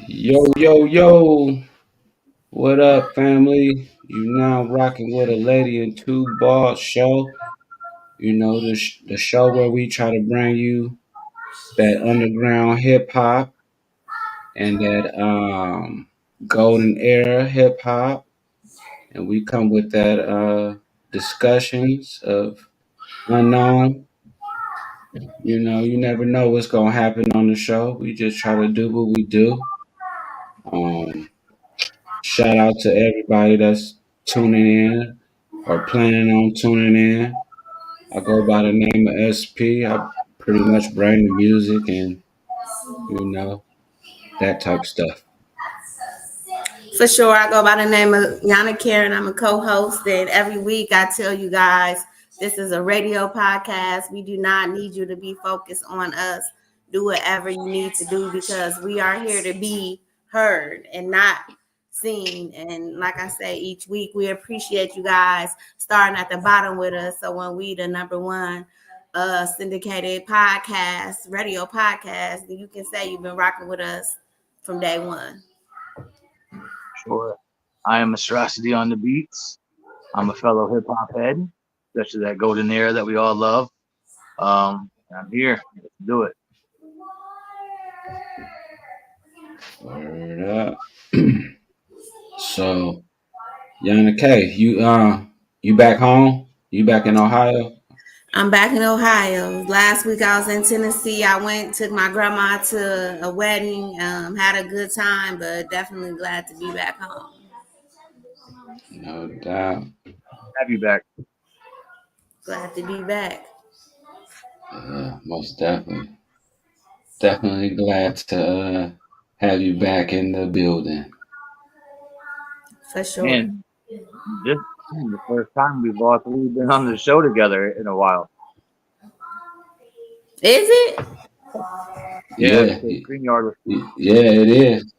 Yo, yo, yo. What up, family? You now rocking with a lady and two balls show. The show where we try to bring you that underground hip hop and that golden era hip hop. And we come with that discussions of unknown. You never know what's going to happen on the show. We just try to do what we do. Um, Shout out to everybody that's tuning in or planning on tuning in. I go by the name of SP. I pretty much bring the music and you know that type of stuff. For sure, I go by the name of Yana Karen. I'm a co-host, and every week I tell you guys this is a radio podcast. We do not need you to be focused on us. Do whatever you need to do because we are here to be heard and not seen. And like I say, each week we appreciate you guys starting at the bottom with us. So when we the number one syndicated podcast, radio podcast, then you can say you've been rocking with us from day one. Sure. I am Monstrosity on the beats. I'm a fellow hip hop head, especially that golden era that we all love. I'm here. Let's do it. Word up. So, Yana K, you back home? You back in Ohio? I'm back in Ohio. Last week I was in Tennessee. I took my grandma to a wedding, had a good time, but definitely glad to be back home. No doubt. Have you back? Glad to be back. Yeah, most definitely. Definitely glad to have you back in the building. For sure. And this is the first time we've all three been on the show together in a while. Is it? Yeah, StreamYard yeah, it is.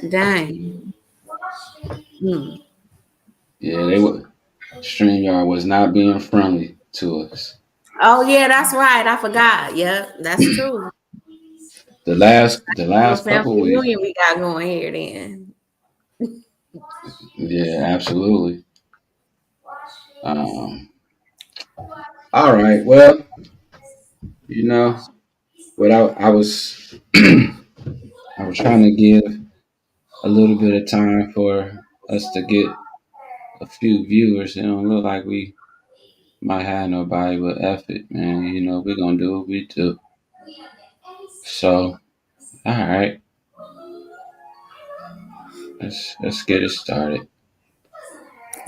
Dang. Yeah, they were. StreamYard was not being friendly to us. Oh yeah, that's right. I forgot. Yep, that's true. The last couple Family weeks. reunion we got going here then. Yeah, absolutely. All right. Well, what I was I was trying to give a little bit of time for us to get a few viewers. It don't look like we might have nobody, but F it, man. We're gonna do what we do. So, all right, let's get it started.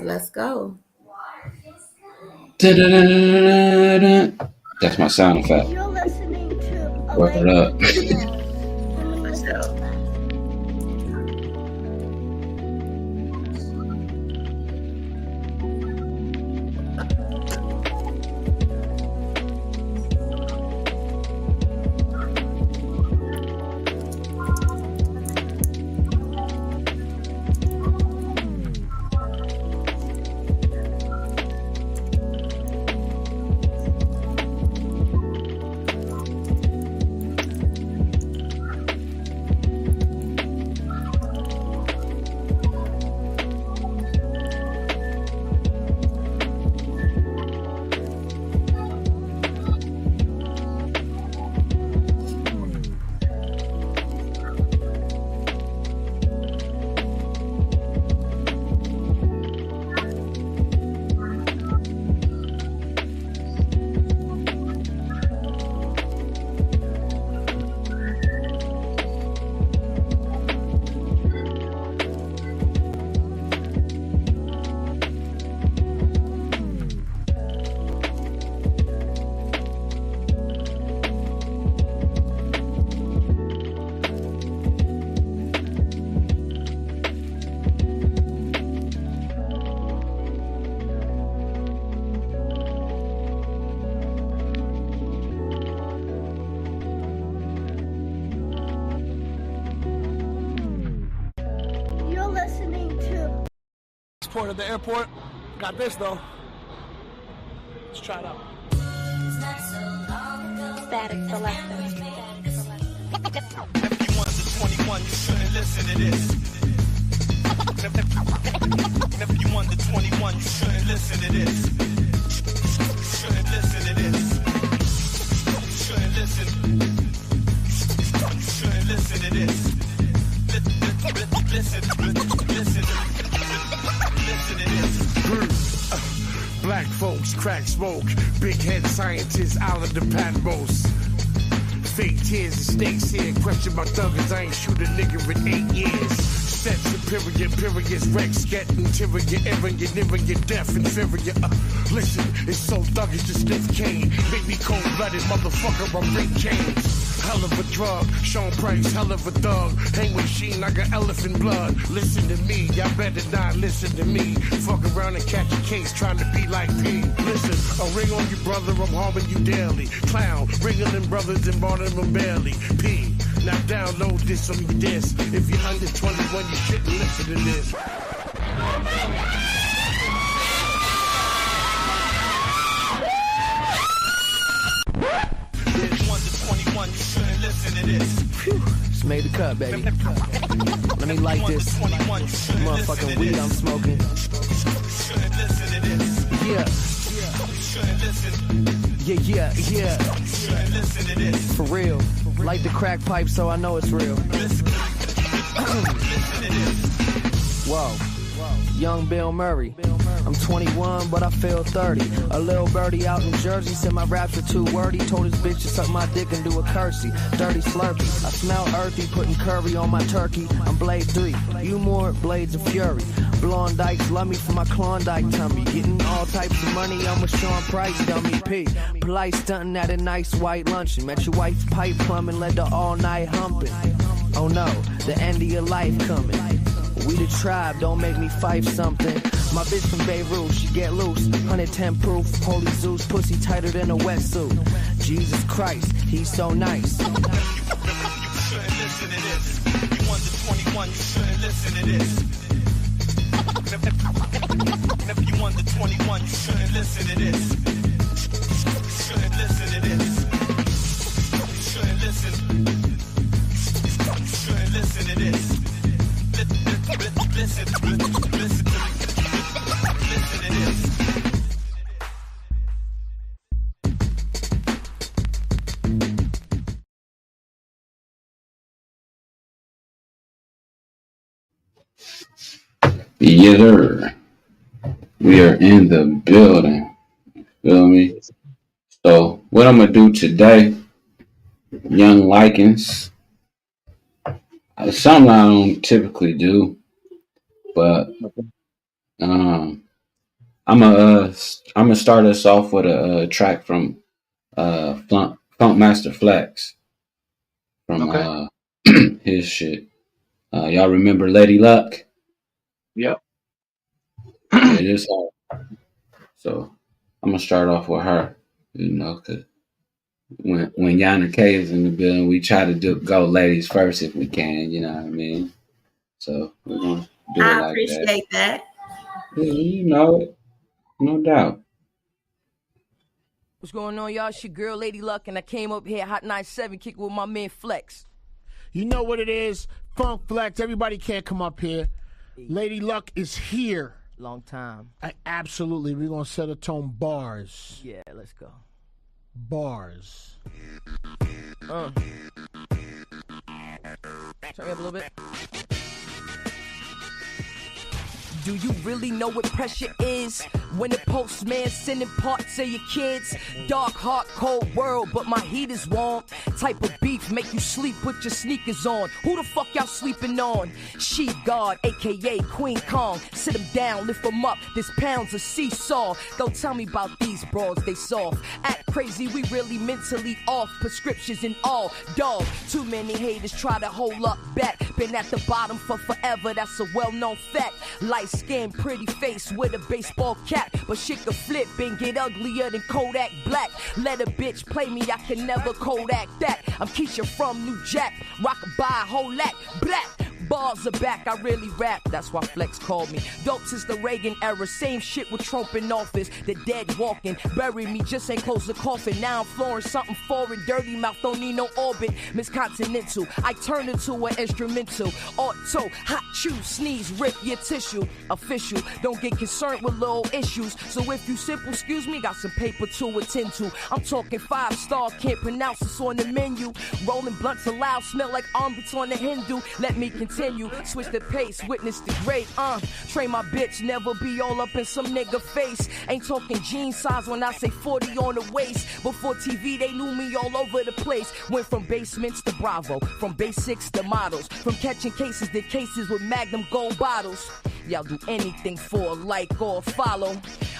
Let's go. That's my sound effect. You're listening to Word up. Port at the airport. Got this though. Let's try it out. Static selector. 21, you shouldn't listen to this. If you under 21, you shouldn't listen to this. You shouldn't listen to this. You shouldn't listen. You shouldn't listen to this. Listen to this. Black folks crack smoke, big head scientists out of the Patmos. Fake tears and snakes here, question my thuggers, I ain't shoot a nigga in 8 years. Set superior, periods, Rex, get interior, erring, nearing your death, inferior. Listen, it's so thuggish to sniff cane, make me cold-blooded, motherfucker, I'm Rick James. Hell of a drug, Sean Price, hell of a thug. Hang with Sheen, I got elephant blood. Listen to me, y'all better not listen to me. Fuck around and catch a case trying to be like P. Listen, a ring on you, brother, I'm harming you daily. Clown, ringing them brothers and barring them barely. P, now download this on your disc. If you're under 21, you shouldn't listen to this. You shouldn't listen to this. Just made the cut, baby. Let me light this motherfucking weed I'm smoking. Yeah. For real. Light the crack pipe so I know it's real. Whoa. Young Bill Murray. I'm 21, but I feel 30. A little birdie out in Jersey said my raps are too wordy. Told his bitch to suck my dick and do a cursey. Dirty Slurpee. I smell earthy, putting curry on my turkey. I'm Blade 3. You more Blades of Fury. Blonde dykes love me for my Klondike tummy. Getting all types of money, I'm a Sean Price dummy. P. Polite stunting at a nice white luncheon. Met your wife's pipe plumbing, led to all night humping. Oh no, the end of your life coming. We the tribe, don't make me fight something. My bitch from Beirut, she get loose. 110 proof, holy Zeus, pussy tighter than a wetsuit. Jesus Christ, he's so nice. You shouldn't listen to this. If you under 21, you shouldn't listen to this. If you under 21, you shouldn't listen to this. You shouldn't listen to this. You shouldn't listen. You shouldn't listen to this. Listen to this. Yes, sir. We are in the building. Feel me? So, what I'm gonna do today, young likings, something I don't typically do, but I'm gonna start us off with a track from Funk Master Flex from his shit. Y'all remember Lady Luck? Yep. It is hard. So I'm gonna start off with her, because when Yana K is in the building, we try to go ladies first if we can, you know what I mean? So we're gonna do it like that. I appreciate that. Yeah, you know it. No doubt. What's going on, y'all? It's your girl, Lady Luck, and I came up here, Hot 97, kick with my man Flex. You know what it is? Funk Flex, everybody can't come up here. Lady Luck is here. Long time. Absolutely. We're going to set a tone bars. Yeah, let's go. Bars. Turn me up a little bit. Do you really know what pressure is? When the postman sending parts of your kids? Dark heart, cold world, but my heat is warm. Type of beef make you sleep with your sneakers on. Who the fuck y'all sleeping on? She God, aka Queen Kong. Sit him down, lift him up, this pound's a seesaw. Don't tell me about these bras, they soft. Act crazy, we really mentally off. Prescriptions and all, dog. Too many haters try to hold up back. Been at the bottom for forever, that's a well-known fact. Light skin, pretty face with a baseball cap. But shit can flip and get uglier than Kodak Black. Let a bitch play me, I can never Kodak that. I'm Keisha from New Jack, rock by whole lack, black. Bars are back, I really rap, that's why Flex called me. Dope since the Reagan era, same shit with Trump in office. The dead walking, bury me, just ain't close the coffin. Now I'm flooring something foreign, dirty mouth, don't need no orbit. Miss Continental, I turn into an instrumental. Auto, hot chew, sneeze, rip your tissue. Official, don't get concerned with little issues. So if you simple, excuse me, got some paper to attend to. I'm talking 5-star, can't pronounce this on the menu. Rolling blunts aloud, smell like armpits on the Hindu. Let me continue, switch the pace, witness the great, train my bitch, never be all up in some nigga face. Ain't talking jean size when I say 40 on the waist. Before TV, they knew me all over the place. Went from basements to Bravo, from basics to models, from catching cases to cases with Magnum gold bottles. Y'all do anything for a like or a follow.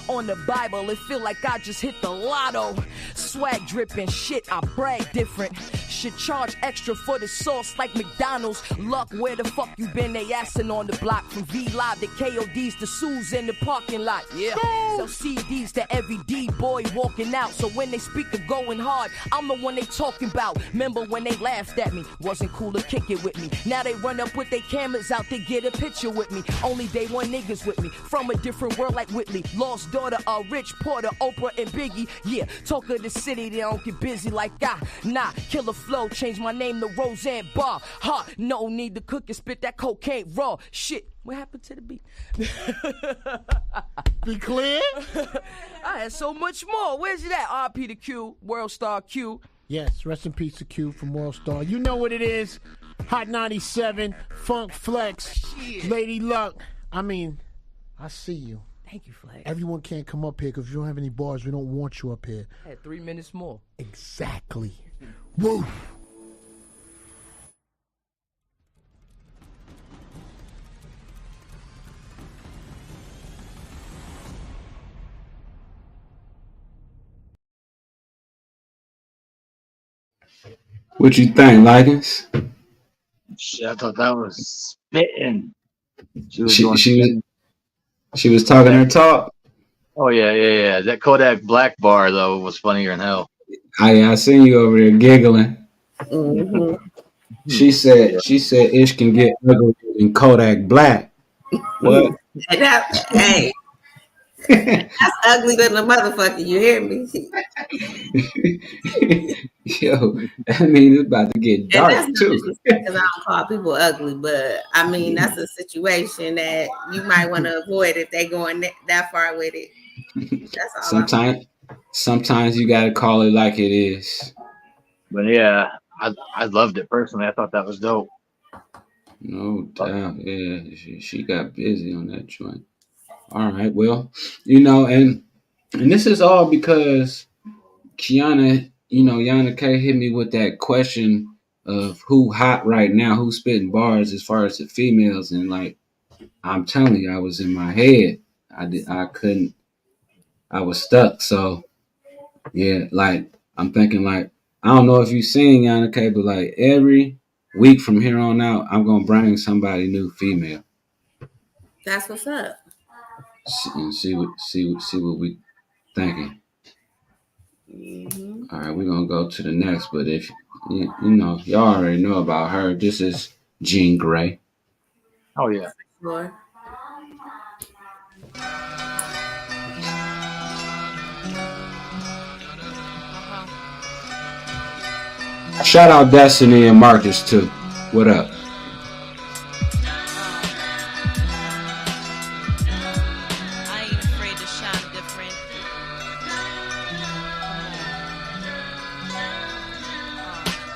On the Bible, it feel like I just hit the lotto. Swag dripping, shit, I brag different. Should charge extra for the sauce like McDonald's. Luck, where the fuck you been? They assin' on the block. From V-Live to KODs to Sue's in the parking lot. Yeah, sell CDs to every D-boy walking out. So when they speak of going hard, I'm the one they talking about. Remember when they laughed at me? Wasn't cool to kick it with me. Now they run up with their cameras out, they get a picture with me. Only day one niggas with me. From a different world like Whitley. Lost daughter of Rich Porter, Oprah and Biggie. Yeah, talk of the city, they don't get busy like nah, killer flow, change my name to Roseanne Barr. Ha, no need to cook and spit that cocaine raw. Shit, what happened to the beat? Be clear? I had so much more. Where's it at? RP to Q, World Star Q. Yes, rest in peace to Q from World Star. You know what it is. Hot 97, Funk Flex, Shit. Lady Luck. I mean, I see you. Thank you, Flex. Everyone can't come up here because if you don't have any bars, we don't want you up here. I had 3 minutes more. Exactly. Woo! What you think, Likens? Shit, I thought that was spitting. She was talking her talk. Oh yeah. That Kodak Black bar though was funnier than hell. I seen you over there giggling. Mm-hmm. She said Ish can get ugly in Kodak Black. What? Hey, that's ugly than a motherfucker. You hear me? Yo, I mean it's about to get dark too. Because I don't call people ugly, but I mean that's a situation that you might want to avoid if they going that far with it. That's all. Sometimes you gotta call it like it is. But yeah, I loved it personally. I thought that was dope. No doubt. Yeah, she got busy on that joint. All right, well, and this is all because Kiana, Yana K hit me with that question of who hot right now, who's spitting bars as far as the females, and like I'm telling you, I was in my head. I was stuck. So yeah, like I'm thinking like I don't know if you've seen Yana K, but like every week from here on out, I'm gonna bring somebody new female. That's what's up. And see what we thinking. Mm-hmm. All right, we're gonna go to the next. But if y'all already know about her. This is Jean Grey. Oh yeah. Sure. Shout out Destiny and Marcus too. What up?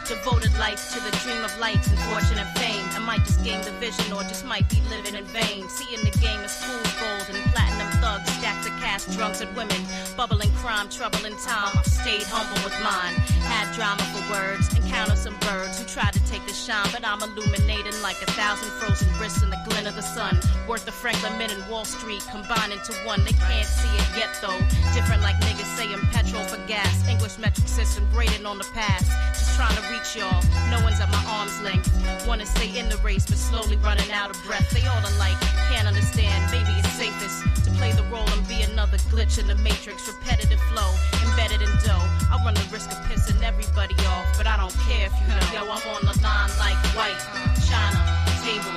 Devoted life to the dream of lights and fortune and fame. I might just gain the vision or just might be living in vain. Seeing the game as fool's gold and platinum thugs, stacks of cash, drunks and women. Bubbling crime, trouble in time. I've stayed humble with mine. Had drama for words, encountered some birds who tried to take the shine, but I'm illuminating like 1,000 frozen wrists in the glint of the sun. Worth the Franklin Mint and Wall Street combined into one. They can't see it yet though. Different like niggas saying petrol for gas. English metric system braided on the past. Just trying to reach y'all. No one's at my arm's length. Wanna stay in the race, but slowly running out of breath. They all alike, can't understand. Maybe it's safest to play the role and be another glitch in the matrix. Repetitive flow, embedded in dough. I run the risk of pissing everybody off, but I don't care if you know. Yo, I'm on the line like white, China, table,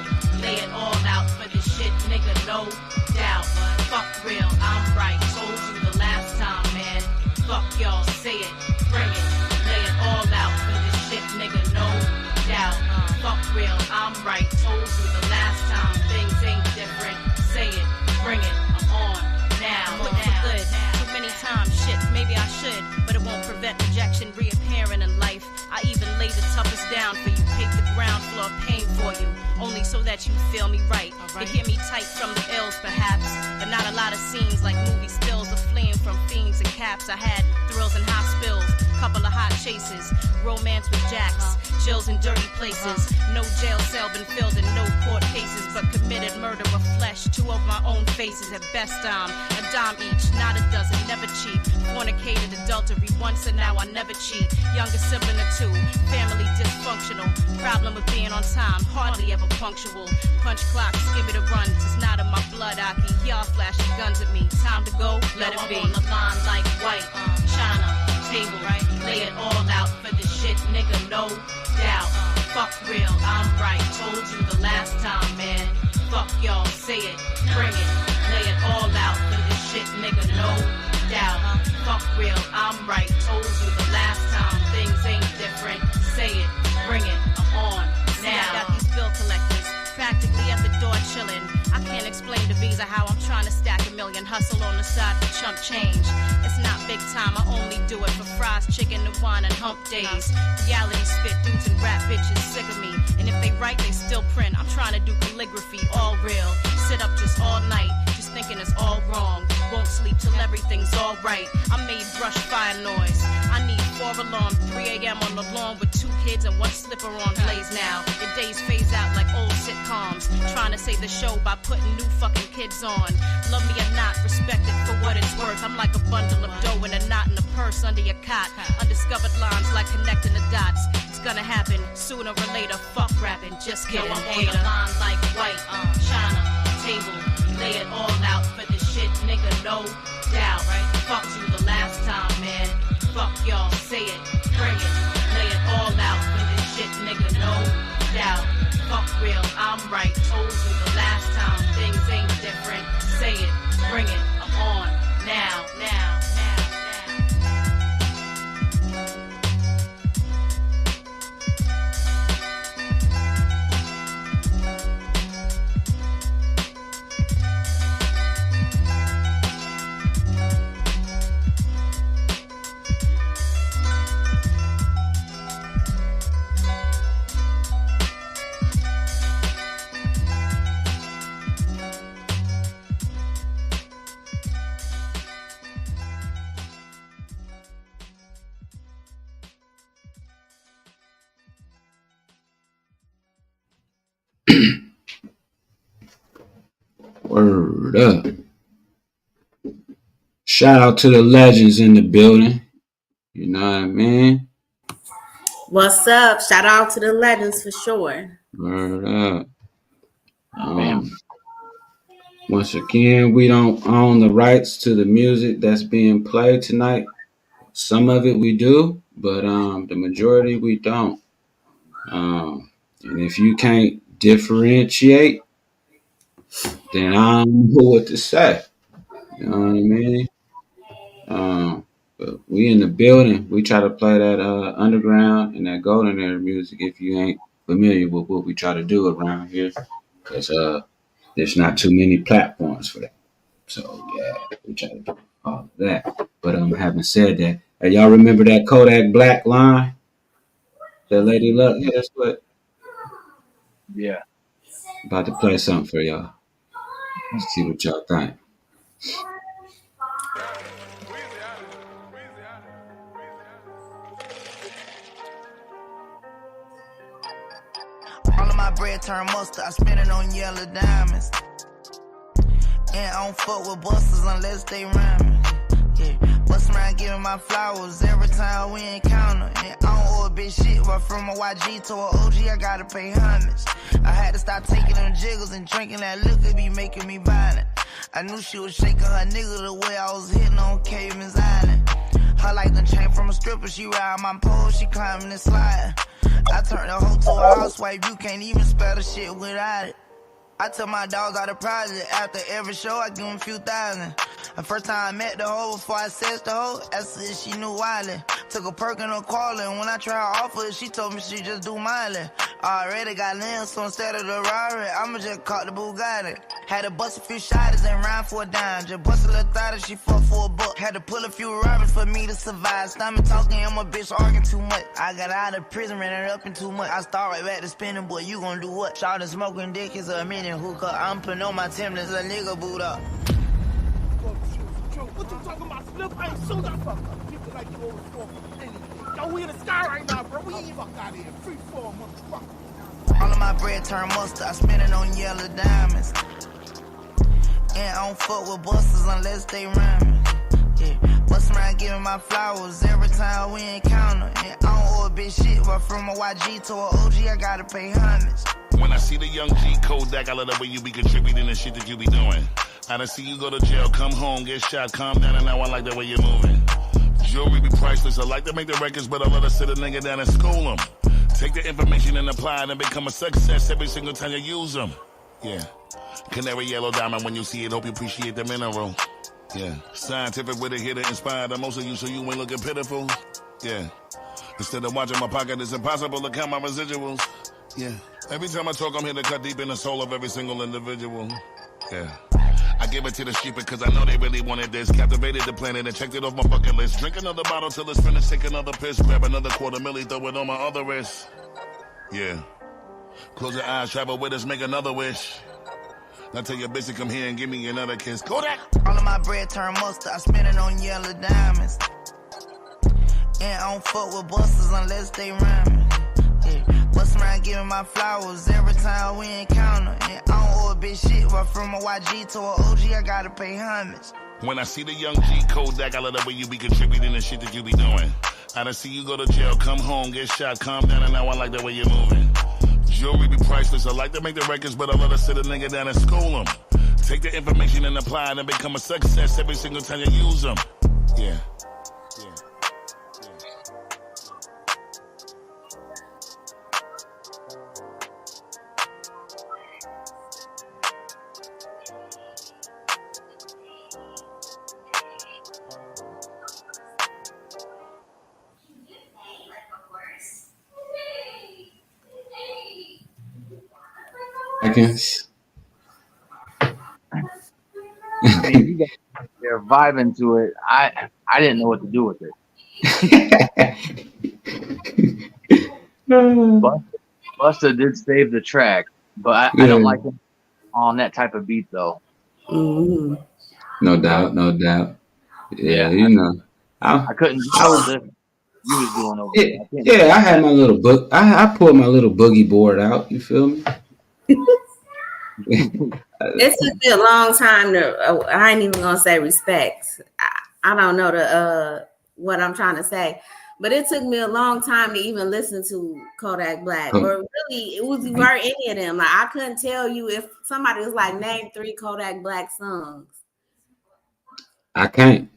real, I'm right. Told you the last time things ain't different. Say it, bring it, I'm on now. Put for good. Too many times, shit, maybe I should, but it won't prevent rejection reappearing in life. I even lay the toughest down for you, paved the ground floor of pain for you, only so that you feel me right. You hear me tight from the ills, perhaps, but not a lot of scenes like movie stills of fleeing from fiends and caps. I had thrills and high spills, couple of hot chases, romance with jacks, chills in dirty places. No jail cell been filled in no court cases, but committed murder of flesh. Two of my own faces, at best I'm a dime each, not a dozen, never cheap. Fornicated adultery once and now I never cheat. Younger sibling or two, family dysfunctional. Problem with being on time, hardly ever punctual. Punch clock, give me the runs, it's not in my blood, Aki. Y'all flashing guns at me, time to go, let it be. I'm on the line like white, China, table, right? Lay it all out for the shit, nigga, no doubt. Fuck real, I'm right, told you the last time, man. Fuck y'all, say it, bring it. Lay it all out for the shit, nigga, no doubt. Fuck real, I'm right, told you the last time. Things ain't different, say it, bring it, I'm on now. I got these bill collectors practically at the door chilling. I can't explain to Visa how I'm trying to stack a million, hustle on the side for chump change. It's not big time, I only do it for fries, chicken, and wine and hump days. Reality spit, dudes and rap bitches sick of me. And if they write, they still print. I'm trying to do calligraphy, all real. Sit up just all night, just thinking it's all wrong. Won't sleep till everything's all right. I made brush fire noise. I need 4 alarms, 3 a.m. on the lawn with 2 kids and 1 slipper on blaze now. The days phase out like old sitcoms. Trying to save the show by putting new fucking kids on. Love me or not, respect it for what it's worth. I'm like a bundle of dough and a knot in a purse under your cot. Undiscovered lines like connecting the dots. It's gonna happen sooner or later. Fuck rapping, just kidding. I'm on the line like white, China, table. Lay it all out for the shit, nigga, no doubt. Right? Fuck you the last time, man. Fuck y'all, say it, bring it. Lay it all out for the shit, nigga, no doubt. Fuck real, I'm right. Told you the last time. Things ain't different. Say it, bring it. I'm on now, now, now, Word up. Shout out to the legends in the building. You know what I mean? What's up? Shout out to the legends for sure. Word up. Once again, we don't own the rights to the music that's being played tonight. Some of it we do, but the majority we don't. And if you can't differentiate, then I don't know what to say. You know what I mean? But we in the building. We try to play that underground and that golden era music if you ain't familiar with what we try to do around here. Because there's not too many platforms for that. So, yeah, we try to do all of that. But having said that, hey, y'all remember that Kodak Black line? That Lady Luck? Yeah, that's what. Yeah. About to play something for y'all. Let's see what y'all think. All of my bread turn mustard, I spend it on yellow diamonds. And I don't fuck with busters unless they rhyming. Yeah, bust around giving my flowers every time we encounter. And I don't owe a bitch shit, but from a YG to a OG, I gotta pay homage. I had to stop taking them jiggles and drinking that liquor be making me violent. I knew she was shaking her nigga the way I was hitting on Caveman's Island. Her like the chain from a stripper, she ride my pole, she climbing and sliding. I turned the hoe to a housewife, you can't even spell the shit without it. I took my dogs out of project, after every show I give them a few thousand. The first time I met the hoe, before I said the hoe, I said she knew wildin'. Took a perk in her car, and when I tried to offer it, she told me she just do mileage. I already got limbs, so instead of the Rari, I'ma just caught the Bugatti. Had to bust a few shotters and rhyme for a dime. Just bust a little thought and she fucked for a buck. Had to pull a few robbers for me to survive. Stomach talking, I'm a bitch arguing too much. I got out of prison, ran it up in too much. I start right back to spinning, boy, you gon' do what? Shot and smoking dick is a minute hookah. I'm putting on my Timberlands, a nigga boot up. What you talking about, Slip? I ain't soon as fuck up. People like you over for anything. Yo, we in the sky right now, bro. We ain't fuck out of here. Free fall, motherfucker. All of my bread turn mustard. I spend it on yellow diamonds. And I don't fuck with busters unless they rhyming. Yeah, bust around giving my flowers every time we encounter. And I don't owe a bitch shit, but from a YG to a OG, I gotta pay homage. When I see the young G Kodak, I love the way you be contributing the shit that you be doing. I done see you go to jail, come home, get shot, calm down, and now I like the way you're moving. Jewelry be priceless, I like to make the records, but I love to sit a nigga down and school them. Take the information and apply it and become a success every single time you use them. Yeah. Canary yellow diamond, when you see it, hope you appreciate the mineral. Yeah. Scientific with a hit to inspire the most of you so you ain't looking pitiful. Yeah. Instead of watching my pocket, it's impossible to count my residuals. Yeah. Every time I talk, I'm here to cut deep in the soul of every single individual. Yeah. I give it to the sheep because I know they really wanted this. Captivated the planet and checked it off my bucket list. Drink another bottle till it's finished, take another piss. Grab another $250,000, throw it on my other wrist. Yeah. Close your eyes, travel with us, make another wish. Now tell your bitch to come here and give me another kiss. Kodak! All of my bread turn mustard. I spend it on yellow diamonds. And I don't fuck with busters unless they rhyming. Yeah. Bust around giving my flowers every time we encounter. And I don't owe a bitch shit, but from a YG to a OG, I gotta pay homage. When I see the young G Kodak, I love the way you be contributing the shit that you be doing. I done see you go to jail, come home, get shot, calm down, and now I like the way you're moving. Jewelry be priceless, I like to make the records, but I love to sit a nigga down and school them. Take the information and apply it and become a success every single time you use them. Yeah. Seconds. You guys, they're vibing to it. I didn't know what to do with it. Busta did save the track, but I don't like him on that type of beat though. Mm-hmm. No doubt, no doubt. Yeah, you know. I couldn't do all this you was doing over there. Yeah, I had my little book. I pulled my little boogie board out. You feel me? It took me a long time to. I ain't even gonna say respect. I don't know the what I'm trying to say, but it took me a long time to even listen to Kodak Black or really it was even any of them. Like I couldn't tell you if somebody was like name 3 Kodak Black songs. I can't.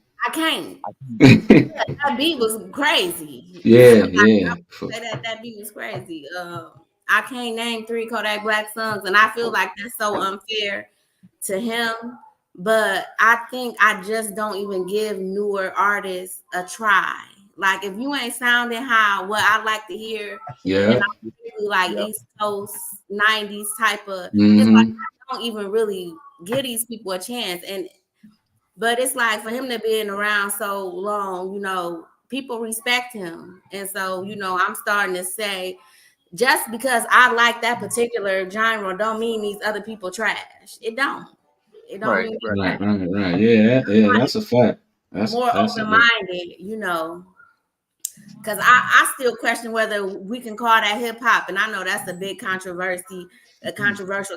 That beat was crazy. Yeah. That beat was crazy. I can't name 3 Kodak Black songs, and I feel like that's so unfair to him. But I think I just don't even give newer artists a try. Like if you ain't sounding how what I like to hear, and I'm really like East Coast 90s type of, it's like I don't even really give these people a chance. But it's like for him to be around so long, you know, people respect him, and so you know, I'm starting to say, just because I like that particular genre, don't mean these other people trash. It don't. Right. Yeah, that's a fact. That's open-minded, you know. Because I still question whether we can call that hip hop, and I know that's a big controversial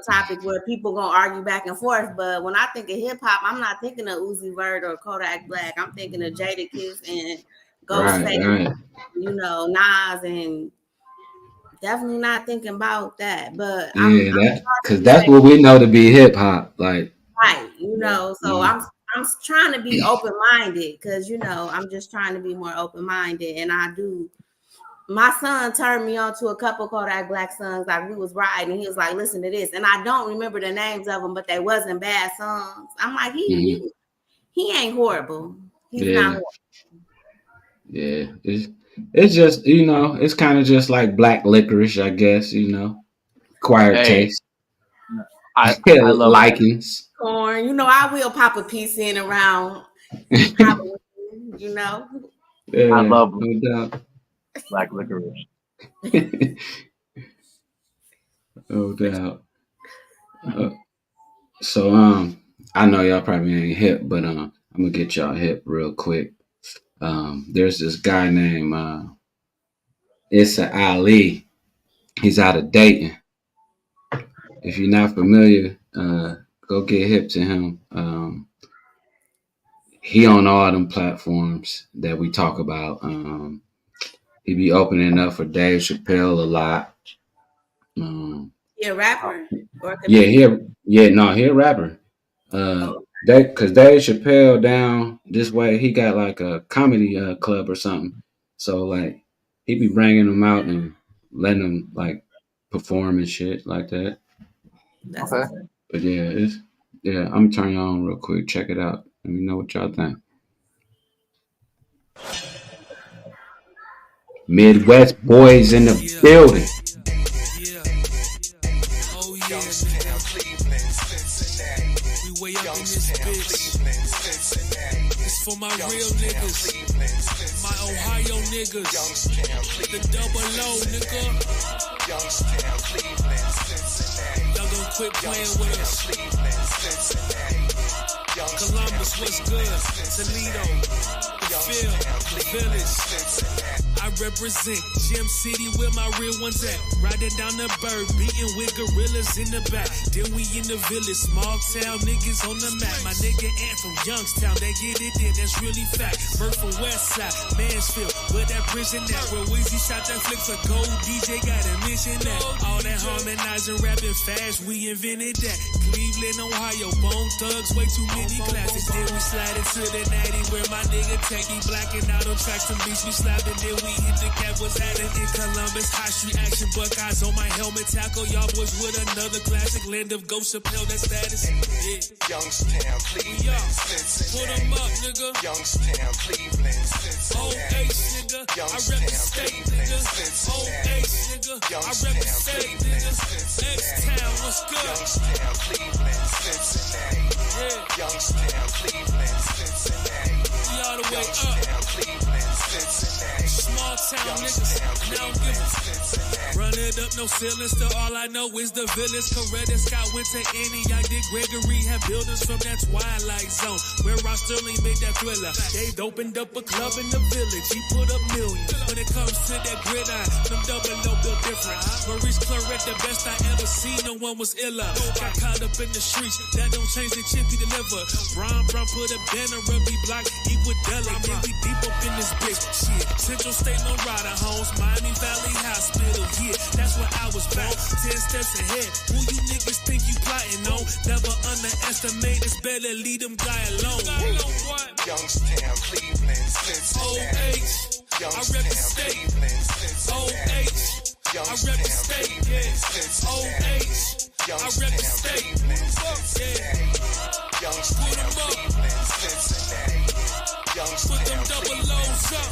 topic where people gonna argue back and forth. But when I think of hip hop, I'm not thinking of Uzi Vert or Kodak Black. I'm thinking of Jadakiss and Ghostface, you know, Nas, and definitely not thinking about that. But because that's what we know to be hip hop, like right, you know. So I'm trying to be open-minded because, you know, I'm just trying to be more open-minded. And I do. My son turned me on to a couple Kodak Black songs. Like we was riding and he was like, listen to this. And I don't remember the names of them, but they wasn't bad songs. I'm like, he ain't horrible. He's not horrible. Yeah, it's just it's kind of just like black licorice, I guess. Acquired Hey, taste, I love likings. Corn. I will pop a piece in around Halloween. I Yeah, love no doubt. black licorice. No doubt. Uh, so I know y'all probably ain't hip, but I'm gonna get y'all hip real quick. There's this guy named Issa Ali. He's out of Dayton. If you're not familiar, go get hip to him. He on all them platforms that we talk about. He be opening up for Dave Chappelle a lot. Um, You a rapper or a yeah, comedian? he a rapper. Oh, Cause Dave Chappelle down this way, he got like a comedy club or something. So like he be bringing them out and letting them like perform and shit like that. that's Okay. what's up. But I'm gonna turn you on real quick. Check it out. Let me know what y'all think. Midwest boys in the building. Yeah. Oh yeah, nigga. We way up in this bitch. It's for my real niggas. My Ohio niggas. The double O, nigga. Y'all gonna quit playing with us. Columbus, what's good? Toledo, the Phil, the Village. I represent Gem City where my real ones at. Riding down the bird, beating with gorillas in the back. Then we in the village, small town niggas on the map. My nigga Ant from Youngstown, they get it in, that's really fact. Bird from West Side, Mansfield, where that prison at. Where Weezy shot that flick for gold, DJ got a mission that. All that harmonizing, rapping fast, we invented that. Cleveland, Ohio, Bone Thugs, way too many classics. Then we slide into the natty where my nigga Techie blacking out on tracks and beats we slapping. Then we hit the cap, was at it in Columbus. High street action, Buckeyes on my helmet. Tackle y'all boys with another classic. Land of Ghost Chappelle, that status. Yeah. Youngstown, Cleveland, Cincinnati. Put 'em up, nigga. Youngstown, Cleveland, Cincinnati. OH, nigga. I rep the state, nigga. OH, nigga. I rep the state, nigga. X-Town, what's good? Youngstown, Cleveland, Cincinnati. Yeah. Youngstown, Cleveland, Cincinnati. We all the way up. Youngstown, Cleveland, Cincinnati. Small town niggas, and I don't give a run it up, no ceilings. Still all I know is the village. Coretta Scott went to Antioch. Dick Gregory had buildings from that Twilight Zone where Ross Sterling made that thriller. They've opened up a club in the village. He put up millions. When it comes to that gridiron, them double O built different. Maurice Claret, the best I ever seen. No one was iller. Got caught up in the streets. That don't change the chip he deliver. Brown put a banner up, he block equal deli. Then we deep up in this bitch. Shit, Central State, no rider homes. Miami Valley Hospital. Yeah, that's where I was born. 10 steps ahead. Who you niggas think you plotting on? Never underestimate. It's better leave them guy alone. Youngstown, Cleveland, Cincinnati. I rep the state. OH. I rep the state. Yeah. OH. I rep the state. Yeah. Youngstown, Put 'em up. Cleveland, Cincinnati. Put them double O's up.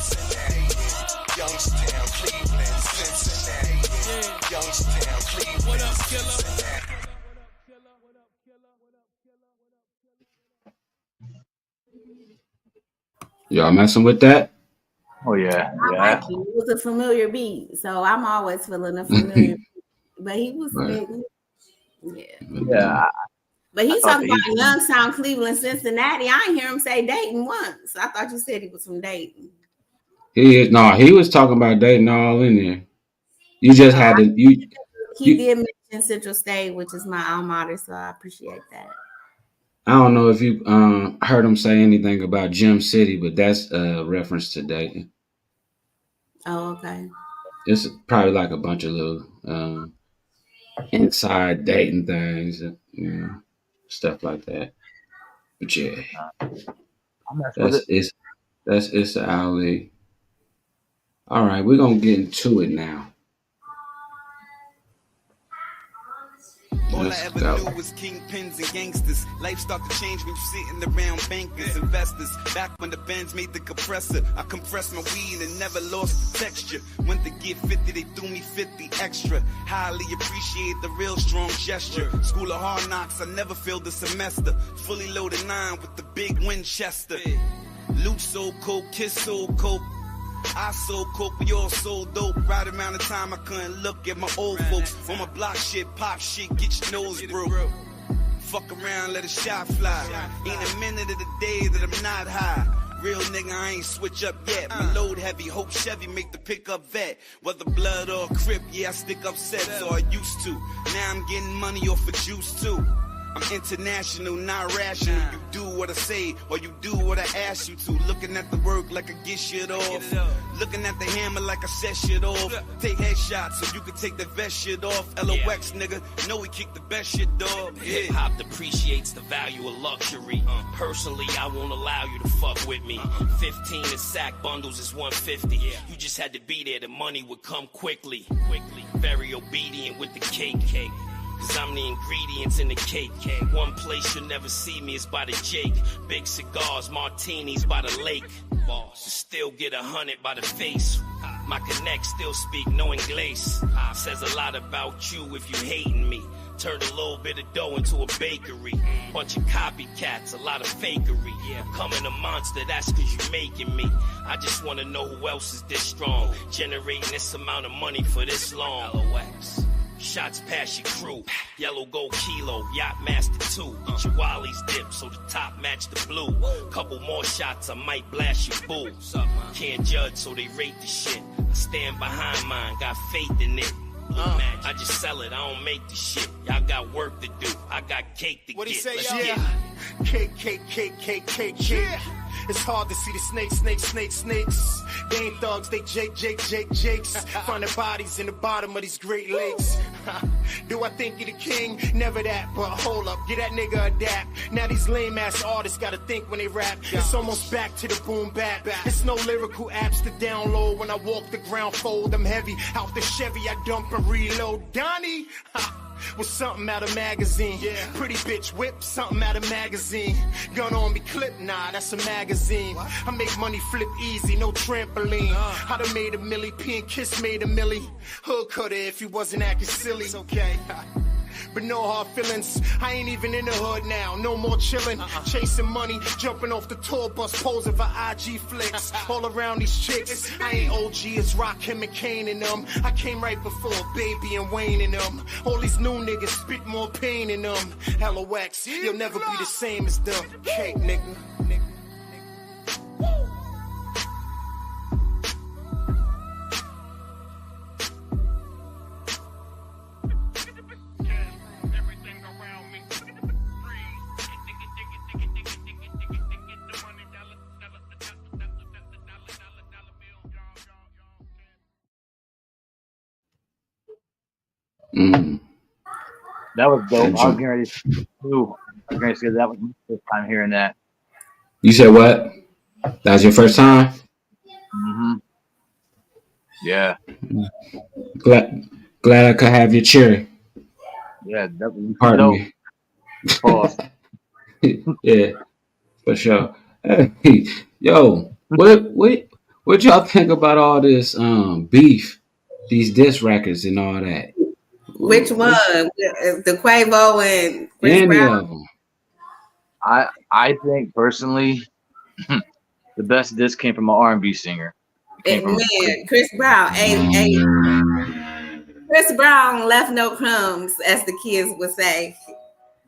Youngstown, Cleveland, Cincinnati. Yeah. Youngstown, Cleveland. What up, killer? Y'all messing with that? Oh yeah, I yeah. like it. It was a familiar beat, so I'm always feeling a familiar beat. But he was Right. big. Yeah. Yeah, But he's thought talking that about Youngstown, Cleveland, Cincinnati. I ain't hear him say Dayton once. I thought you said he was from Dayton. He was talking about dating all in there. You just had to He you did mention Central State, which is my alma mater, so I appreciate that. I don't know if you heard him say anything about Gem City, but that's a reference to Dayton. Oh, okay. It's probably like a bunch of little inside dating things, stuff like that. But yeah, I mess with it. that's Issa Ali. All right, we're gonna get into it now. All I That's ever dope. knew was kingpins and gangsters. Life start to change when you sitting around bankers, investors. Back when the bands made the compressor, I compressed my weed and never lost the texture. Went to get 50, they threw me 50 extra. Highly appreciate the real strong gesture. School of Hard Knocks, I never failed a semester. Fully loaded 9 with the big Winchester. Luke so coke, Kiss so coke. I sold coke, we all sold dope. Right around the time I couldn't look at my old folks. On my block shit, pop shit, get your nose broke. Fuck around, let a shot fly. Ain't a minute of the day that I'm not high. Real nigga, I ain't switch up yet. My load heavy, hope Chevy make the pickup vet. Whether blood or crip, yeah, I stick up sets, or I used to. Now I'm getting money off of juice too. I'm international, not rational. You do what I say, or you do what I ask you to. Looking at the work like I get shit off. Looking at the hammer like I set shit off. Take headshots so you can take the best shit off. LOX, nigga, know we kick the best shit, dog. Hip hop depreciates the value of luxury. Personally, I won't allow you to fuck with me. 15 in sack bundles is 150. You just had to be there, the money would come quickly. Very obedient with the cake. Cause I'm the ingredients in the cake. One place you'll never see me is by the Jake. Big cigars, martinis by the lake. Still get 100 by the face. My connect still speak no English. Says a lot about you if you hating me. Turned a little bit of dough into a bakery. Bunch of copycats, a lot of fakery. Becoming a monster, that's cause you making me. I just wanna know who else is this strong. Generating this amount of money for this long. LOX. Shots past your crew, yellow gold kilo, yacht master 2. Get your Wally's dip so the top match the blue. Couple more shots, I might blast your boo. Can't judge so they rate the shit. I stand behind mine, got faith in it. I just sell it, I don't make the shit. Y'all got work to do, I got cake to What get. he say, Let's y'all? get it. Cake. It's hard to see the snakes. They ain't thugs, they Jakes. Finding bodies in the bottom of these Great Lakes. Do I think you the king? Never that, but hold up, get that nigga a dap. Now these lame ass artists gotta think when they rap. It's almost back to the boom bap. It's no lyrical apps to download. When I walk the ground, fold them heavy. Out the Chevy, I dump and reload. Donnie! Was something out of magazine. Pretty bitch whip, something out of magazine. Gun on me clip, nah, that's a magazine. I make money flip easy, no trampoline. I done made a milli, P and Kiss made a milli. Hood cutter if you wasn't acting silly. It's okay. But no hard feelings, I ain't even in the hood now. No more chillin', chasing money, jumping off the tour bus, posing for IG flicks. All around these chicks, I ain't OG, it's Rakim and Kane and them. I came right before Baby and Wayne and them. All these new niggas spit more pain in them. LOX, you'll never be the same as them. Cake, nigga. That was dope. I was getting ready to say that was my first time hearing that. You said what? That was your first time? Yeah. Glad I could have your cherry. Yeah, definitely. Pardon me. Pause. Yeah, for sure. Hey, yo, what y'all think about all this beef, these diss records and all that? Which one? The Quavo and Chris Any Brown? of them? I think personally, the best diss came from an R&B singer. Man, Chris Brown. Hey, Chris Brown left no crumbs, as the kids would say.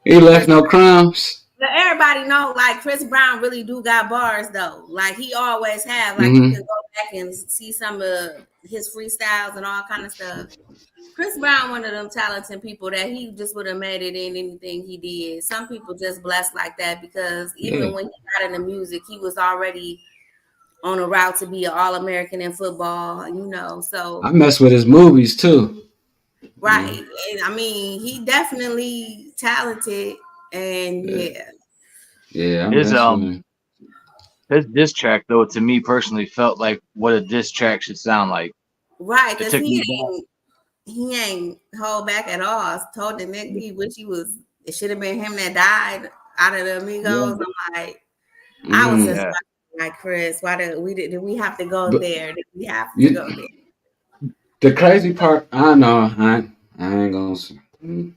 He left no crumbs. But everybody know, like, Chris Brown really do got bars, though. Like, he always have. Like, you can go back and see some of his freestyles and all kind of stuff. Chris Brown, one of them talented people that he just would have made it in anything he did. Some people just blessed like that because even when he got into music, he was already on a route to be an All-American in football, you know. So I mess with his movies too. Right. And I mean, he definitely talented and Yeah, his diss track though, to me personally, felt like what a diss track should sound like. Right, because he ain't hold back at all. Told the nigga he wish he was. It should have been him that died out of the Yeah. amigos. I'm like, I was just Mm. like, Chris, why did we have to go But there? Did we have to go you, there? the crazy part, I know, I ain't gonna. Mm,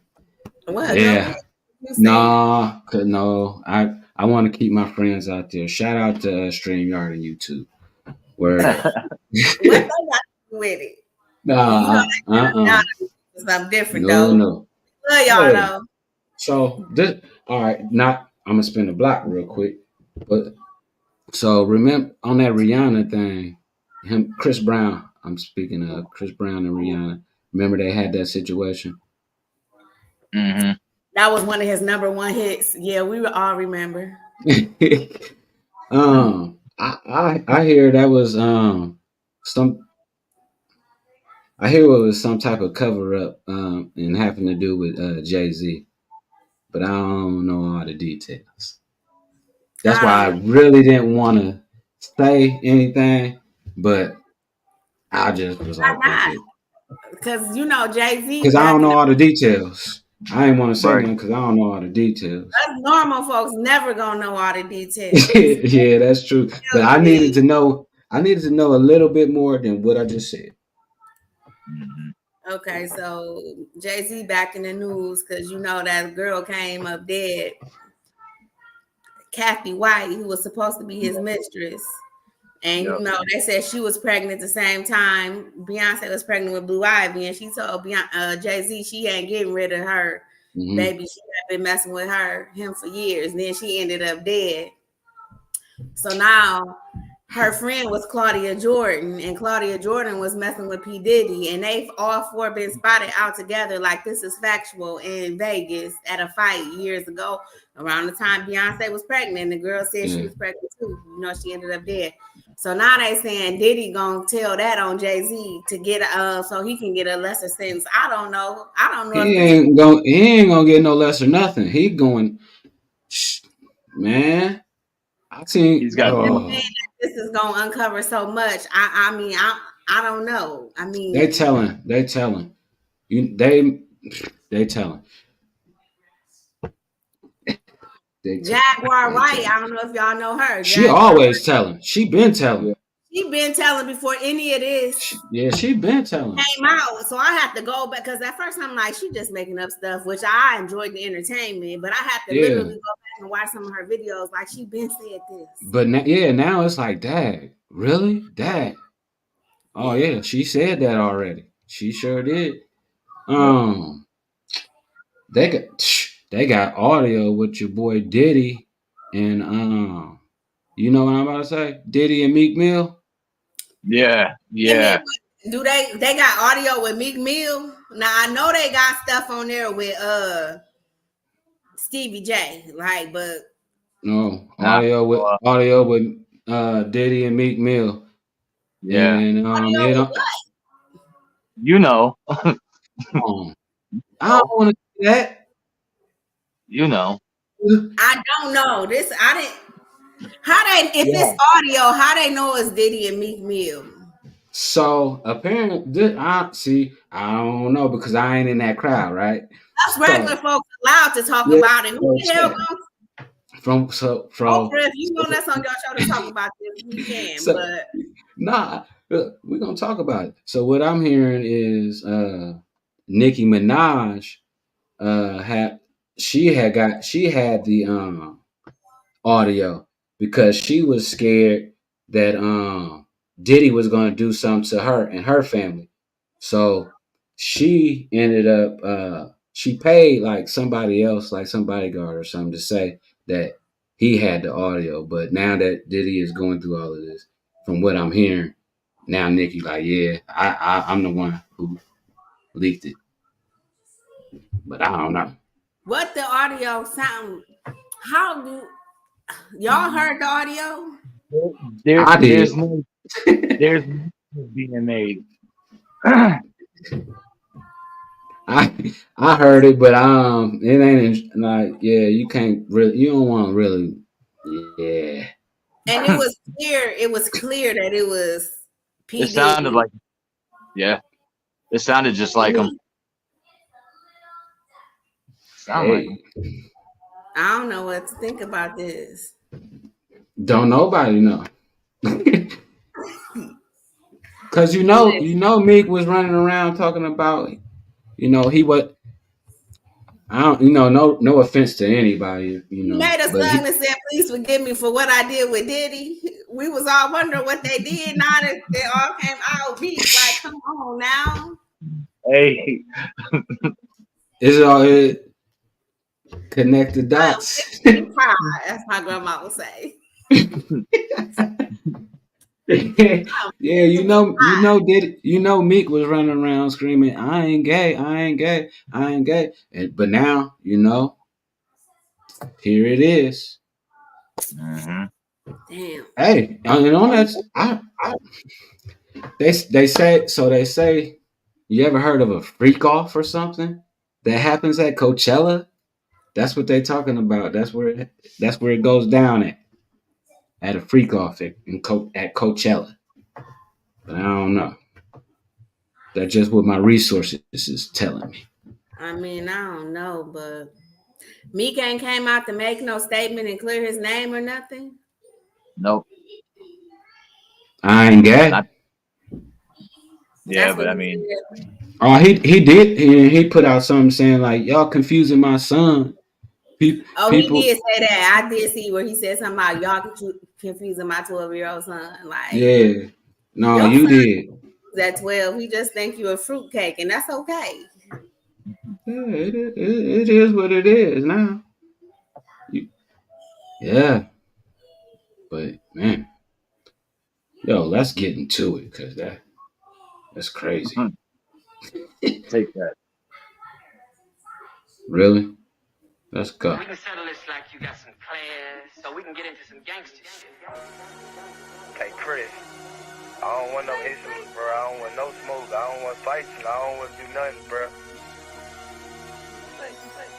Well, jump in. yeah, You say no, no. I want to keep my friends out there. Shout out to StreamYard and YouTube. Word. what they got to do with it? You know, Nah, now something different no, though. no. Love y'all Hey, though. so this, all right. Not, I'm gonna spin the block real quick, but so remember on that Rihanna thing, him, Chris Brown. I'm speaking of Chris Brown and Rihanna. Remember they had that situation. Mm-hmm. That was one of his number one hits. Yeah, we all remember. I hear that was some. I hear it was some type of cover up and having to do with Jay-Z, but I don't know all the details. That's why I Um, really didn't want to say anything, but I just was why like, fuck not? it. Because you know, Jay-Z Because I back don't in know the all the details. I ain't want to say Right. nothing because I don't know all the details. us normal folks never gonna know all the details. Yeah, that's true. But I needed Guilty. to know. I needed to know a little bit more than what I just said. Mm-hmm. Okay, so Jay-Z back in the news because you know that girl came up dead, Kathy White, who was supposed to be his mistress. And you Yep. know, they said she was pregnant at the same time. Beyonce was pregnant with Blue Ivy, and she told Jay-Z she ain't getting rid of her Hmm. baby. She had been messing with him for years. And then she ended up dead. So now her friend was Claudia Jordan, and Claudia Jordan was messing with P. Diddy, and they've all four been spotted out together. Like this is factual in Vegas at a fight years ago, around the time Beyonce was pregnant. The girl said she Yeah. was pregnant too. You know, she ended up dead. So now they saying Diddy gonna tell that on Jay-Z to get so he can get a lesser sentence. I don't know. I don't know if this He ain't gonna get no less or nothing. He going, man. I He's seen. got they're too saying Oh, that this is gonna uncover so much. I mean I don't know. I they mean telling. They telling. You they telling. Jaguar They Wright, telling. I don't know if y'all know her. She Jaguar always Wright. telling. She been telling. She been telling before any of this Yeah, she been telling. came out. So I have to go back because at first I'm like, she just making up stuff, which I enjoyed the entertainment, but I have to Yeah, literally go back and watch some of her videos. Like she been said this. but now, yeah, now it's like, dad, really, dad. Oh Yeah. yeah, she said that already. She sure did. Yep. Um, they got they got audio with your boy Diddy and you know what I'm about to say? Diddy and Meek Mill. Yeah. Give me Yeah. do they got audio with Meek Mill? Now I know they got stuff on there with Stevie J, like, but No, Nah. audio with Diddy and Meek Mill, Yeah. and audio it with what? You know. um, I don't want to do that. You know. I don't know. This I didn't how they if it's Yeah. audio, how they know it's Diddy and Meek Mill. So apparently, I see. I don't know because I ain't in that crowd, right? Us regular So folks allowed to talk yeah, about it. Who the hell so gonna from Oprah, if you want us on your show to talk about this, we can. so But nah, look, we're gonna talk about it. So what I'm hearing is Nicki Minaj had she had the audio because she was scared that Diddy was gonna do something to her and her family. So she ended up she paid like somebody else, like some bodyguard or something, to say that he had the audio. But now that Diddy is going through all of this, from what I'm hearing, now Nicki like, yeah, I'm the one who leaked it. But I don't know. what the audio sound? How do y'all heard the audio? I did. There's no there's no being made. I heard it, but it ain't like, yeah, you can't really, you don't want to really, yeah. And it was clear. It was clear that it was It P sounded Diddy. like yeah. It sounded just like him. Sound like Hey, him. I don't know what to think about this. don't nobody know. Cause Meek was running around talking about, he was. I don't, no offense to anybody, He made a but song that said, "Please forgive me for what I did with Diddy." We was all wondering what they did. Now that they all came out, Meek, like, come on now. Hey, it's all connect the dots. That's my grandma would say. Yeah, Meek was running around screaming, "I ain't gay, I ain't gay, I ain't gay," but now here it is. mm-hmm. Damn. Hey, and on that, they say, you ever heard of a freak off or something that happens at Coachella? That's what they talking about. That's where it goes down at a freak off at Coachella. But I don't know. That's just what my resources is telling me. I mean, I don't know, but Meek ain't came out to make no statement and clear his name or nothing. Nope. I ain't gay. Yeah, but I mean, oh, he did. He put out something saying like, "Y'all confusing my son." He did say that. I did see where he said something about y'all confusing my 12-year-old son. Like, yeah, no, you did. At 12, he just think you a fruitcake, and that's okay. Yeah, it is what it is now. Yeah, but man, let's get into it because that's crazy. Take that. Really? Let's go. We can settle this like you got some class, so we can get into some gangster shit. Hey, Chris, I don't want no issues, bro. I don't want no smoke. I don't want fights, and I don't want to do nothing, bro.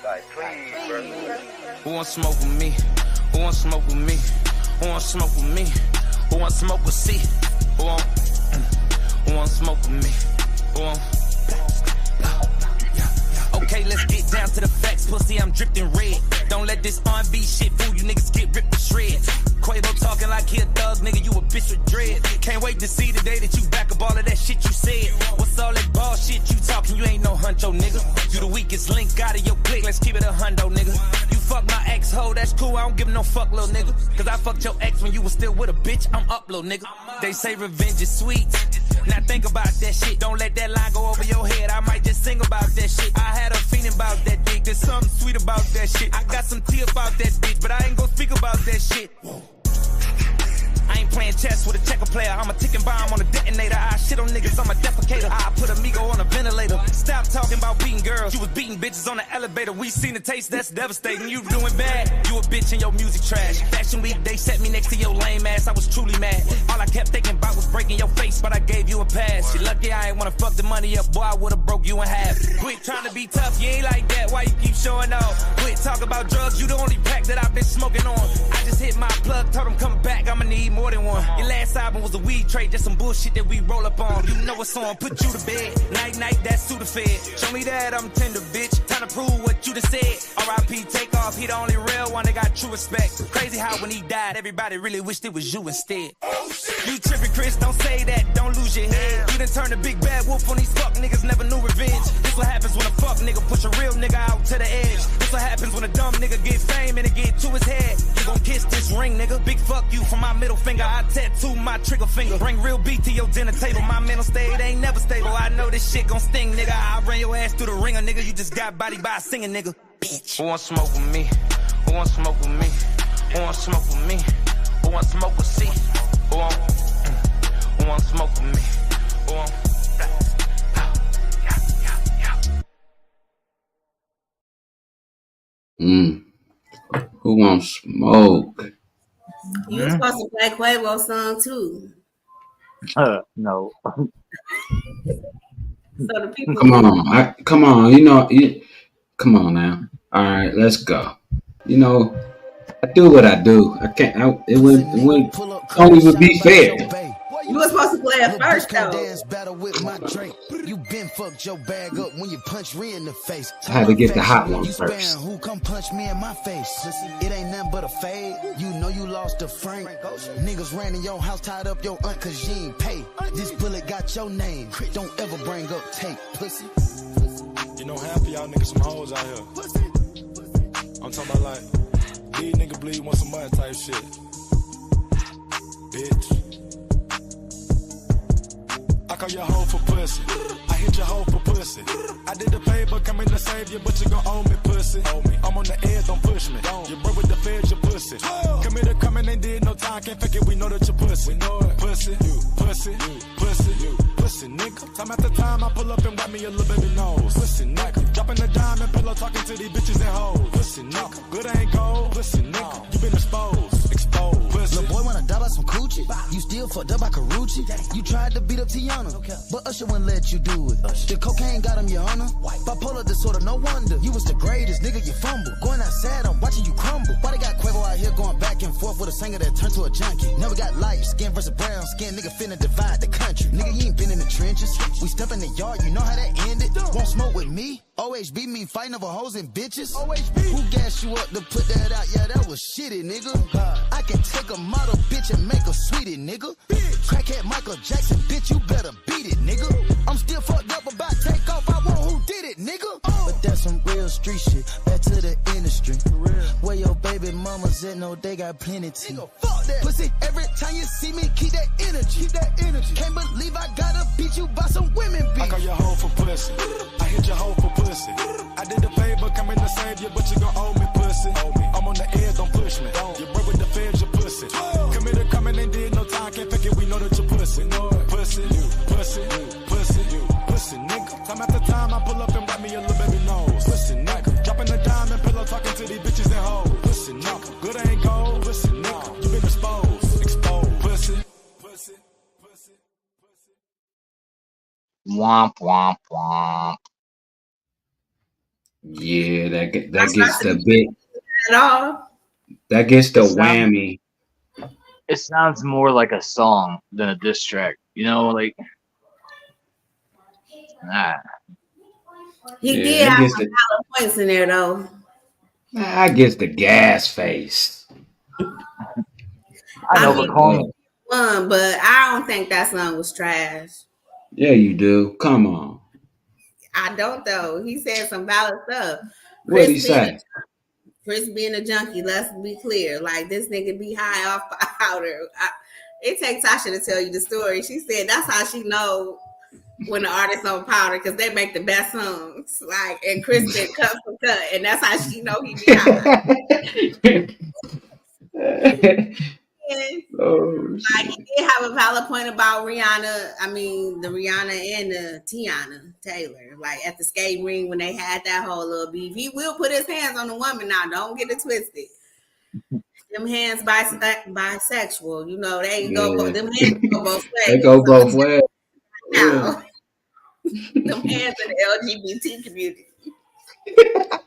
Like, please, bro. Who want smoke with me? Who want smoke with me? Who want smoke with me? Who want smoke with C? Who want smoke with me? Who want... Okay, let's get down to the facts, pussy, I'm dripped in red. Don't let this R&B shit fool you, niggas get ripped to shreds. Quavo talking like he a thug, nigga, you a bitch with dread. Can't wait to see the day that you back up all of that shit you said. What's all that bullshit you talking, you ain't no huncho, nigga. You the weakest link out of your clique, let's keep it a hundo, nigga. You fuck my ex-hoe, that's cool, I don't give no fuck, little nigga. Cause I fucked your ex when you was still with a bitch, I'm up, little nigga. They say revenge is sweet. Now think about that shit, don't let that line go over your head. I might just sing about that shit. I had a feeling about that dick, there's something sweet about that shit. I got some tea about that bitch, but I ain't gon' speak about that shit. I ain't playing chess with a checker player. I'm a ticking bomb on a detonator. I shit on niggas, I'm a defecator. I put Amigo on a ventilator. Stop talking about beating girls. You was beating bitches on the elevator. We seen the taste, that's devastating. You doing bad, you a bitch and your music trash. Fashion week, they set me next to your lame ass. I was truly mad. All I kept thinking about was breaking your face, but I gave you a pass. You lucky I ain't wanna fuck the money up, boy, I would've broke you in half. Quit trying to be tough, you ain't like that. Why you keep showing off? Quit talking about drugs, you the only pack that I've been smoking on. I just hit my plug, told him come back, I'ma need more than one. Your last album was a weed trade, just some bullshit that we roll up on. You know what's on, put you to bed. Night, night, that's Sudafed. Show me that I'm tender, bitch. Time to prove what you just said. R.I.P. take off, he the only real one that got true respect. Crazy how when he died, everybody really wished it was you instead. You tripping, Chris, don't say that, don't lose your head. You done turned a big bad wolf on these fuck niggas, never knew revenge. This what happens when a fuck nigga push a real nigga out to the edge. This what happens when a dumb nigga get fame and it get to his head. You gon' kiss this ring, nigga. Big fuck you from my middle finger. I tattoo my trigger finger. Bring real beat to your dinner table. My mental state ain't never stable. I know this shit gon' sting, nigga. I run your ass through the ringer, nigga. You just got body by a singing, nigga. Bitch. Who want smoke with me? Who want smoke with me? Who want smoke with me? Who want smoke with C? Who want smoke with me? Who want... Who wants smoke? You was supposed to play Quavo's song too. No. So the people Come on, come on now. All right, let's go. I do what I do. I can't. It wouldn't be fair. You were supposed to play it Little first, bitch can't though. dance battle with my Drake. You been fucked your bag up when you punch Ree in the face. I had to get the hot one You sparing first. who come punch me in my face. It ain't nothing but a fade. You know you lost to Frank. Niggas ran in your house, tied up your aunt cause you ain't pay. This bullet got your name. Don't ever bring up tape, pussy. You know, half of y'all niggas some hoes out here. I'm talking about like, these niggas bleed want some money type shit. Bitch. I call your hoe for pussy. I hit your hoe for pussy. I did the favor, coming to save you, but you gon' owe me, pussy. I'm on the edge, don't push me. You broke with the feds, you pussy. Committed, coming, ain't did no time, can't fake it, we know that you pussy. We know it. Pussy, you, pussy, you, pussy, you, pussy, nigga. Time after time, I pull up and wipe me a little baby nose. Pussy, nigga. Dropping the diamond pillow, talking to these bitches and hoes. Pussy, nigga. Good ain't gold. Pussy, nigga. You been exposed, exposed. Pussy. Little boy wanna die by some coochie. You still fucked up by Karuchi. You tried to beat up Tiana, but Usher wouldn't let you do it. The cocaine got him, your honor. Bipolar disorder, no wonder. You was the greatest, nigga, you fumble. Going outside, I'm watching you crumble. Why they got Quavo out here going back and forth with a singer that turned to a junkie? Never got light skin versus brown skin, nigga finna divide the country. Nigga, you ain't been in the trenches. We step in the yard, you know how that ended. Won't smoke with me? OHB me fighting over hoes and bitches. Who gassed you up to put that out? Yeah, that was shitty, nigga. I can take a model bitch and make her sweetie, nigga. Crackhead Michael Jackson, bitch, you better beat it, nigga. I'm still fucked up about take off. I want who did it, nigga. But that's some real street shit. Back to the industry. Where your baby mamas at? No, they got plenty tea. Fuck that. Pussy, every time you see me, keep that energy. Keep that energy. Can't believe I gotta beat you by some women, bitch. I call your hoe for pussy. I hit your hoe for pussy. I did the favor, coming to save you, but you gon' owe me, pussy. I'm on the edge, don't push me. You broke with the feds, you pussy. Committed, coming, ain't did no time, can't fake it, we know that you pussy. Pussy, you, pussy, you, pussy, you, pussy, nigga. Time after time, I pull up and wipe me a little baby nose. Pussy, nigga. Dropping the diamond pillow, talking to these bitches and hoes. Pussy, nigga. Good ain't gold, pussy, nigga. You been exposed, exposed, pussy. Pussy, pussy, pussy. Womp, womp, womp. Yeah, that gets the big. At all. That gets the whammy. It sounds more like a song than a diss track. You know, like, nah. He Yeah, did that have gets some the. valid points in there, though. I gets the gas face. I know, mean, but call me. One, but I don't think that song was trash. Yeah, you do. Come on. I don't though. He said some valid stuff. What'd he say? Chris being a junkie, let's be clear. Like, this nigga be high off powder. It takes Tasha to tell you the story. She said that's how she know when the artist on powder, because they make the best songs. Like, and Chris been cut for cut, and that's how she know he be high. Oh, like, he did have a valid point about Rihanna. I mean, the Rihanna and the Tiana Taylor. Like, at the skate ring when they had that whole little beef. He will put his hands on the woman now. Don't get it twisted. Them hands bisexual. You know, they go. Them hands go both ways. They go both ways. Now, them hands in the LGBT community.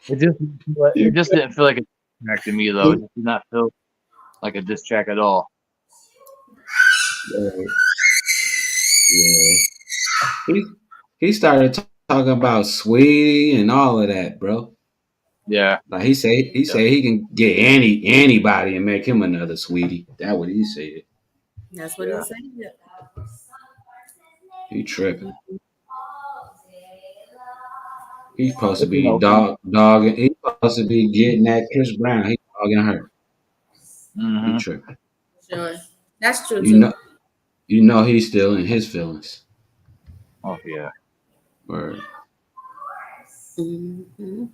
It just didn't feel like a diss track to me, though. It did not feel like a diss track at all. Yeah. He started talking about Sweetie and all of that, bro. Yeah. Like he said he can get anybody and make him another Sweetie. That's what he said. That's what he said. He tripping. He's supposed to be dogging. He's supposed to be getting at Chris Brown. He's dogging her. Mm-hmm. He tripping. Sure, that's true You too. know he's still in his feelings. Oh yeah. Word. Mm-hmm.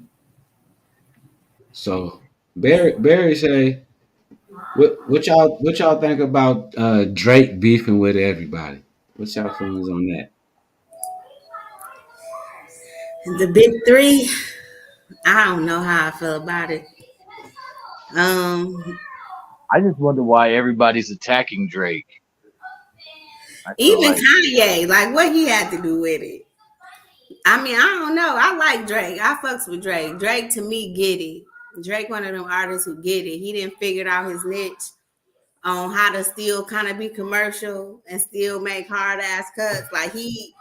So Barry say, what y'all think about Drake beefing with everybody? What's y'all feelings on that? The big three. I don't know how I feel about it. I just wonder why everybody's attacking Drake. Even Kanye, like, what he had to do with it? I mean, I don't know. I like Drake. I fucks with Drake. Drake, to me, get it. Drake, one of them artists who get it. He didn't figure out his niche. on how to still kind of be commercial and still make hard ass cuts. Like he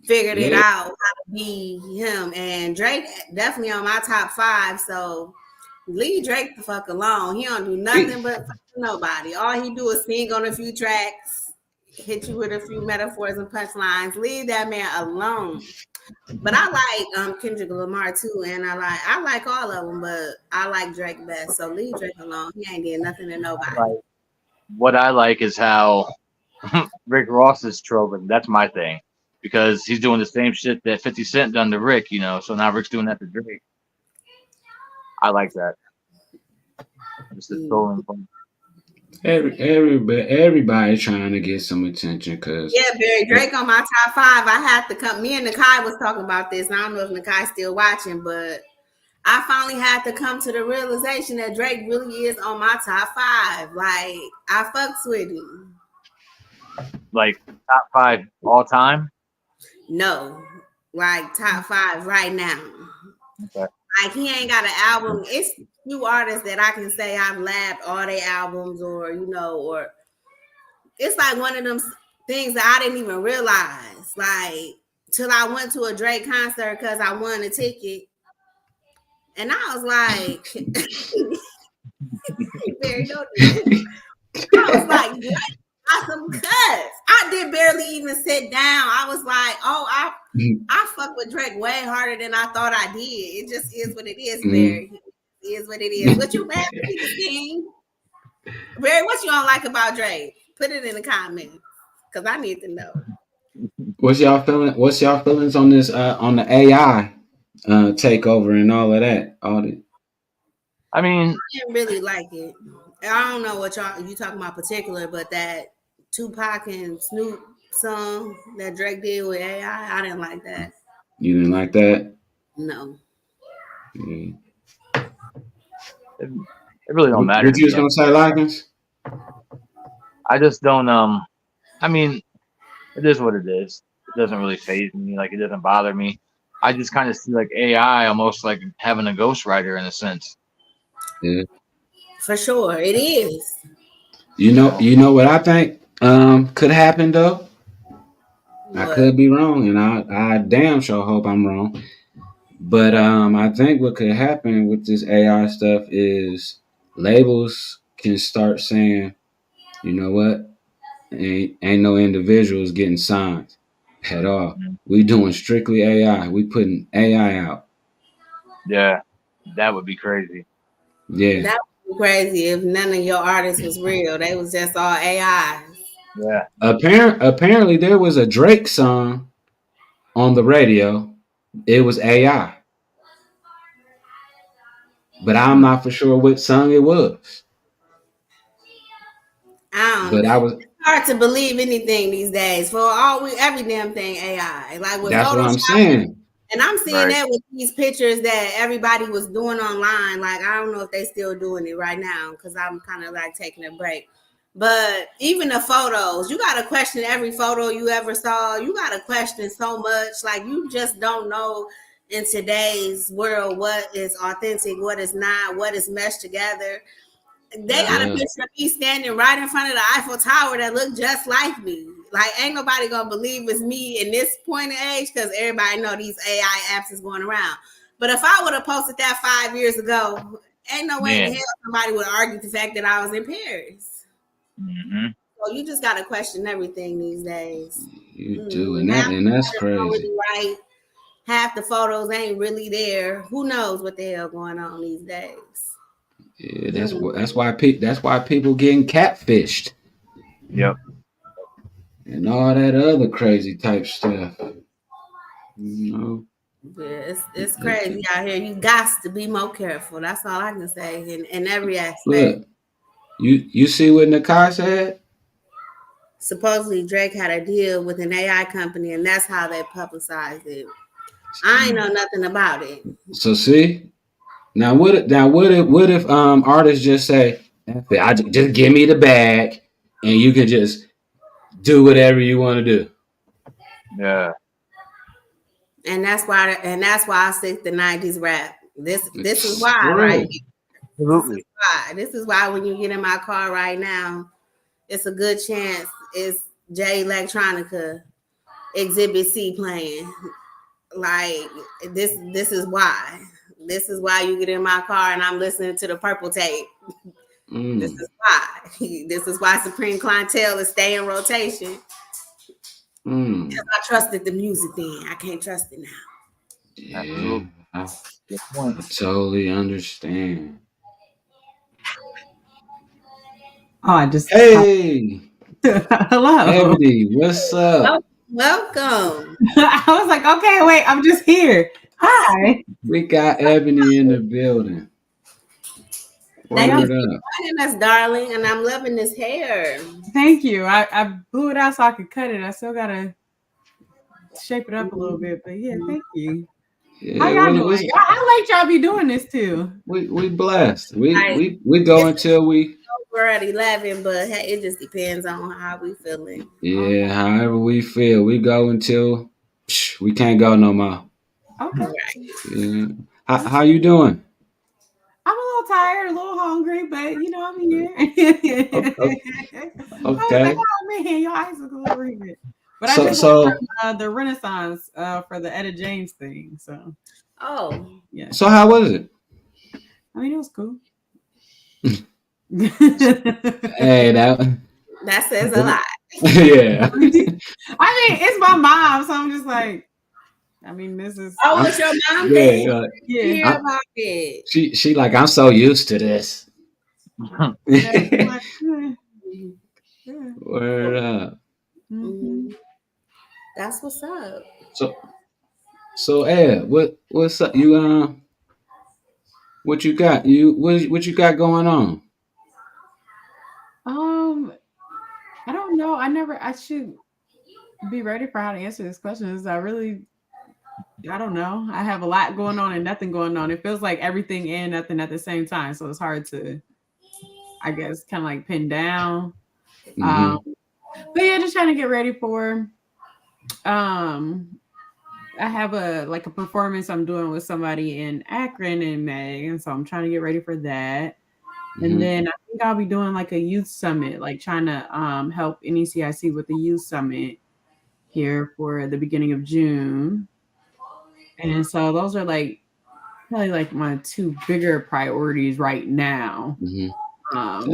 figured it Yeah. out how to be him. And Drake definitely on my top 5. So leave Drake the fuck alone. He don't do nothing but fuck nobody. All he do is sing on a few tracks, hit you with a few metaphors and punchlines. Leave that man alone. But I like Kendrick Lamar too, and I like all of them, but I like Drake best. So leave Drake alone. He ain't did nothing to nobody. Like, what I like is how Rick Ross is trolling. That's my thing, because he's doing the same shit that 50 Cent done to Rick, you know. So now Rick's doing that to Drake. I like that. It's the trolling fun. Everybody trying to get some attention because Yeah, Barry Drake on my top 5. I had to come. Me and Nakai was talking about this, and I don't know if Nakai's still watching, but I finally had to come to the realization that Drake really is on my top 5. Like, I fucks with him. Like top 5 all time? No, like top 5 right now. Okay. Like he ain't got an album. It's few artists that I can say I've labbed all their albums, or or it's like one of them things that I didn't even realize. Like till I went to a Drake concert because I won a ticket. And I was like, Barry, don't do this. I was like, got some cuts. I did barely even sit down. I was like, oh, I fuck with Drake way harder than I thought I did. It just is what it is, Barry. It is what it is. What you mad at me, King? Barry, what you don't like about Drake? Put it in the comments because I need to know. What's y'all feeling? What's y'all feelings on this on the AI takeover and all of that? I mean, I didn't really like it. I don't know what you talking about particular, but that Tupac and Snoop song that Drake did with AI, I didn't like that. You didn't like that? No. Mm. It really don't matter. What you was gonna say, Likens? I just don't. I mean, it is what it is. It doesn't really faze me. Like, it doesn't bother me. I just kind of see like AI almost like having a ghostwriter in a sense. Yeah. For sure, it is. You know what I think could happen though? What? I could be wrong, and I damn sure hope I'm wrong. But I think what could happen with this AI stuff is labels can start saying, you know what, ain't no individuals getting signed at all. Mm-hmm. We doing strictly AI. We putting AI out. Yeah, that would be crazy. Yeah, that would be crazy if none of your artists was real. They was just all AI. Yeah. Apparently, there was a Drake song on the radio. It was AI. But I'm not for sure what song it was. It's hard to believe anything these days. For every damn thing AI. Like with that's Photoshop, what I'm saying. And I'm seeing that with these pictures that everybody was doing online. Like I don't know if they still doing it right now because I'm kind of like taking a break. But even the photos, you got to question every photo you ever saw. You got to question so much. Like you just don't know in today's world what is authentic, what is not, what is meshed together. They got a picture of me standing right in front of the Eiffel Tower that looked just like me. Like, ain't nobody gonna believe it's me in this point of age because everybody know these AI apps is going around. But if I would have posted that 5 years ago, ain't no way in hell somebody would argue the fact that I was in Paris. Mm-hmm. So you just gotta question everything these days. You do, and that's crazy. Really right. Half the photos ain't really there. Who knows what the hell going on these days? Yeah, that's why people getting catfished. Yep. And all that other crazy type stuff. You know. Yeah, it's crazy out here. You got to be more careful. That's all I can say in every aspect. Look, you see what Nakai said? Supposedly Drake had a deal with an AI company, and that's how they publicized it. I ain't know nothing about it. So see, now what if artists just say, "I just give me the bag, and you can just do whatever you want to do." Yeah. And that's why I stick the 90s rap. This is why, right? Absolutely. This is why when you get in my car right now, it's a good chance it's J Electronica Exhibit C playing. Like this is why. This is why you get in my car and I'm listening to the Purple Tape. This is why. This is why Supreme Clientele is stay in rotation. Because I trusted the music then. I can't trust it now. Yeah, I totally understand. Oh, I just Hey, hello. Ebony, what's up? Welcome. I was like, okay, wait, I'm just here. Hi. We got Ebony in the building. Thank you Word for up. joining us, darling. And I'm loving this hair. Thank you. I blew it out so I could cut it. I still gotta shape it up a little bit, but yeah, thank you. Yeah, How y'all doing? How late y'all be doing this too? We blessed. We go until we. We're at 11, but hey, it just depends on how we feeling. Yeah, however we feel, we go until we can't go no more. Okay. Yeah. How you doing? I'm a little tired, a little hungry, but you know, I'm here. Okay. Oh man, your eyes look a little red. But I So- just so- went from the Renaissance for the Etta James thing. So yeah. So how was it? I mean, it was cool. Hey, that says a lot. Yeah. I mean, it's my mom, so I'm just like, I mean, this is. Oh, it's your mom Yeah, thing? like, Yeah. Hear about it. She like, I'm so used to this. Word up. Mm-hmm. That's what's up. So Ed, what's up? You what you got? What you got going on? I don't know. I should be ready for how to answer this question. I don't know. I have a lot going on and nothing going on. It feels like everything and nothing at the same time. So it's hard to, I guess, kind of like pin down. Mm-hmm. But yeah, just trying to get ready for. I have a performance I'm doing with somebody in Akron in May, and so I'm trying to get ready for that. And then I think I'll be doing like a youth summit, like trying to help NECIC with the youth summit here for the beginning of June. And so those are probably like my two bigger priorities right now. Mm-hmm.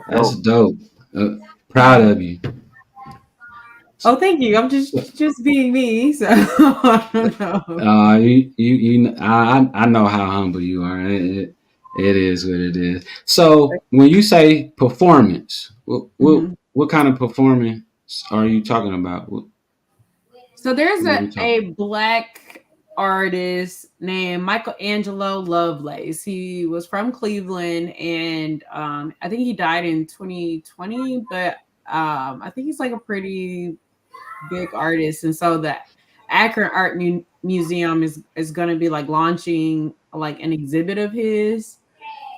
That's dope. Proud of you. Oh, thank you. I'm just being me. So I don't know. I know how humble you are. It is what it is. So when you say performance, what kind of performance are you talking about? So there's a Black artist named Michelangelo Lovelace. He was from Cleveland, and I think he died in 2020, but I think he's like a pretty big artist. And so the Akron Art Museum is going to be like launching like an exhibit of his.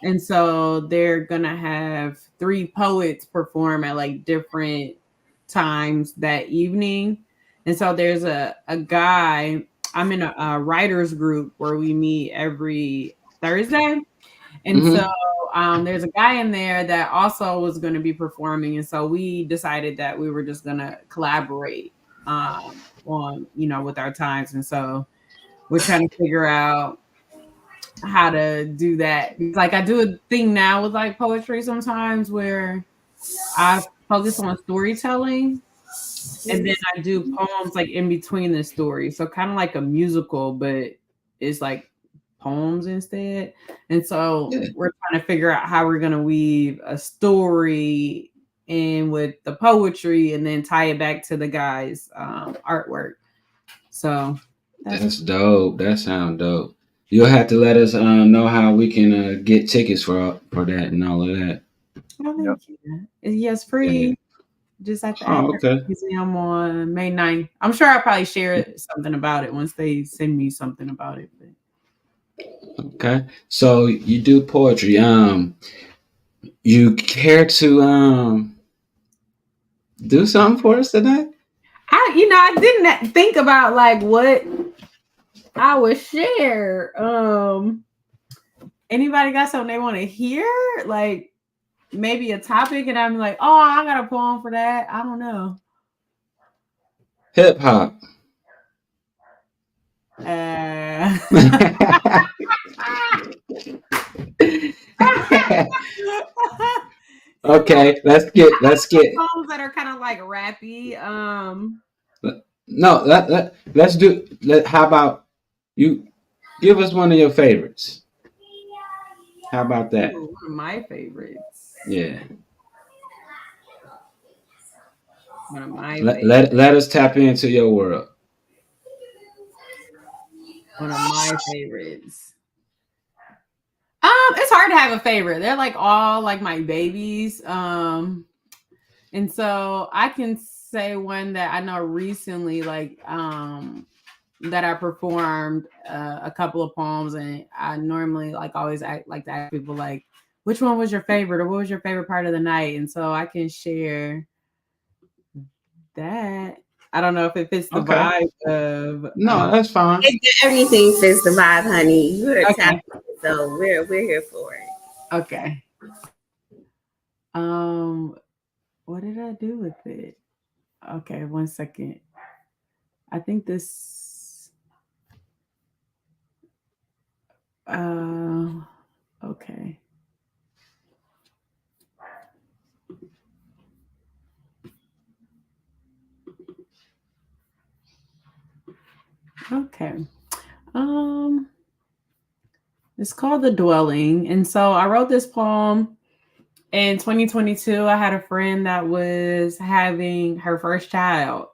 And so they're going to have 3 poets perform at like different times that evening. And so there's a guy, I'm in a writers group where we meet every Thursday. And so there's a guy in there that also was going to be performing. And so we decided that we were just going to collaborate on, with our times. And so we're trying to figure out how to do that. Like I do a thing now with like poetry sometimes where I focus on storytelling. And then I do poems like in between the story. So kind of like a musical, but it's like poems instead. And so we're trying to figure out how we're going to weave a story in with the poetry and then tie it back to the guy's artwork. So that's dope. That sounds dope. You'll have to let us know how we can get tickets for that and all of that. Oh, thank you. Yes, free. Yeah. Just at the Akron Museum on May 9th. I'm sure I'll probably share something about it once they send me something about it. But. Okay. So you do poetry. You care to do something for us today? I didn't think about like what I would share. Anybody got something they want to hear? Like maybe a topic, and I'm like, oh, I got a poem for that. I don't know. Hip hop. Okay, let's get poems that are kind of like rappy. No, let's do. How about you give us one of your favorites? How about that? Ooh, one of my favorites. Yeah. One of my Let us tap into your world. One of my favorites. It's hard to have a favorite. They're like all like my babies. And so I can say one that I know recently, like that I performed a couple of poems, and I normally like always like to ask people like, which one was your favorite, or what was your favorite part of the night? And so I can share that. I don't know if it fits the vibe of. No, that's fine. Everything fits the vibe, honey. You're a talented, so we're here for it. Okay. What did I do with it? Okay, 1 second. I think this. Okay. Okay. It's called The Dwelling. And so I wrote this poem in 2022. I had a friend that was having her first child.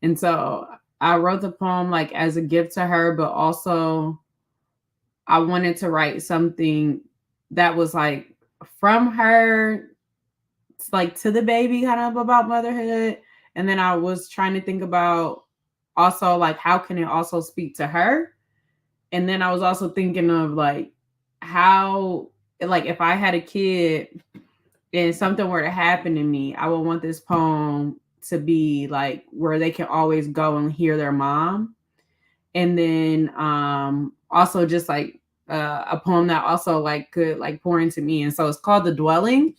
And so I wrote the poem like as a gift to her, but also I wanted to write something that was like from her, like to the baby, kind of about motherhood. And then I was trying to think about also like how can it also speak to her. And then I was also thinking of like how, like if I had a kid and something were to happen to me, I would want this poem to be like where they can always go and hear their mom. And then also just like a poem that also like could like pour into me. And so it's called The Dwelling.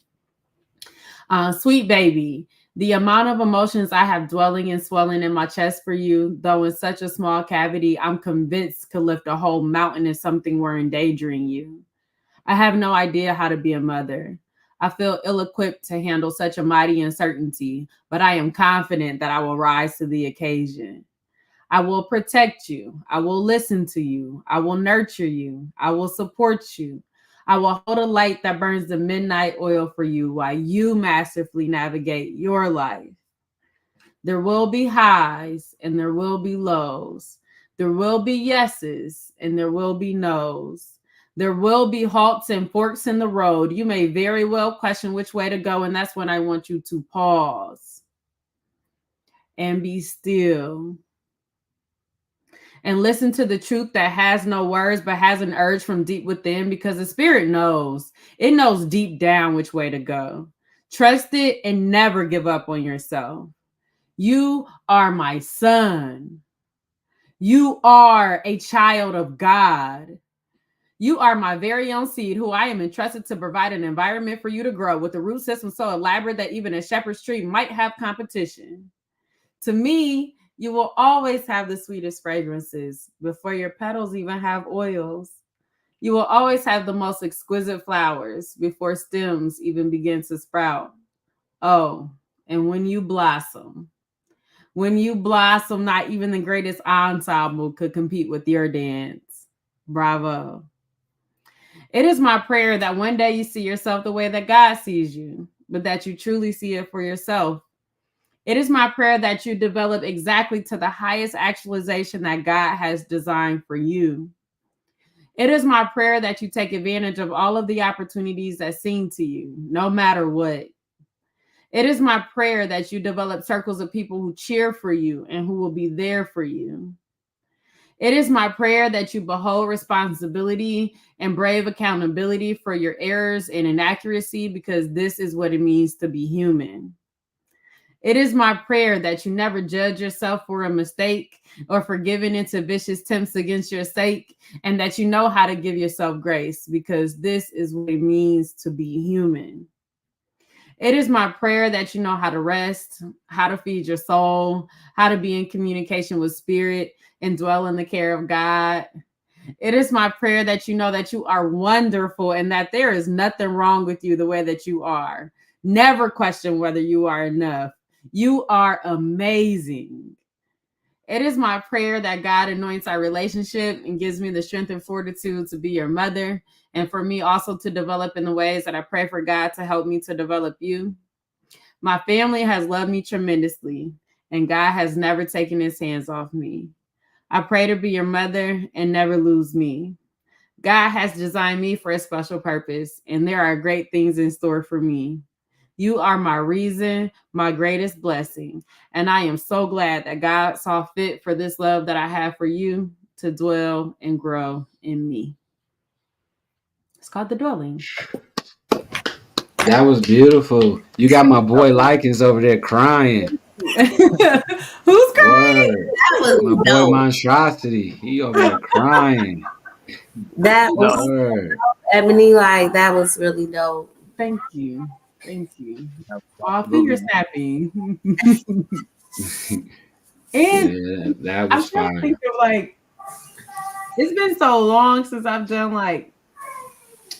Sweet baby, the amount of emotions I have dwelling and swelling in my chest for you, though in such a small cavity, I'm convinced could lift a whole mountain if something were endangering you. I have no idea how to be a mother. I feel ill-equipped to handle such a mighty uncertainty, but I am confident that I will rise to the occasion. I will protect you. I will listen to you. I will nurture you. I will support you. I will hold a light that burns the midnight oil for you while you masterfully navigate your life. There will be highs and there will be lows. There will be yeses and there will be nos. There will be halts and forks in the road. You may very well question which way to go, and that's when I want you to pause and be still and listen to the truth that has no words but has an urge from deep within, because the spirit knows. It knows deep down which way to go. Trust it and never give up on yourself. You are my son. You are a child of God. You are my very own seed who I am entrusted to provide an environment for you to grow with a root system so elaborate that even a shepherd's tree might have competition. To me, you will always have the sweetest fragrances before your petals even have oils. You will always have the most exquisite flowers before stems even begin to sprout. Oh, and when you blossom, not even the greatest ensemble could compete with your dance. Bravo. It is my prayer that one day you see yourself the way that God sees you, but that you truly see it for yourself. It is my prayer that you develop exactly to the highest actualization that God has designed for you. It is my prayer that you take advantage of all of the opportunities that seem to you, no matter what. It is my prayer that you develop circles of people who cheer for you and who will be there for you. It is my prayer that you behold responsibility and brave accountability for your errors and inaccuracy, because this is what it means to be human. It is my prayer that you never judge yourself for a mistake or for giving into vicious attempts against your sake, and that you know how to give yourself grace, because this is what it means to be human. It is my prayer that you know how to rest, how to feed your soul, how to be in communication with spirit and dwell in the care of God. It is my prayer that you know that you are wonderful and that there is nothing wrong with you the way that you are. Never question whether you are enough. You are amazing. It is my prayer that God anoints our relationship and gives me the strength and fortitude to be your mother, and for me also to develop in the ways that I pray for God to help me to develop you. My family has loved me tremendously, and God has never taken his hands off me. I pray to be your mother and never lose me. God has designed me for a special purpose, and there are great things in store for me. You are my reason, my greatest blessing. And I am so glad that God saw fit for this love that I have for you to dwell and grow in me. It's called The Dwelling. That was beautiful. You got my boy Likens over there crying. Who's crying? Word. That was My boy dope. Monstrosity. He over there crying. That was Word. Ebony. Like that was really dope. Thank you. Thank you. Oh, finger Absolutely. snapping. And Yeah, that was I'm trying to think fire. of like, it's been so long since I've done like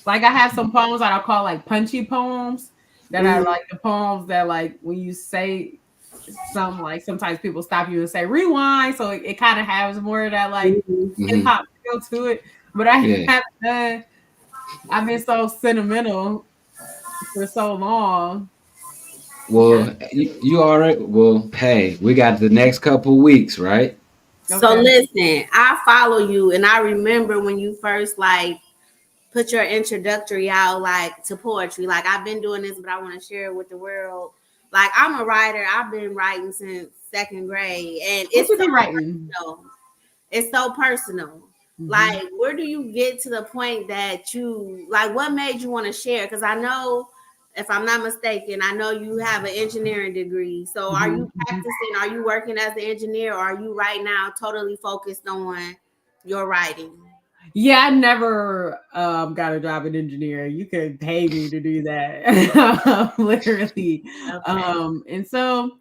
I have some poems that I call like punchy poems that are like the poems that like when you say some like sometimes people stop you and say rewind, so it kind of has more of that like hip hop feel to it. But I Yeah. haven't done. I've been so sentimental for so long. Well, you already. Well, hey, we got the next couple weeks, right? So Okay. listen, I follow you, and I remember when you first like put your introductory out like to poetry. Like I've been doing this, but I want to share it with the world. Like I'm a writer. I've been writing since second grade, and What it's you so be writing? personal. It's so personal. Like, where do you get to the point that you like? What made you want to share? Because I know, if I'm not mistaken, I know you have an engineering degree. So, are you practicing? Are you working as an engineer, or are you right now totally focused on your writing? Yeah, I never got a job in engineering. You could pay me to do that. Literally. Okay. And so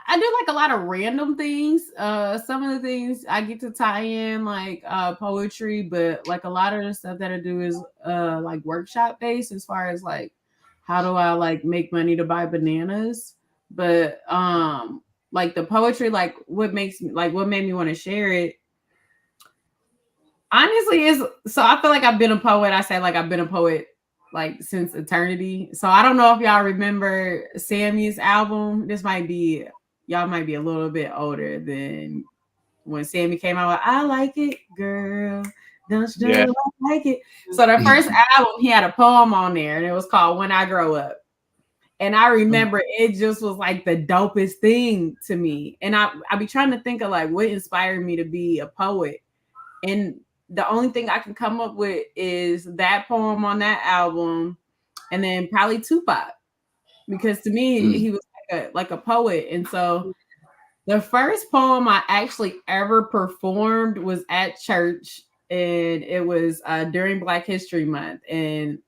I do like a lot of random things. Some of the things I get to tie in like poetry, but like a lot of the stuff that I do is like workshop based as far as like how do I like make money to buy bananas. But like the poetry, like what makes me like what made me want to share it honestly is so I feel like I've been a poet. I say like I've been a poet like since eternity. So I don't know if y'all remember Sammy's album. This might be y'all might be a little bit older than when Sammy came out with I Like It, Girl. Don't you Yeah. know I like it? So the first album, he had a poem on there and it was called When I Grow Up. And I remember it just was like the dopest thing to me. And I be trying to think of like what inspired me to be a poet. And the only thing I can come up with is that poem on that album, and then probably Tupac, because to me he was like a poet. And so the first poem I actually ever performed was at church, and it was during Black History Month, and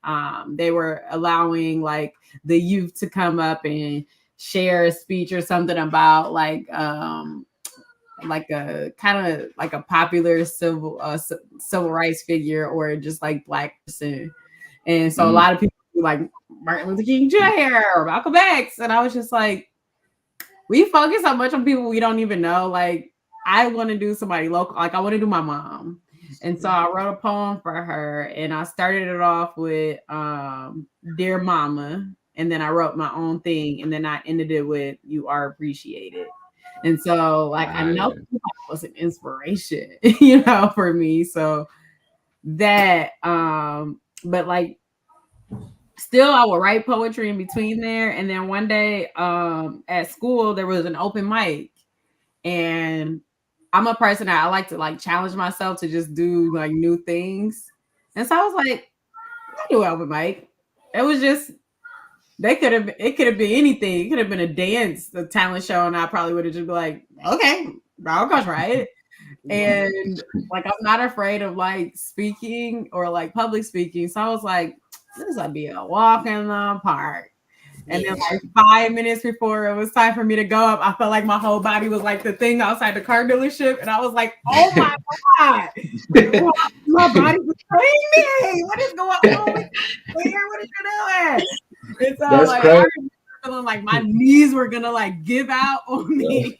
they were allowing like the youth to come up and share a speech or something about like a kind of like a popular civil rights figure or just like Black person. And so a lot of people were like Martin Luther King Jr. or Malcolm X, and I was just like, we focus so much on people we don't even know. Like I want to do somebody local, like I want to do my mom. And so I wrote a poem for her, and I started it off with Dear Mama, and then I wrote my own thing, and then I ended it with You Are Appreciated. And so like I know Tupac was an inspiration, you know, for me. So that but like still I would write poetry in between there. And then one day at school there was an open mic, and I'm a person that I like to like challenge myself to just do like new things. And so I was like, I do open mic. It was just it could have been anything. It could have been a dance, a talent show, and I probably would have just been like, okay, I'll go try it. And like I'm not afraid of like speaking or like public speaking. So I was like, this would be a walk in the park. And Yeah. then like 5 minutes before it was time for me to go up, I felt like my whole body was like the thing outside the car dealership. And I was like, oh my God. My body was screaming. What is going on with you here? What are you doing? And so That's like crazy. I remember feeling like my knees were gonna like give out on me.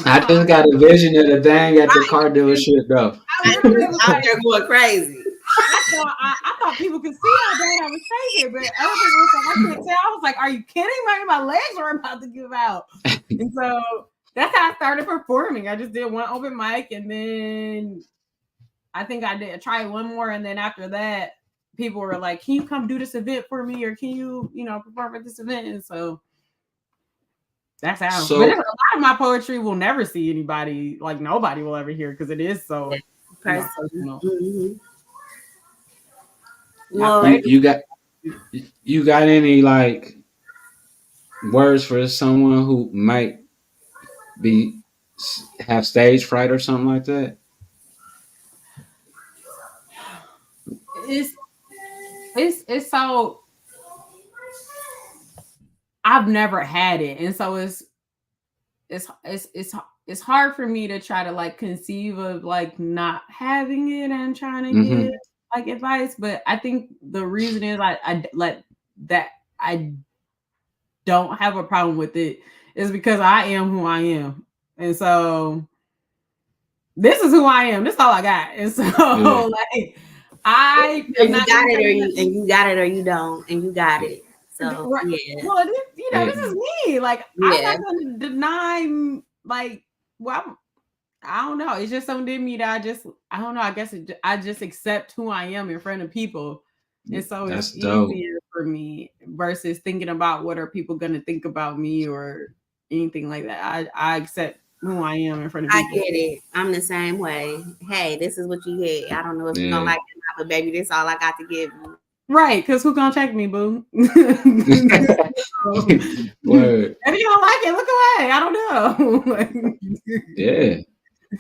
I just got a vision of the thing at the car dealership though. I literally was Out like, there going crazy. I thought people could see how bad I was shaking, but other people was like, I couldn't tell. I was like, are you kidding me? My legs were about to give out. And so that's how I started performing. I just did one open mic, and then I think I did try one more, and then after that, people were like, can you come do this event for me, or can you, perform at this event? And so that's how. So- but a lot of my poetry will never see anybody, like nobody will ever hear, because it is so personal. Mm-hmm. Well, You got any like words for someone who might have stage fright or something like that? It's so I've never had it, and so it's hard for me to try to like conceive of like not having it and trying to give like advice. But I think the reason is I don't have a problem with it is because I am who I am, and so this is who I am. This is all I got, and so like I you got it or you got it or you don't, and you got it. So yeah. Well, this is me. Like I'm not gonna deny. Like, well, I don't know. It's just something in me that I don't know. I guess I just accept who I am in front of people, and so That's it's dope. easier for me versus thinking about what are people gonna think about me or anything like that. I accept who I am in front of people. I get it. I'm the same way. Hey, this is what you get. I don't know if you're gonna like it or not, but baby, this is all I got to give you. Right, because who gonna check me, boo? Word. If you don't like it, look away. I don't know. Yeah.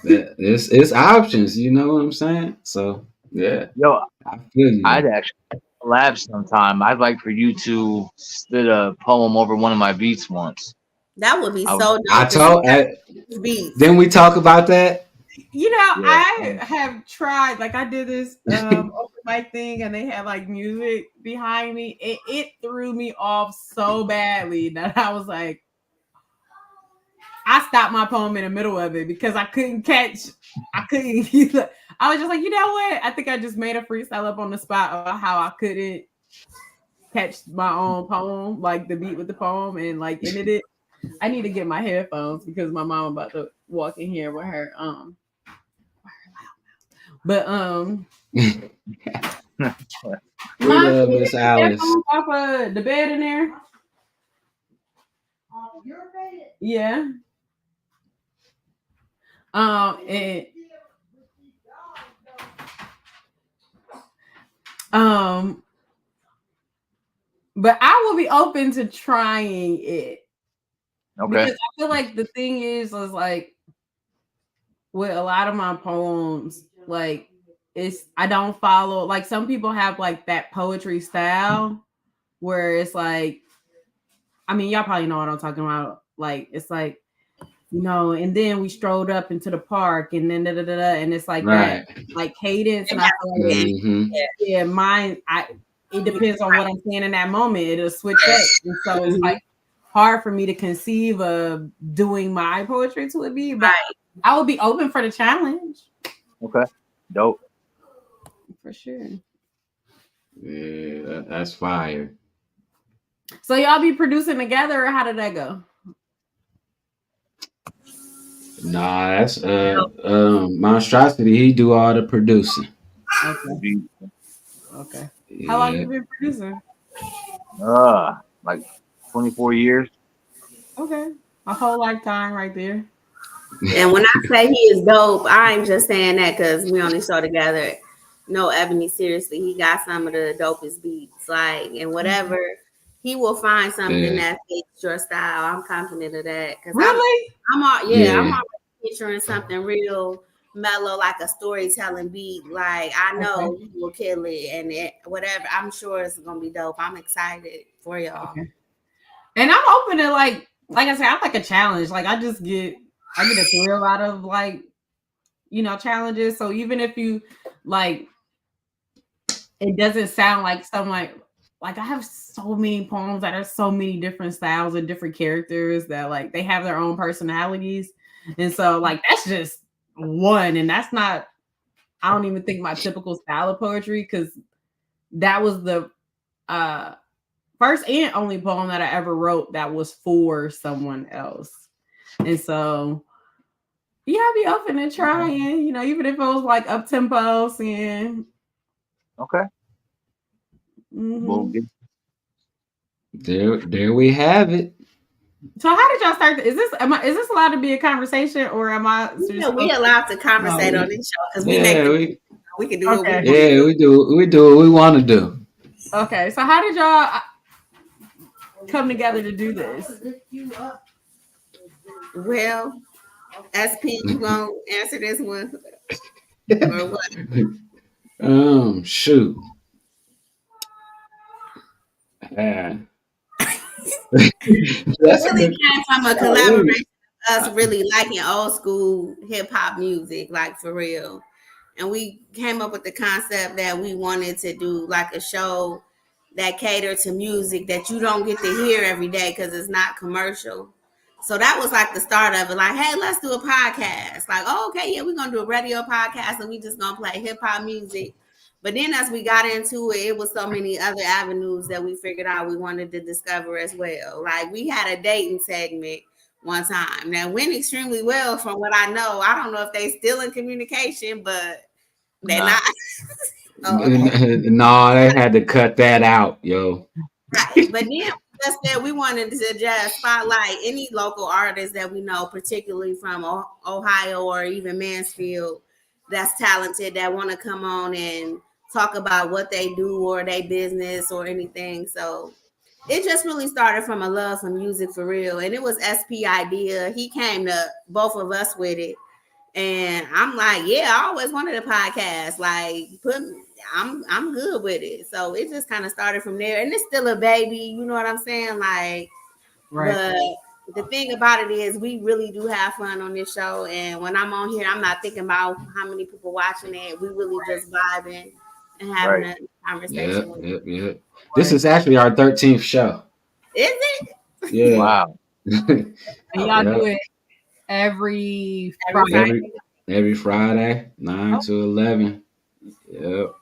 It's options, you know what I'm saying? So yeah. Yo, I feel you. I'd actually collab sometime. I'd like for you to spit a poem over one of my beats once. That would be so dope. I told Then we talk about that. I have tried. Like I did this open mic thing, and they had like music behind me. It threw me off so badly that I was like, I stopped my poem in the middle of it because I couldn't catch. I was just like, you know what? I think I just made a freestyle up on the spot of how I couldn't catch my own poem, like the beat with the poem, and like ended it. I need to get my headphones because my mom about to walk in here with her but we love Miss Alice. Off of the bed in there. Yeah. But I will be open to trying it. Okay. Because I feel like the thing is like with a lot of my poems, like I don't follow, like some people have like that poetry style where it's like, I mean, y'all probably know what I'm talking about. Like, it's like, and then we strolled up into the park and then and it's like that, like cadence. And I feel like, mine, it depends on what I'm saying in that moment. It'll switch up. And so it's like hard for me to conceive of doing my poetry to a beat, but I would be open for the challenge. Okay. Dope. For sure. Yeah, that's fire. So y'all be producing together, or how did that go? Nah, that's Monstrosity. He do all the producing. Okay. How long have you been producing? Like 24 years. Okay. A whole lifetime right there. And when I say he is dope, I ain't just saying that because we on the show together. No, Ebony, seriously, he got some of the dopest beats. Like, and whatever, he will find something that fits your style. I'm confident of that. Really? I'm already picturing something real mellow, like a storytelling beat. Like I know he will kill it, and whatever. I'm sure it's gonna be dope. I'm excited for y'all. Okay. And I'm open to like I said, I like a challenge. Like I get a thrill out of like, challenges. So even if you like, it doesn't sound like someone like I have so many poems that are so many different styles and different characters that like they have their own personalities. And so like that's just one, and that's not, I don't even think my typical style of poetry, because that was the first and only poem that I ever wrote that was for someone else. And so yeah, I'd be open to trying, even if it was like up tempo and Okay. Mm-hmm. There we have it. So how did y'all start? Is this allowed to be a conversation, or am I? Yeah, we allowed to conversate on this show because we can do what we want. Yeah, we do what we want to do. Okay, so how did y'all come together to do this? Well, SP, you gonna answer this one or what? Shoot. It really came from a collaboration of us really liking old school hip hop music, like for real. And we came up with the concept that we wanted to do like a show that catered to music that you don't get to hear every day because it's not commercial. So that was like the start of it. Like, hey, let's do a podcast. Like, oh, okay, yeah, we're gonna do a radio podcast and we just gonna play hip hop music. But then as we got into it, it was so many other avenues that we figured out we wanted to discover as well. Like we had a dating segment one time that went extremely well from what I know. I don't know if they still in communication, but they're not. Oh, okay. No, they had to cut that out, yo. Right. But then just said we wanted to just spotlight any local artists that we know, particularly from Ohio or even Mansfield, that's talented, that want to come on and talk about what they do or their business or anything. So it just really started from a love for music for real. And it was SP idea. He came to both of us with it. And I'm like, yeah, I always wanted a podcast. Like, I'm good with it. So it just kind of started from there. And it's still a baby, you know what I'm saying? Like, right. But the thing about it is we really do have fun on this show. And when I'm on here, I'm not thinking about how many people watching it. We really just vibing and having a conversation with it. Yep. This is actually our 13th show. Is it? Yeah. Wow. And y'all do it every Friday? Every Friday, 9 to 11. Yep.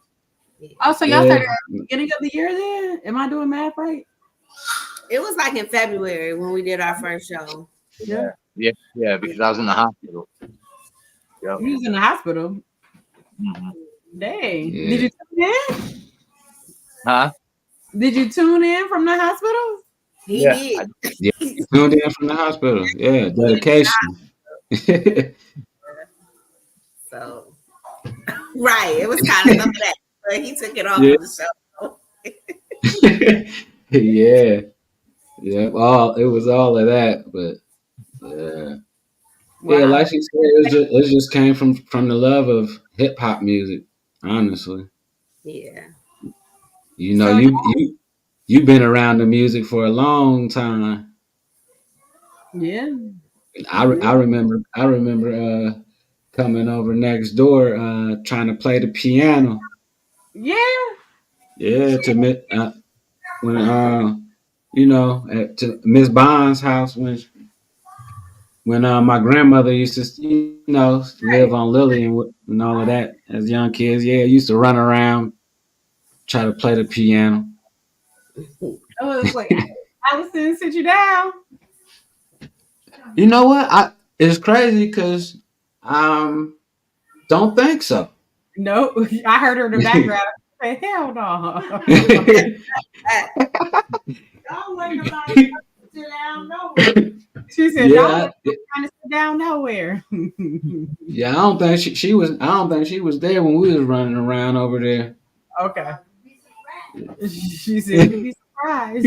Oh, so y'all started at the beginning of the year then? Am I doing math right? It was like in February when we did our first show. Yeah, because I was in the hospital. Yep. You was in the hospital? Mm-hmm. Dang. Yeah. Did you tune in? Huh? Did you tune in from the hospital? He did. Yeah, tuned in from the hospital. Yeah, dedication. So, right. It was kind of some of that, but he took it off of the show. Yeah. It was all of that, but yeah. Wow. Yeah, like she said, it just came from the love of hip hop music, honestly. Yeah. You know, you've been around the music for a long time. Yeah. I remember coming over next door trying to play the piano. Yeah. Yeah, to to Miss Bond's house when my grandmother used to live on Lily and all of that as young kids. Yeah, used to run around try to play the piano. Oh, it's like Allison, sit you down. You know what? It's crazy because don't think so. No, I heard her in the background. Say, hell no. Y'all ain't nobody sit down nowhere. She said, "Y'all trying to sit down nowhere." Yeah, I don't think she was. I don't think she was there when we was running around over there. Okay. She said, "You'd be surprised."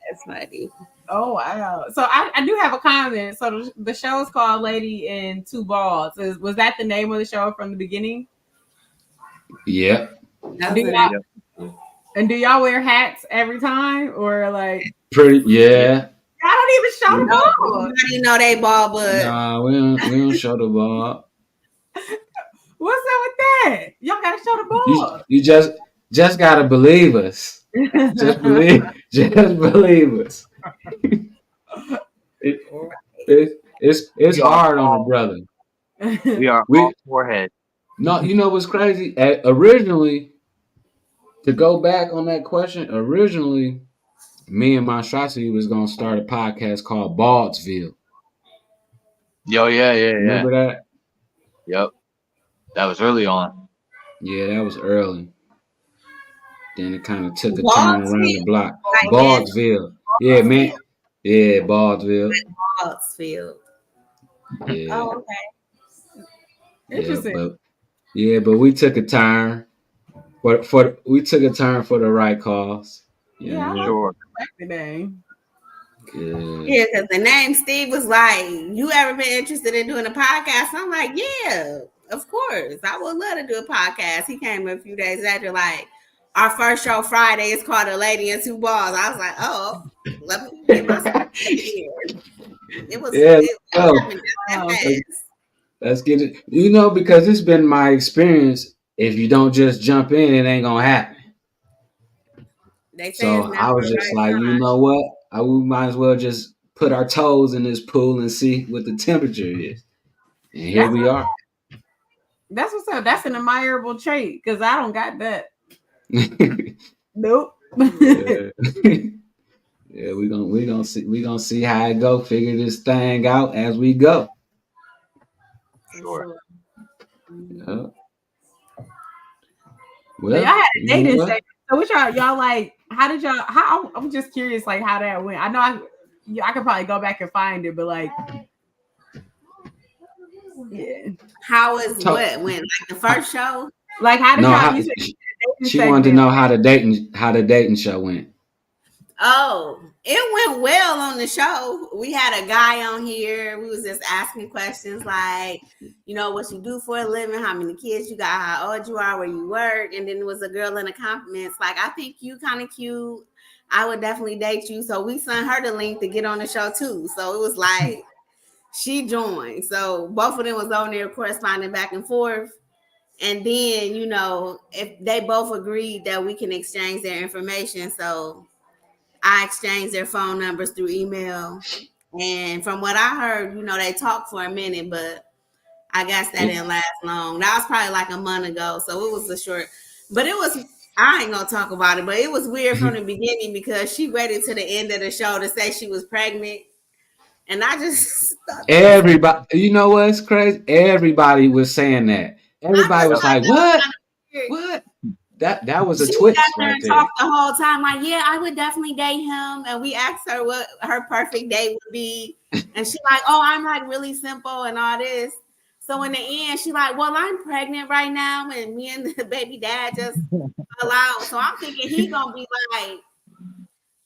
That's funny. Oh wow! So I do have a comment. So the show is called Lady and Two Balls. Was that the name of the show from the beginning? Yeah. That Do was y'all Yep. and do y'all wear hats every time or like? Pretty. Yep. Yeah. I don't even show the no, ball. everybody know they ball, but Nah, we don't show the ball. What's up with that? Y'all gotta show the You just gotta believe us. Just ball. just believe us. It, it's We are hard on a all brother. we are all We forehead. no, you know what's crazy? Originally, to go back on that question, originally, me and Monstrosity was gonna start a podcast called Baldsville. Yo, yeah. Remember that? Yep. That was early on. Yeah, that was early. Then it kind of took a turn around the Baldfield, block. like man, Baldsville. Yeah, man. Baldfield, Yeah, Baldsville. Baldsfield. Yeah, Oh, okay. yeah, Interesting. but we took a turn for we took a turn for the right cause. You Yeah, I like know. Sure. the name. Good. Yeah, because the name Steve was like, "You ever been interested in doing a podcast?" I'm like, "Yeah, of course. I would love to do a podcast." He came a few days after, like, our first show Friday is called "A Lady and Two Balls." I was like, "Oh, let me get myself here." Yeah, It go. happened just that Oh. fast. Let's get it. You know, because it's been my experience. If you don't just jump in, it ain't gonna happen. They say it's So never I was the just right like, you time. know what? We might as well just put our toes in this pool and see what the temperature is. And here That's we are. that's what's up. That's an admirable trait because I don't got that. Yeah. Nope. Yeah, we gonna see how it go. Figure this thing out as we go. Sure. Yeah. So y'all Well, had a you know dating what? segment. So what y'all like? How did y'all? How I'm just curious, like how that went. I know I could probably go back and find it, but like, yeah. How is Talk, what when like the first show? Like how did no, y'all? how, You said dating she wanted to segment. know how the dating show went. Oh, it went well on the show. We had a guy on here. We was just asking questions like, what you do for a living, how many kids you got, how old you are, where you work. And then there was a girl in the comments like, I think you kind of cute. I would definitely date you. So we sent her the link to get on the show too. So it was like she joined. So both of them was on there corresponding back and forth. And then, if they both agreed that we can exchange their information. So I exchanged their phone numbers through email. And from what I heard, they talked for a minute, but I guess that didn't last long. That was probably like a month ago. So it was but it was, I ain't going to talk about it, but it was weird from the beginning because she waited to the end of the show to say she was pregnant. And I just thought that was Everybody, you know what's crazy? Everybody was saying that. Everybody was like, "What? What?" That was a She sat twist there right and there. talked the whole time, like, yeah, I would definitely date him. And we asked her what her perfect date would be. And she like, oh, I'm like really simple and all this. So in the end, she like, well, I'm pregnant right now. And me and the baby dad just fell out. So I'm thinking he gonna be like,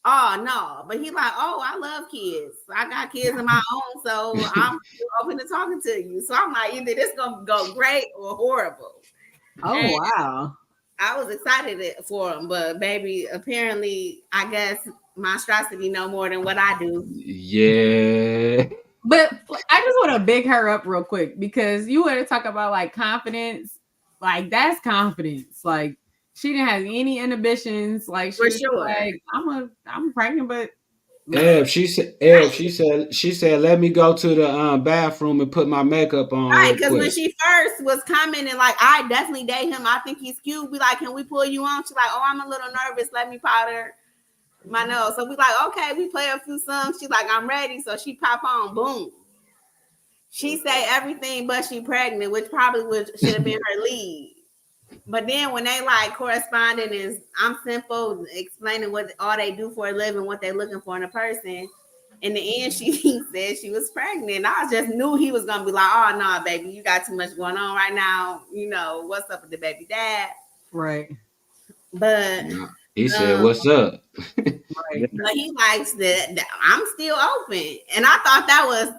oh no. But he like, oh, I love kids. I got kids of my own. So I'm open to talking to you. So I'm like, either this gonna go great or horrible. Oh And wow. I was excited for him, but baby, apparently, I guess monstrosity know more than what I do. Yeah. But I just want to big her up real quick because you want to talk about like confidence, like that's confidence. Like she didn't have any inhibitions. Like she For was sure. like, I'm pregnant, but She said, let me go to the bathroom and put my makeup on Right, real because when quick. she first was commenting, like, I definitely date him. I think he's cute. We like, can we pull you on? She's like, oh, I'm a little nervous. Let me powder my nose. So we like, okay, we play a few songs. She's like, I'm ready. So she pop on, boom. She say everything but she pregnant, which probably should have been her lead. But then when they like corresponding and I'm simple explaining what all they do for a living, what they're looking for in a person. In the end, she said she was pregnant. I just knew he was gonna be like, "Oh no, nah, baby, you got too much going on right now. What's up with the baby dad?" right. But He said, "What's up?" Right. But he likes that I'm still open. And I thought that was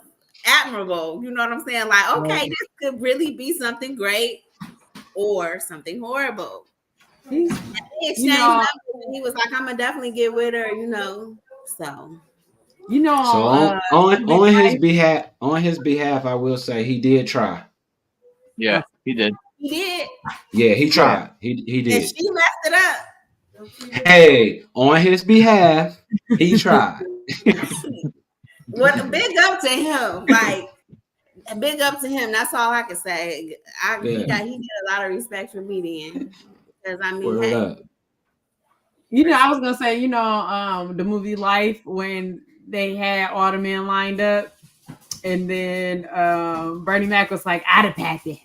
admirable. You know what I'm saying? Like, okay, this could really be something great or something horrible. He's, He exchanged numbers and he was like, I'm gonna definitely get with her, you know. So you know, So on his behalf, I will say he did try. Yeah, he did. he did. Yeah, he Yeah. tried. He And did. she messed it up. Hey, on his behalf, he tried. What big up to him. Like big up to him. That's all I can say. He Yeah. did a lot of respect for me then. Because I mean, Word hey, up. You know, I was gonna say, you know, the movie Life when they had all the men lined up, and then Bernie Mac was like, "I'd have packed it."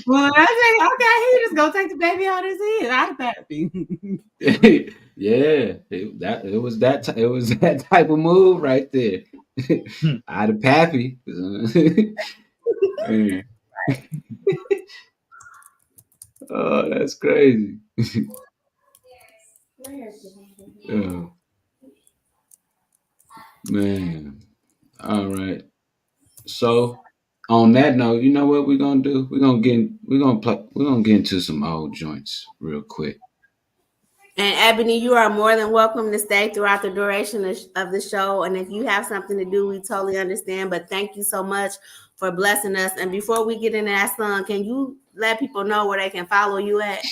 Well, I say, okay, he just gonna take the baby on his head. I'd have packed it. Yeah, it was that type of move right there. Out of Pappy. Man. Oh, that's crazy. Oh, man. All right. So on that note, you know what we're gonna do? We're gonna get into some old joints real quick. and Ebony, you are more than welcome to stay throughout the duration of the show. And if you have something to do, we totally understand. But thank you so much for blessing us. And before we get into that song, can you let people know where they can follow you at?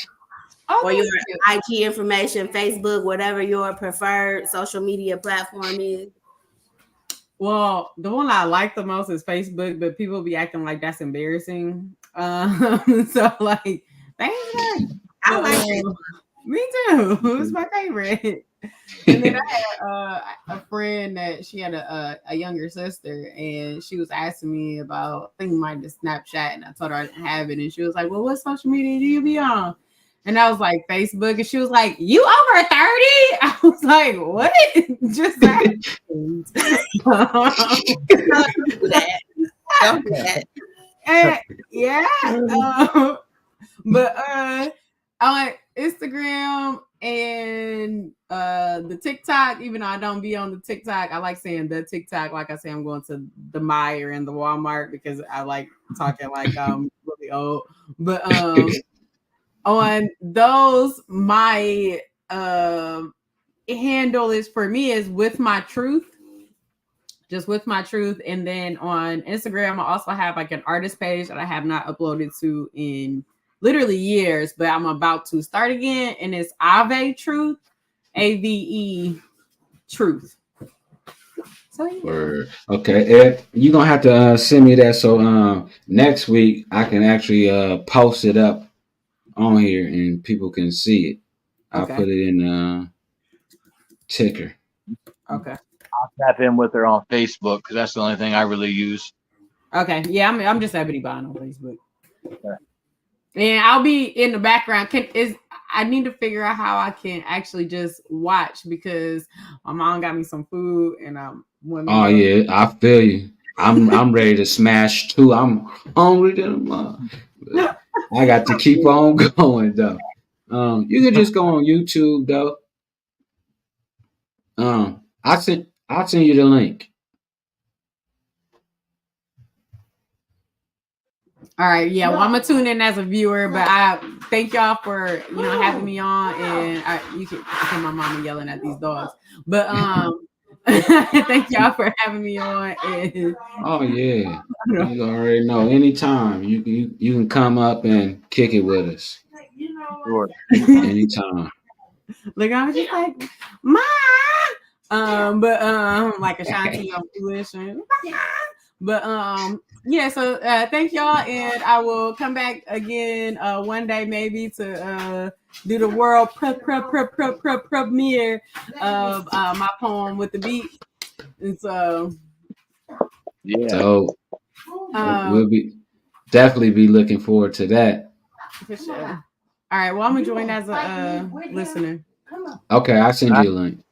Or your IG information, Facebook, whatever your preferred social media platform is? Well, the one I like the most is Facebook, but people be acting like that's embarrassing. So like, thanks. I like it. Me too. It's my favorite. And then I had a friend that she had a younger sister, and she was asking me about, I think it might have Snapchat, and I told her I didn't have it, and she was like, "Well, what social media do you be on?" And I was like, Facebook, and she was like, "You over 30?" I was like, "What?" Just happened. Don't do that. Don't do that. And, yeah. But I like Instagram and the TikTok, even though I don't be on the TikTok, I like saying the TikTok. Like I say, I'm going to the Meijer and the Walmart because I like talking like I'm really old. But on those, my handle is for me is with my truth. Just with my truth. And then on Instagram, I also have like an artist page that I have not uploaded to in literally years, but I'm about to start again. And it's Ave Truth, AVE Truth. So yeah. Word. Okay, Ed, you're gonna have to send me that so next week I can actually post it up on here and people can see it. I'll put it in ticker. Okay. I'll tap in with her on Facebook because that's the only thing I really use. Okay. Yeah, I'm just Ebony Bond on Facebook. Okay. And I'll be in the background. I need to figure out how I can actually just watch because my mom got me some food and Oh yeah, I feel you. I'm ready to smash too. I'm hungry than I got to keep on going though. You can just go on YouTube though. I'll send you the link. All right, yeah. Well, I'm gonna tune in as a viewer, but I thank y'all for having me on, and you can hear my mama yelling at these dogs. But thank y'all for having me on. And oh yeah, you already know. Anytime you can come up and kick it with us. Sure. Anytime. Look, I was just like, Ma. But like Ashanti on tuition. But yeah, so thank y'all, and I will come back again one day maybe to do the world premiere of my poem with the beat. And so yeah. So we'll definitely be looking forward to that. For sure. All right, well, I'm gonna join as a listener. Okay, I'll send you a link.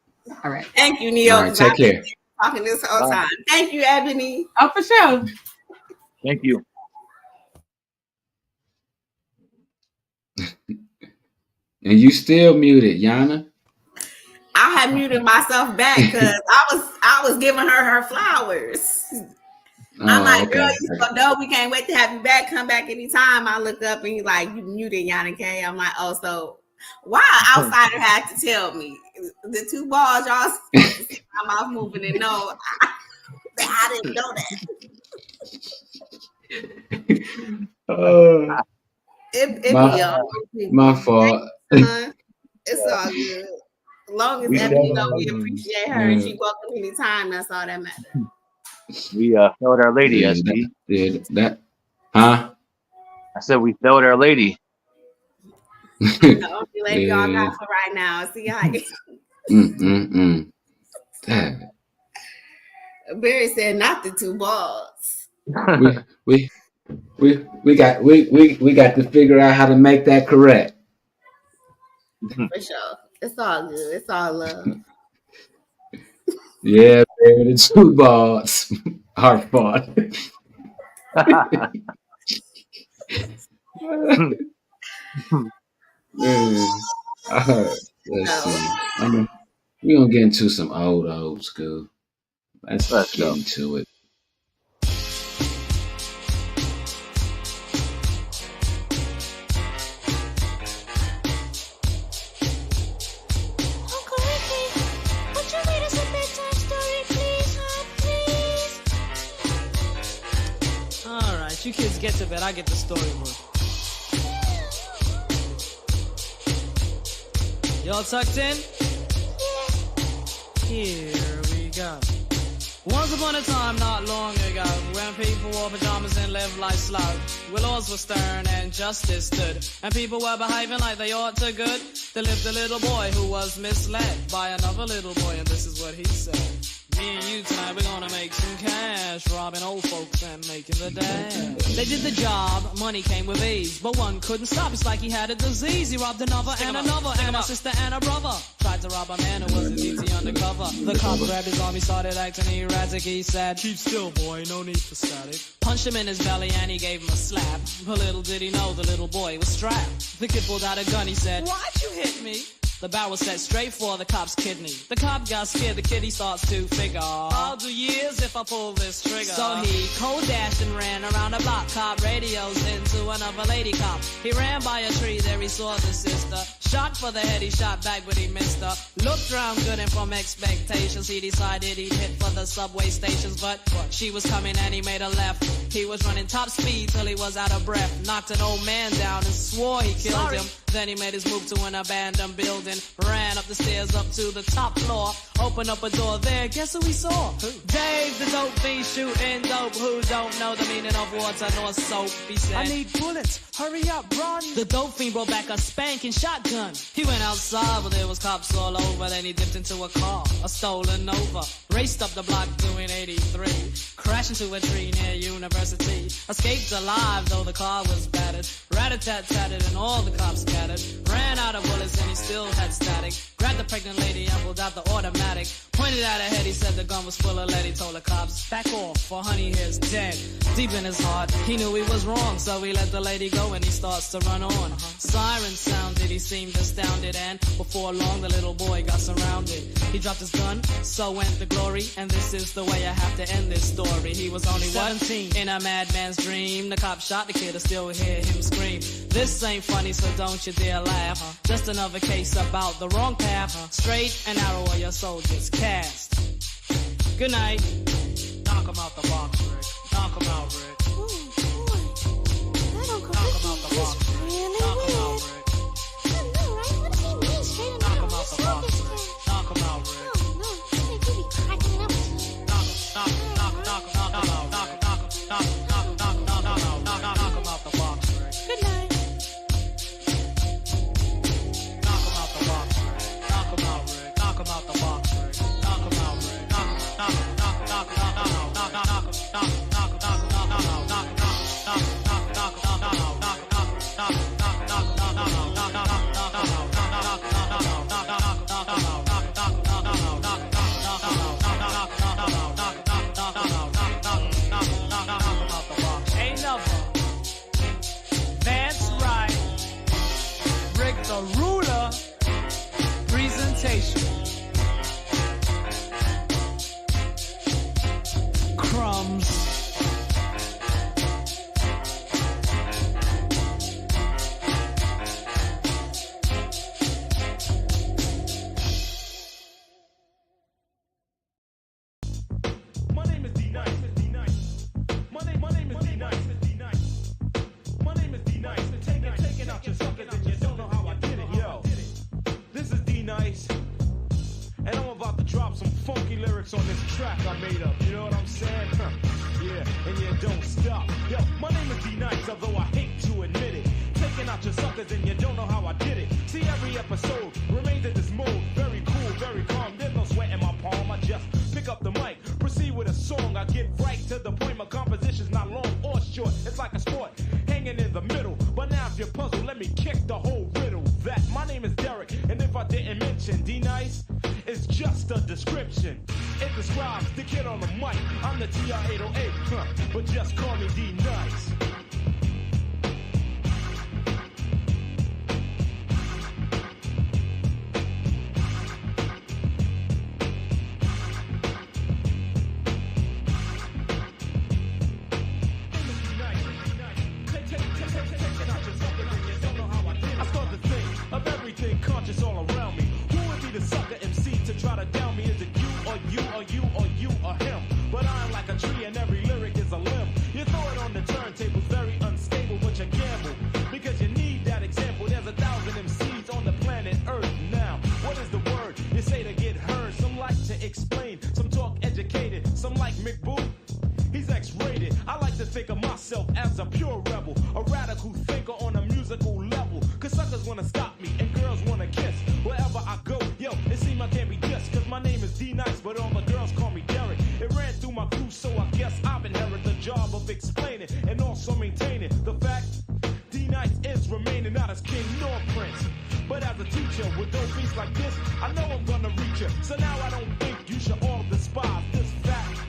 All right. Thank you, Neil. All right, take care. Talking this whole time. Thank you, Ebony. Oh, for sure. Thank you. And you still muted, Yana. I had muted myself back because I was giving her flowers. I'm like, okay. girl, you so dope. We can't wait to have you back. Come back anytime. I look up and you like, you muted Yana K. I'm like, oh, so why outsider had to tell me the two balls y'all supposed to see my mouth moving and no, I didn't know that. My fault. It's all good. As long as Effie know we appreciate her and she welcome anytime, that's all that matters. We failed our lady, SB. That, huh? I said we failed our lady. The only lady y'all got for right now. See how Barry said not the two balls. we got to figure out how to make that correct. For sure. It's all good. It's all love. Yeah, baby, the two balls. Our fault. Let's see. We're gonna get into some old school. Let's get into it. You kids get to bed, I get the storyboard. Y'all tucked in? Here we go. Once upon a time, not long ago, when people wore pajamas and lived life slow, where laws were stern and justice stood, and people were behaving like they ought to good, there lived a little boy who was misled by another little boy, and this is what he said. Me and you tonight, we're gonna make some cash, robbing old folks and making the dash. They did the job, money came with ease, but one couldn't stop, it's like he had a disease. He robbed another and another, and a sister and a brother. Tried to rob a man who was a DT undercover. The cop grabbed his arm, he started acting erratic. He said, keep still, boy, no need for static. Punched him in his belly and he gave him a slap. But little did he know the little boy was strapped. The kid pulled out a gun, he said, why'd you hit me? The barrel was set straight for the cop's kidney. The cop got scared, the kid he starts to figure, I'll do years if I pull this trigger. So he cold dashed and ran around the block. Cop radios into another lady cop. He ran by a tree, there he saw the sister. Shot for the head, he shot back but he missed her. Looked round good and from expectations he decided he'd hit for the subway stations. But she was coming and he made a left. He was running top speed till he was out of breath. Knocked an old man down and swore he killed him. Then he made his move to an abandoned building. Ran up the stairs up to the top floor. Opened up a door there, guess who he saw? Who? Dave, the dope fiend shooting dope. Who don't know the meaning of water nor soap? He said, I need bullets, hurry up, run. The dope fiend brought back a spanking shotgun. He went outside, but there was cops all over. Then he dipped into a car, a stolen Nova. Raced up the block doing 83. Crashed into a tree near University. Escaped alive, though the car was battered. Rat-a-tat-tatted and all the cops scattered. Ran out of bullets and he still had static. Grabbed the pregnant lady and pulled out the automatic. Pointed at her head, he said the gun was full of lead. He told the cops, back off, for honey here's dead. Deep in his heart, he knew he was wrong, so he let the lady go and he starts to run on. Siren sounded, he seemed astounded, and before long the little boy got surrounded. He dropped his gun, so went the glory, and this is the way I have to end this story. He was only 17 in a madman's dream. The cop shot the kid, I still hear him scream. This ain't funny, so don't you dare laugh. Just another case about the wrong path. Straight and narrow or your soul gets cast. Good night. Knock him out the box, Rick. Knock him out, Rick. Knock him out the box, Rick. Knock him out, Rick. Knock him out the box, Rick. Knock him out, Rick. Good night. Knock him out the box, Rick. Knock him out, Rick. Knock him out the box, Rick. Knock him out, Rick. Knock him out, Rick. Knock him out, Rick. Knock him out, knock him out, knock him out, knock him out, knock him out, knock him out. reputation. Crumbs. My name is D-Nice. My name is D-Nice. My name is D-Nice. Taking out your suckers and you don't know how I did it. Yo, this is D-Nice. And I'm about to drop some funky lyrics on this track I made up. You know what I'm saying? Yeah, and you don't stop. Yo, my name is D-Nice, although I hate to admit it. Taking out your suckers and you don't know how I did it. See, every episode remains in this mode. Very cool, very calm. There's no sweat in my palm. I just pick up the mic, proceed with a song. I get right to the point. My composition's not long or short. It's like a sport, hanging in the middle. But now if you're puzzled, let me kick the whole riddle. That my name is Derek, and if I didn't mention D-Nice, it's just a description. It describes the kid on the mic. I'm the TR-808, but just call me D-Nice. I start to think of everything conscious all around me. Who would be the sucker MC to try to down me? Is it you or you or you or you or him? But I'm like a tree and every lyric is a limb. You throw it on the turntables, very unstable, but you gamble. Because you need that example. There's 1,000 MCs on the planet Earth now. What is the word you say to get heard? Some like to explain, some talk educated, some like McBoo. He's X-rated. I like to think of myself as a pure rebel, a radical thinker on a musical level. Cause suckers wanna stop me and girls wanna kiss. Wherever I go, yo, it seems I can't be dissed. Cause my name is D-Nice, but all the girls call me Derek. It ran through my crew, so I guess I've inherited the job of explaining and also maintaining the fact D-Nice is remaining not as king nor prince, but as a teacher with dope beats like this, I know I'm gonna reach you. So now I don't think you should all despise this fact.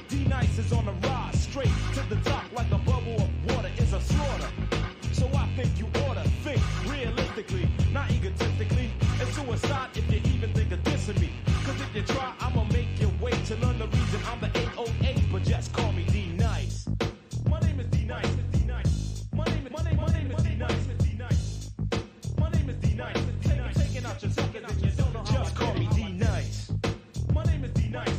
D-Nice is on the rise, straight to the top like a bubble of water is a slaughter. So I think you oughta think realistically, not egotistically. It's suicide if you even think of dissing me. Cause if you try, I'ma make you wait to learn the reason I'm the 808, but just call me D-Nice. My name is D-Nice. My name is D-Nice. My name is D-Nice. Taking out your suckers and you don't know how. Just call me D-Nice. My name is D-Nice.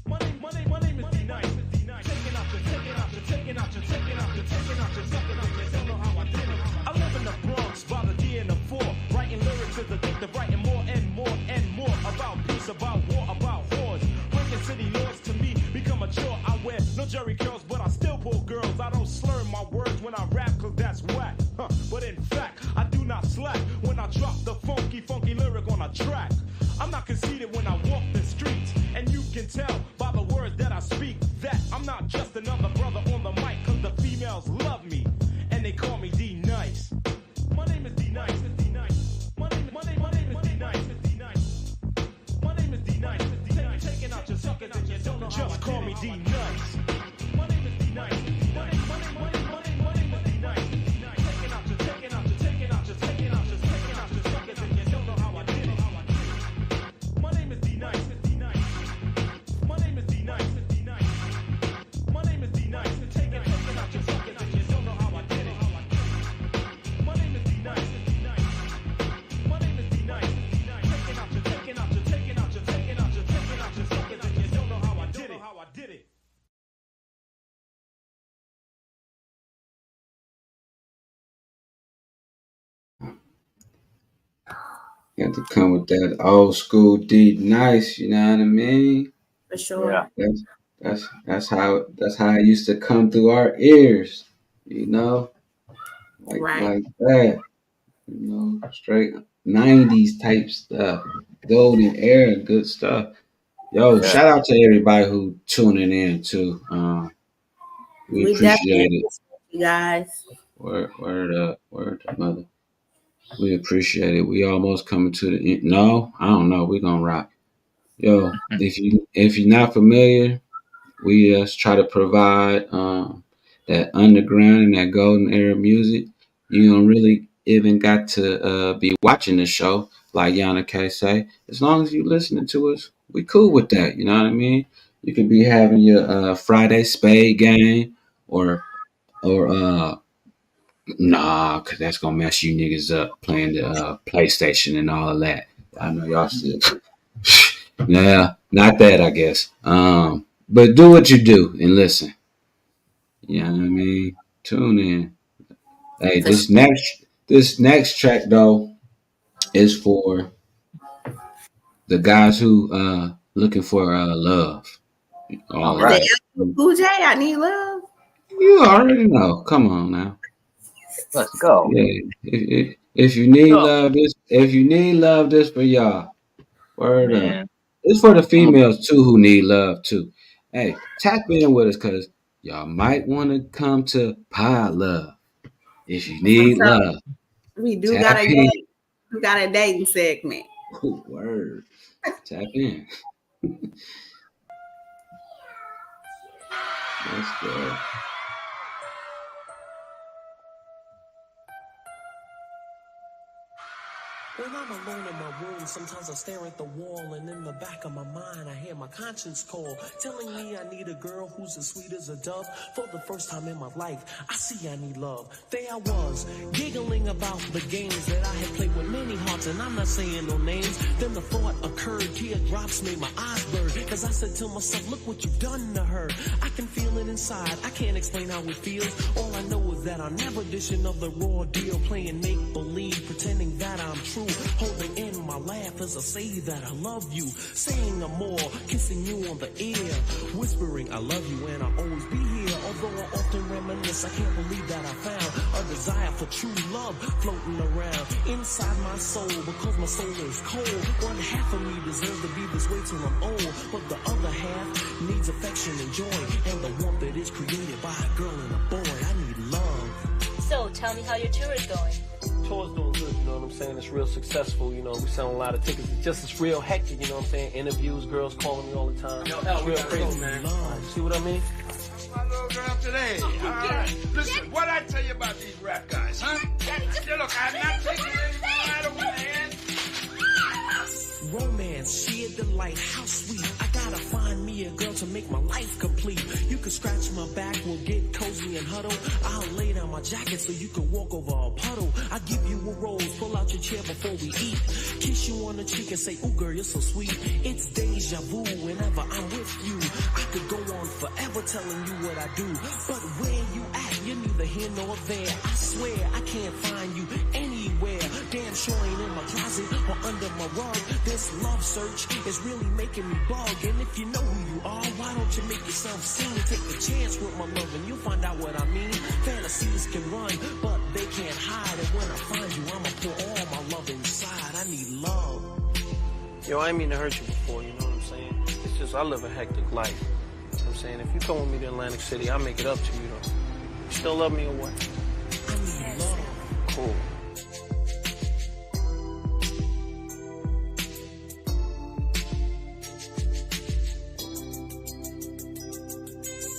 My name is D-Nice. Taking out your suckers and you don't know how I did it. I live in the Bronx by the D and the 4. Writing lyrics is addictive, writing more and more and more about peace, about war, about wars. Breaking city laws to me become a chore. I wear no Jerry curls, but I still pull girls. I don't slur my words when I rap, cause that's whack. But in fact, I do not slack when I drop the funky lyric on a track. I'm not conceited when I walk the streets, and you can tell by the words that I speak that I'm not just another brother on the mic, cause the females love me, and they call me D-Nice. My name is D-Nice. My name is D-Nice. My name is D-Nice. Taking out your suckers and you don't know how. Just call me D-Nice. My name is D-Nice. My name is D-Nice. Taking out your suckers and you don't know how I did it. My name is D-Nice. My name is D-Nice. My name is D-Nice. Taking out your suckers and you don't know how I did it. My name is D-Nice. My name is D-Nice. Taking out your suckers and you don't know how I did it. You have to come with that old school D-Nice, you know what I mean? For sure. Yeah. That's how it used to come through our ears, you know? Like that. You know, straight 90s type stuff. Golden era, good stuff. Yo, shout out to everybody who tuning in too. We appreciate it. You guys. Word up, mother. We appreciate it. We almost coming to the end. No, I don't know. We're gonna rock. Yo, if you're not familiar, we try to provide that underground and that golden era music. You don't really even got to be watching the show. like Yana K say, as long as you listening to us, we cool with that. You know what I mean? You could be having your Friday spade game, or nah, cause that's gonna mess you niggas up playing the PlayStation and all of that. I know y'all still. Nah, not that I guess. But do what you do and listen. You know what I mean? Tune in. Hey, this next track though is for the guys who looking for love. All of Is that. it Cool J? I need love. You already know. Come on now. Let's go. Yeah. If you need love, this for y'all. Word up. Man. It's for the females too who need love too. Hey, tap in with us because y'all might want to come to Pod Love. If you need love, We do tap got a in. date. We got a dating segment. Ooh, word. Tap in. Let's go. When I'm alone in my room, sometimes I stare at the wall, and in the back of my mind, I hear my conscience call, telling me I need a girl who's as sweet as a dove. For the first time in my life, I see I need love. There I was, giggling about the games that I had played with many hearts, and I'm not saying no names. Then the thought occurred, teardrops made my eyes burn, cause I said to myself, look what you've done to her. I can feel it inside, I can't explain how it feels. All I know is that I'm never dishing of the raw deal, playing make-believe, pretending that I'm true. Holding in my laugh as I say that I love you, saying I'm more, kissing you on the ear, whispering I love you and I'll always be here. Although I often reminisce, I can't believe that I found a desire for true love floating around inside my soul, because my soul is cold. One half of me deserves to be this way till I'm old, but the other half needs affection and joy, and the warmth that is created by a girl and a boy. I need love. So tell me how your tour is going. Tour's doing good, you know what I'm saying? It's real successful, you know, we selling a lot of tickets. It's real hectic, you know what I'm saying? Interviews, girls calling me all the time. Yo, It's real crazy, man. See what I mean? My little girl today. All right. Listen, what I tell you about these rap guys, huh? Yeah, look, I'm not taking any more out of one hand. Romance, sheer delight, how sweet. I gotta find me a girl to make my life complete. You can scratch my back, we'll get cozy and huddle. I'll lay down my jacket so you can walk over a puddle. I'll give you a rose, pull out your chair before we eat. Kiss you on the cheek and say, ooh girl, you're so sweet. It's deja vu whenever I'm with you. I could go on forever telling you what I do, but where you at, you're neither here nor there. I swear I can't find you anywhere. Damn sure ain't in my closet or under my rug. This love search is really making me bug. And if you know who you are, why don't you make yourself seen? Take a chance with my love and you'll find out what I mean. Fantasies can run, but they can't hide. And when I find you, I'ma pour all my love inside. I need love. Yo, I ain't mean to hurt you before, you know what I'm saying? It's just I live a hectic life. You know what I'm saying? If you come with me to Atlantic City, I'll make it up to you, though. You still love me or what? I need love. Cool.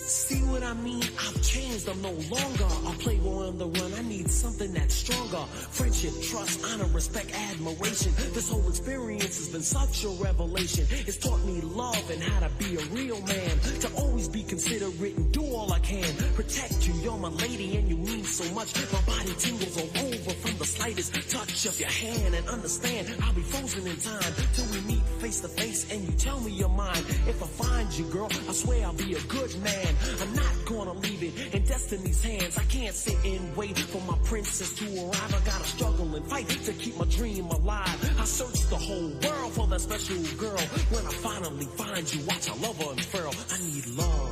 See what I mean? I've changed, I'm no longer a playboy on the run. I need something that's stronger. Friendship, trust, honor, respect, admiration. This whole experience has been such a revelation. It's taught me love and how to be a real man. To always be considerate and do all I can. Protect you, you're my lady and you mean so much. My body tingles all over from the slightest touch of your hand. And understand, I'll be frozen in time till we meet face to face and you tell me you're mine. If I find you, girl, I swear I'll be a good man. I'm not gonna leave it in destiny's hands. I can't sit and wait for my princess to arrive. I gotta struggle and fight to keep my dream alive. I search the whole world for that special girl. When I finally find you, watch I love her unfurl. I need love.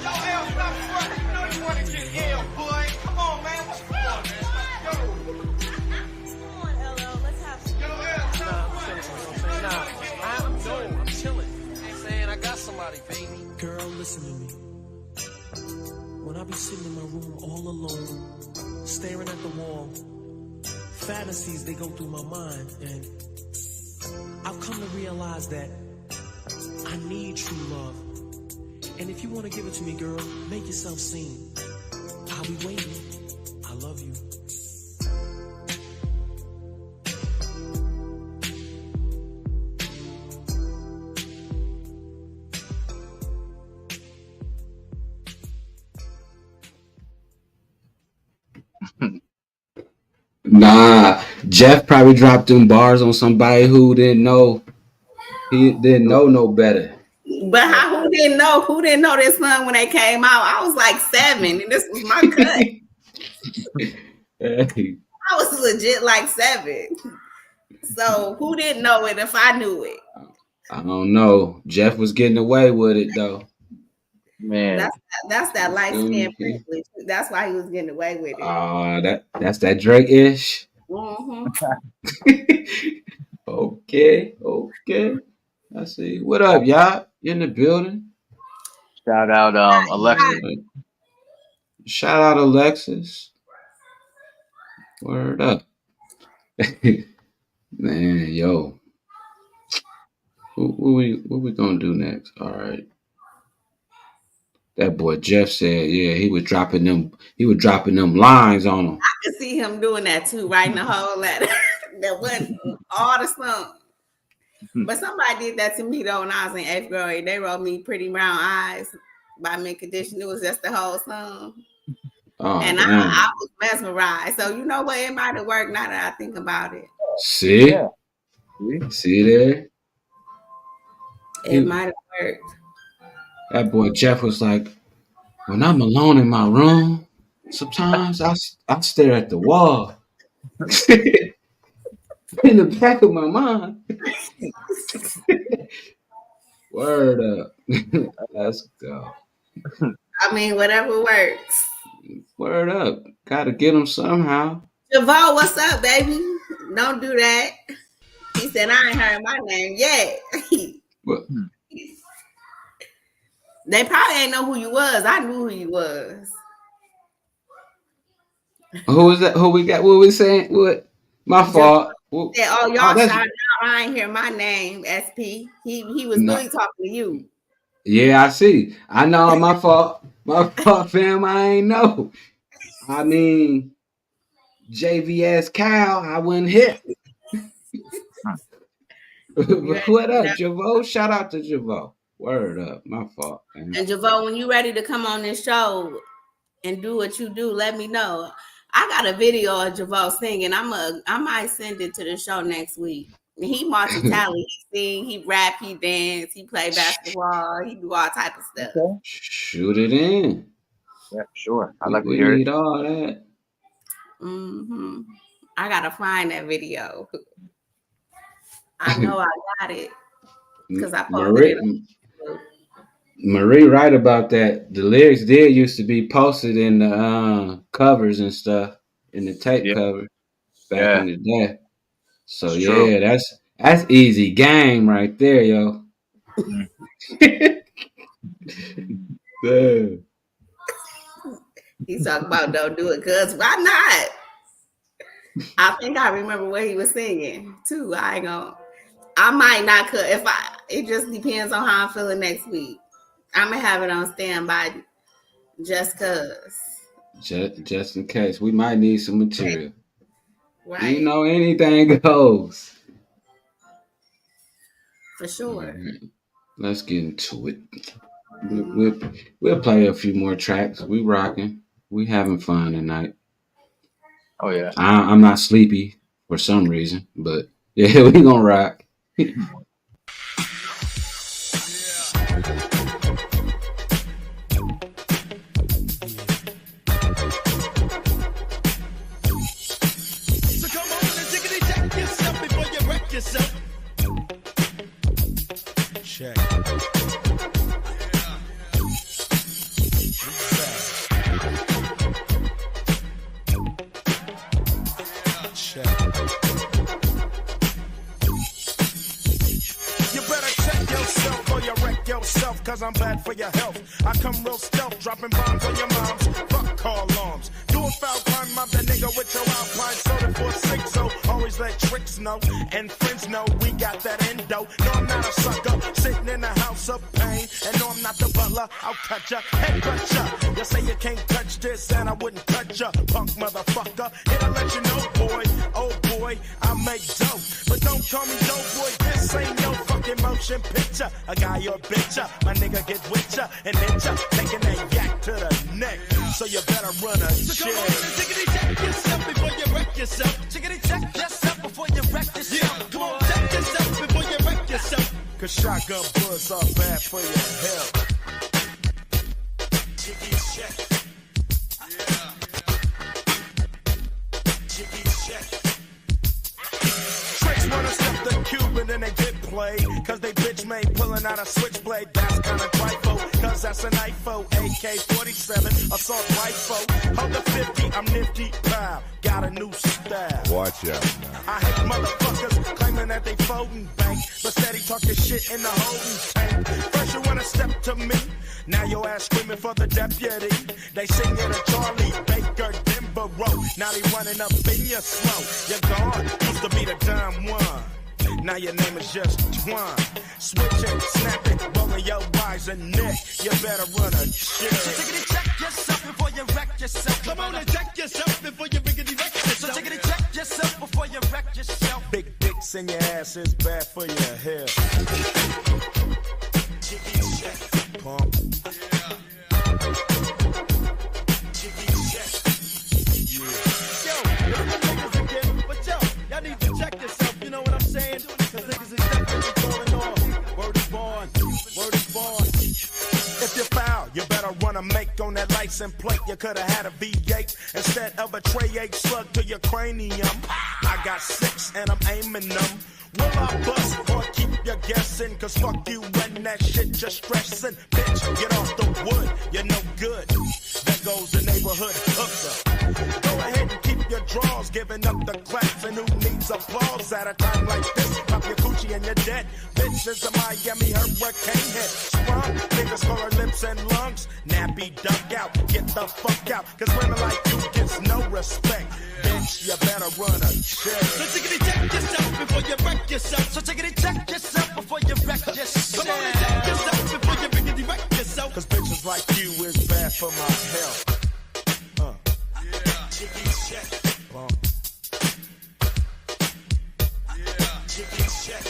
Yo, L, stop sweating. You know you want to get L, boy. Come on, man. What's going on, man? I'm chilling. I'm saying I got somebody, baby. Girl, listen to me. When I be sitting in my room all alone, staring at the wall, fantasies, they go through my mind. And I've come to realize that I need true love. And if you want to give it to me, girl, make yourself seen. I'll be waiting. I love you. Nah, Jeff probably dropped them bars on somebody who didn't know. He didn't know no better. But who didn't know? Who didn't know this song when they came out? I was like 7, and this was my cut. I was legit like 7. So who didn't know it if I knew it? I don't know. Jeff was getting away with it though. Man, that's that light skin privilege. That's why he was getting away with it. That's that Drake-ish. Mm-hmm. Okay. I see. What up, y'all? You in the building? Shout out Alexis. Shout out Alexis. Word up. Man, yo. What we gonna do next? All right. That boy Jeff said, yeah, he was dropping them lines on him. I could see him doing that too, writing the whole letter. That wasn't all the song. But somebody did that to me though when I was in 8th grade. They wrote me Pretty Brown Eyes by Mint Condition. It was just the whole song. Oh, and I was mesmerized. So you know what? It might have worked now that I think about it. See? Yeah. See there? It might have worked. That boy Jeff was like, when I'm alone in my room, sometimes I stare at the wall. In the back of my mind. Word up. Let's go. I mean, whatever works. Word up. Gotta get him somehow. Javon, what's up, baby? Don't do that. He said, I ain't heard my name yet. What? They probably ain't know who you was. I knew who you was. Who was that? Who we got? What we saying? What? My fault. Yeah, y'all shouting out. I ain't hear my name, SP. He was really talking to you. Yeah, I see. I know my fault. My fault, fam. I ain't know. I mean, JVS Cal, I wouldn't hit. What up, Javo? Shout out to Javo. Word up. My fault, man. And Javo, when you ready to come on this show and do what you do, let me know. I got a video of Javo singing. I might send it to the show next week. He multi-talent. He sing, he rap, he dance, he play basketball, he do all type of stuff. Okay. Shoot it in. Yeah, sure. I like to hear it. All that. Mm-hmm. I gotta find that video. I know I got it because I posted it. Marie right about that. The lyrics did used to be posted in the covers and stuff, in the tape cover back in the day. So it's true. That's easy game right there, yo. He's talking about don't do it, cuz why not? I think I remember what he was singing too. I might not cut it just depends on how I'm feeling next week. I'm gonna have it on standby just cause. Just in case. We might need some material. Right. You know, anything goes. For sure. Right. Let's get into it. We'll play a few more tracks. We rocking. We having fun tonight. Oh yeah. I'm not sleepy for some reason, but yeah, we gonna rock. Check. You better check yourself or you wreck your real self, cause I'm bad for your health. I come real stealth, dropping bombs on your moms. Fuck call alarms. Do a foul crime, mob that nigga with your Alpine soda for 6-0. Always let tricks know, and friends know we got that endo. No, I'm not a sucker, sitting in a house of pain. And no, I'm not the butler, I'll cut ya, head cut ya. You say you can't touch this, and I wouldn't touch ya, punk motherfucker. Here to let you know, boy, oh boy, I make dope. But don't call me dope, boy, this ain't no fucking motion picture. A guy or bitch, my nigga get with ya and hit ya, taking that yak to the neck. So you better run a So come on and tickety check yourself before you wreck yourself. Tickety check yourself before you wreck yourself. Yeah, come on, check yourself before you wreck yourself. Cause shotgun bullets are bad for your health. Jiggy check. Yeah. Jiggy check. Tricks wanna step the cube and then they get played. Cause they bitch made pulling out a switchblade. That's kinda trifle, cause that's an IFO. AK-47, assault rifle. Hold the 50, I'm nifty, pow. Got a new style. Watch out now. I hate motherfuckers claiming that they folding bank, but steady talking shit in the holding tank. First you wanna step to me, now your ass screaming for the deputy. They sing it a Charlie Baker Denver Road. Now they running up in your slow. You're gone, used to be the dime one. Now your name is just Twine. Switch it, snap it, rolling your eyes and neck. You better run a shit. So tickety check yourself before you wreck yourself. Come on and check yourself before you riggedy wreck yourself. So tickety check yourself before you wreck yourself. Big dicks in your ass is bad for your health. Jiggy check, pump. Y'all need to check yourself, you know what I'm saying? Cause niggas is definitely going on. Word is born, word is born. If you foul, you better run a make on that license plate. You could've had a V8 instead of a Tray 8 slug to your cranium. I got 6 and I'm aiming them. Will I bust or keep you guessing? Cause fuck you when that shit just stressing. Bitch, get off the wood, you're no good. There goes the neighborhood hooker. Go ahead and keep your drawers, giving up the claps. And who needs applause at a time like this? Pop your coochie and you're dead. Bitch is a Miami hurricane head. Sprung, niggas for her lips and lungs. Nappy duck out, get the fuck out. Cause women like you gets no respect. Bitch, you better run a check. So tickety check yourself before you wreck yourself. So tickety check yourself before you wreck yourself. Come on and check yourself before you riggedy wreck yourself. Cause bitches like you is bad for my health. Yeah. Jiggy check. Bump. Yeah. Jiggy check.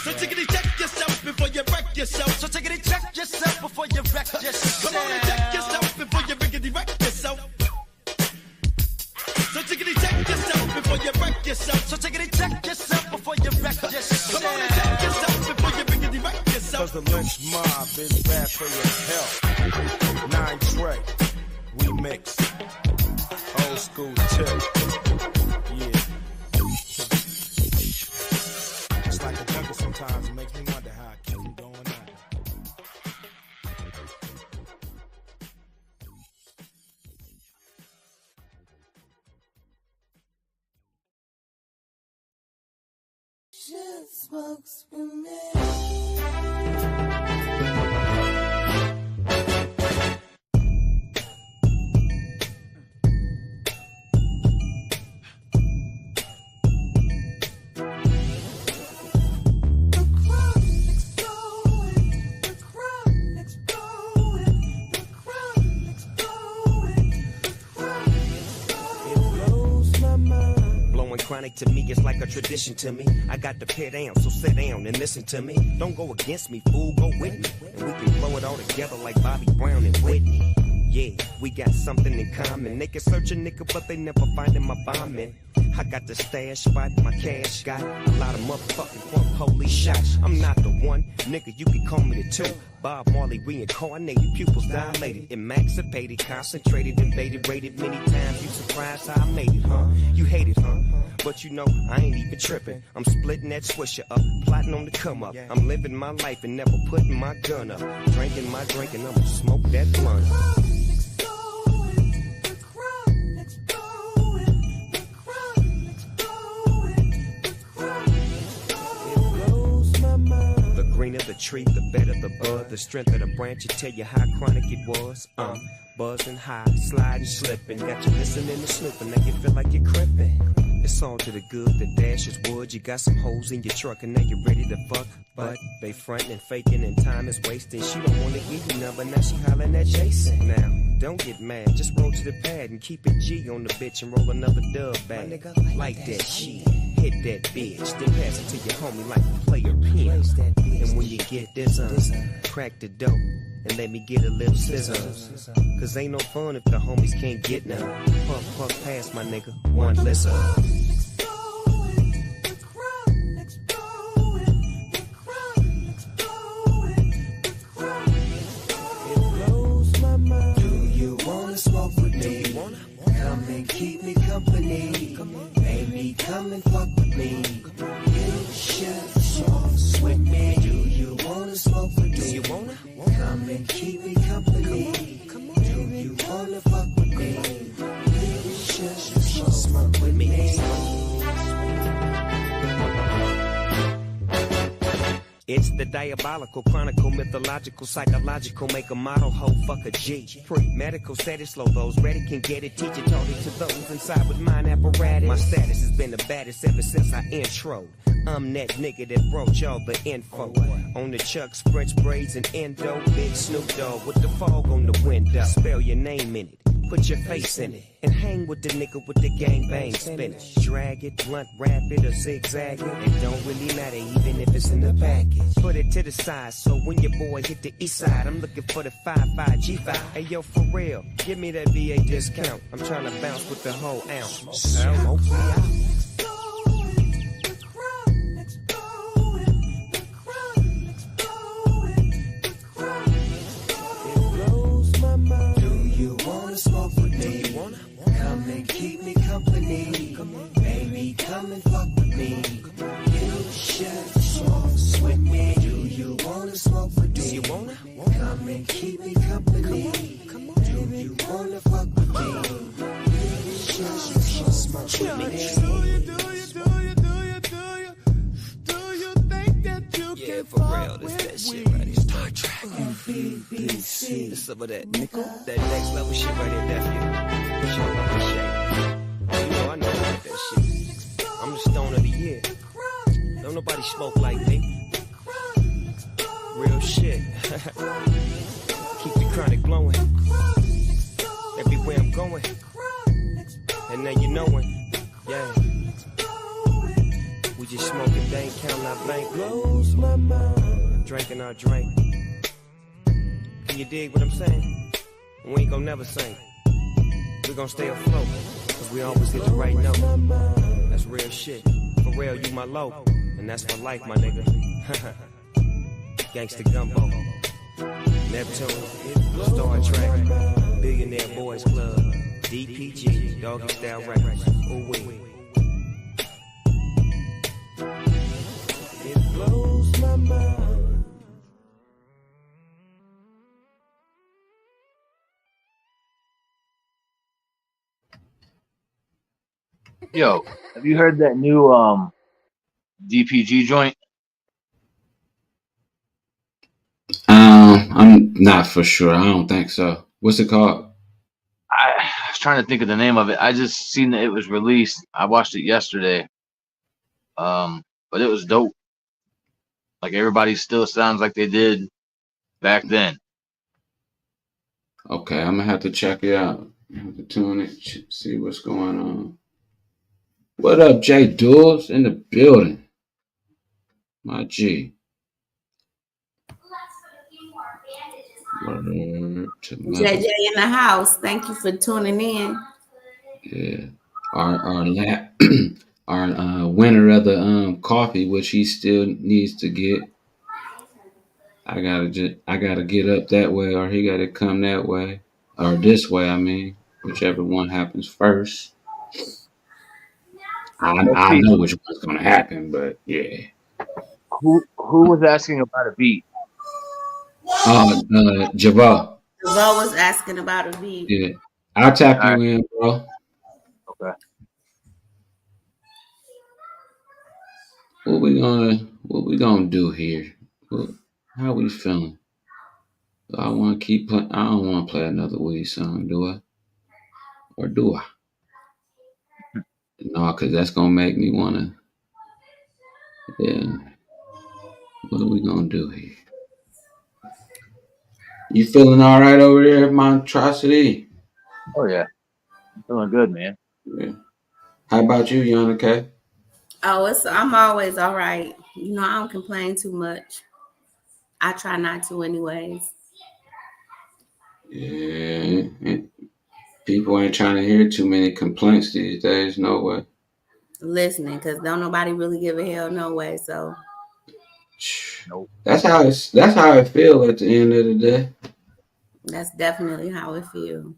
So tickety check yourself before you wreck yourself. So tickety check yourself before you wreck yourself. Come on and check yourself before you riggedy wreck yourself. So tickety check yourself before you wreck yourself. So tickety check yourself before you wreck yourself. Come on and check yourself before you riggedy wreck yourself. Cause the lynch mob is bad for your health. 9 Trey, remix. Old school tip. Yeah. It's like a jungle sometimes. It makes me wonder how I keep from going on. Just smokes with me. Chronic to me, it's like a tradition to me. I got to pay down, so sit down and listen to me. Don't go against me, fool, go with me. And we can blow it all together like Bobby Brown and Whitney. Yeah, we got something in common. They can search a nigga, but they never findin' my bombin'. I got the stash spot, my cash got a lot of motherfucking front police shots. I'm not the one, nigga, you can call me the two. Bob Marley reincarnated, pupils dilated, emancipated, concentrated, invaded, rated many times. You surprised how I made it, huh? You hate it, huh? But you know, I ain't even tripping. I'm splitting that swisher up, plotting on the come up. I'm living my life and never putting my gun up. Drinking my drink and I'ma smoke that blunt. Greener the the tree, the better the bud, the strength of the branch, it tell you how chronic it was. Buzzing high, sliding, slipping, got you listening to snooping, now you feel like you're crippin'. It's all to the good, the dash is wood. You got some hoes in your truck and now you're ready to fuck. But they frontin' and faking and time is wasting. She don't wanna give you none, but now she hollering at Jason. Now, don't get mad, just roll to the pad and keep it G on the bitch and roll another dub bag. Like that shit, hit that bitch, then pass it to your homie like a player pin. And when you get this, crack the dope and let me get a little scissor. Cause ain't no fun if the homies can't get none. Puff past my nigga, one listen. Smoke with me, come and keep me company. Baby, come and fuck with me. You should smoke with me. Do you wanna smoke with me? Do you wanna? Come and keep me company. Do you wanna fuck with me? You should smoke with me. It's the diabolical, chronicle, mythological, psychological, make a model, hoe, fuck a G. Pre-medical status, slow those ready can get it, teach it, taught it to those inside with mind apparatus. My status has been the baddest ever since I introed. I'm that nigga that brought y'all the info. On the chucks, French braids, and endo, big Snoop Dogg with the fog on the window. Spell your name in it. Put your face in it and hang with the nigga with the gang bang spinach. Drag it, blunt, rapid, or zigzag it. It don't really matter even if it's in the package. Put it to the side so when your boy hit the east side, I'm looking for the 5-5 G5. Hey yo, for real, give me that VA discount. I'm trying to bounce with the whole ounce. Smoke me out. Smoke with me, come and keep me company. Baby, come and fuck with me. You should smoke with me. Do you wanna smoke with me? Do you wanna? Come and keep me company. Do you wanna fuck with me? You should smoke with me. Do you think that you can for real, this that shit right here. Star Trek, BBC. This some of that nickel, that next level shit right here, nephew. Show like a shake. You know I know about that shit. I'm the stone of the year. Don't nobody smoke like me. Real shit. Keep the chronic blowing. Everywhere I'm going. And now you knowin'. Yeah. We just smoking, they ain't counting our bank. Blows my mind. Drinking our drink. Can you dig what I'm saying? We ain't gon' never sing. We gon' stay afloat. Cause we always hit the right note. That's real shit. For real, you my low. And that's for life, my nigga. Gangsta Gumbo. Neptune. Star Trek. Billionaire Boys Club. DPG. Doggy Style Records. Ooh wee. It blows my mind. Yo, have you heard that new DPG joint? I'm not for sure. I don't think so. What's it called? I was trying to think of the name of it. I just seen that it was released. I watched it yesterday. But it was dope. Like everybody still sounds like they did back then. Okay, I'm gonna have to check it out. I have to tune it, see what's going on. What up, Jay Dulles in the building? My G. JJ in the house. Thank you for tuning in. Yeah, our winner of the coffee, which he still needs to get. I gotta get up that way, or he gotta come that way, or this way. I mean, whichever one happens first. I know which one's gonna happen, but yeah. Who was asking about a beat? Java. Java was asking about a beat. Yeah, I'll tap you in, bro. Okay. What we gonna do here? How we feeling? Do I want to keep playing? I don't want to play another Woody song, do I? Or do I? No, because that's gonna make me wanna. Yeah. What are we gonna do here? You feeling all right over there, Montrosity? Oh yeah, I'm feeling good, man. Yeah. How about you, Yannicke? Oh, I'm always all right. You know, I don't complain too much. I try not to, anyways. Yeah. People ain't trying to hear too many complaints these days. No way. Listening, because don't nobody really give a hell no way. So Nope. That's how it's. That's how it feel at the end of the day. that's definitely how it feels.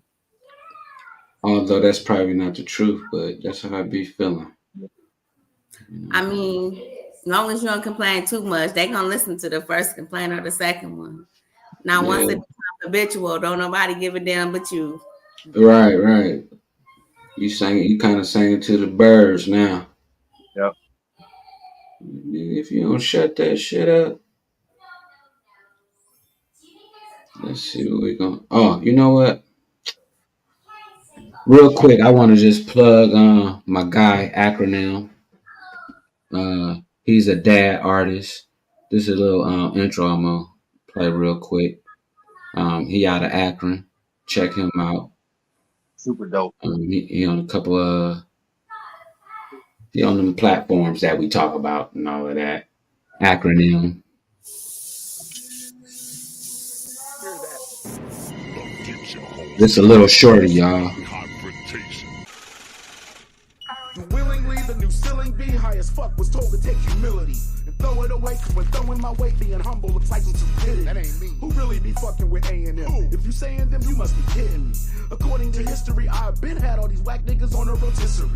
Although that's probably not the truth, but that's how I be feeling. I mean, as long as you don't complain too much, they gonna listen to the first complaint or the second one. Now, once Yeah. it becomes habitual, don't nobody give a damn but you. Right, right. You kind of singing to the birds now. Yep. If you don't shut that shit up, let's see what we going. Oh, you know what? Real quick, I want to just plug my guy Acronym. He's a dad artist. This is a little intro I'm gonna play real quick. He out of Akron. Check him out. Super dope. He on a couple of he on them platforms that we talk about and all of that. Acronym. This a little shorter, y'all. Willingly, the new ceiling be high as fuck. Was told to take humility and throw it away. Cause when throwing my weight, being humble looks like some stupidity. That ain't me. Who really be fucking with A&M? If you saying them, you must be kidding me. According to history, I've been had all these whack niggas on a rotisserie.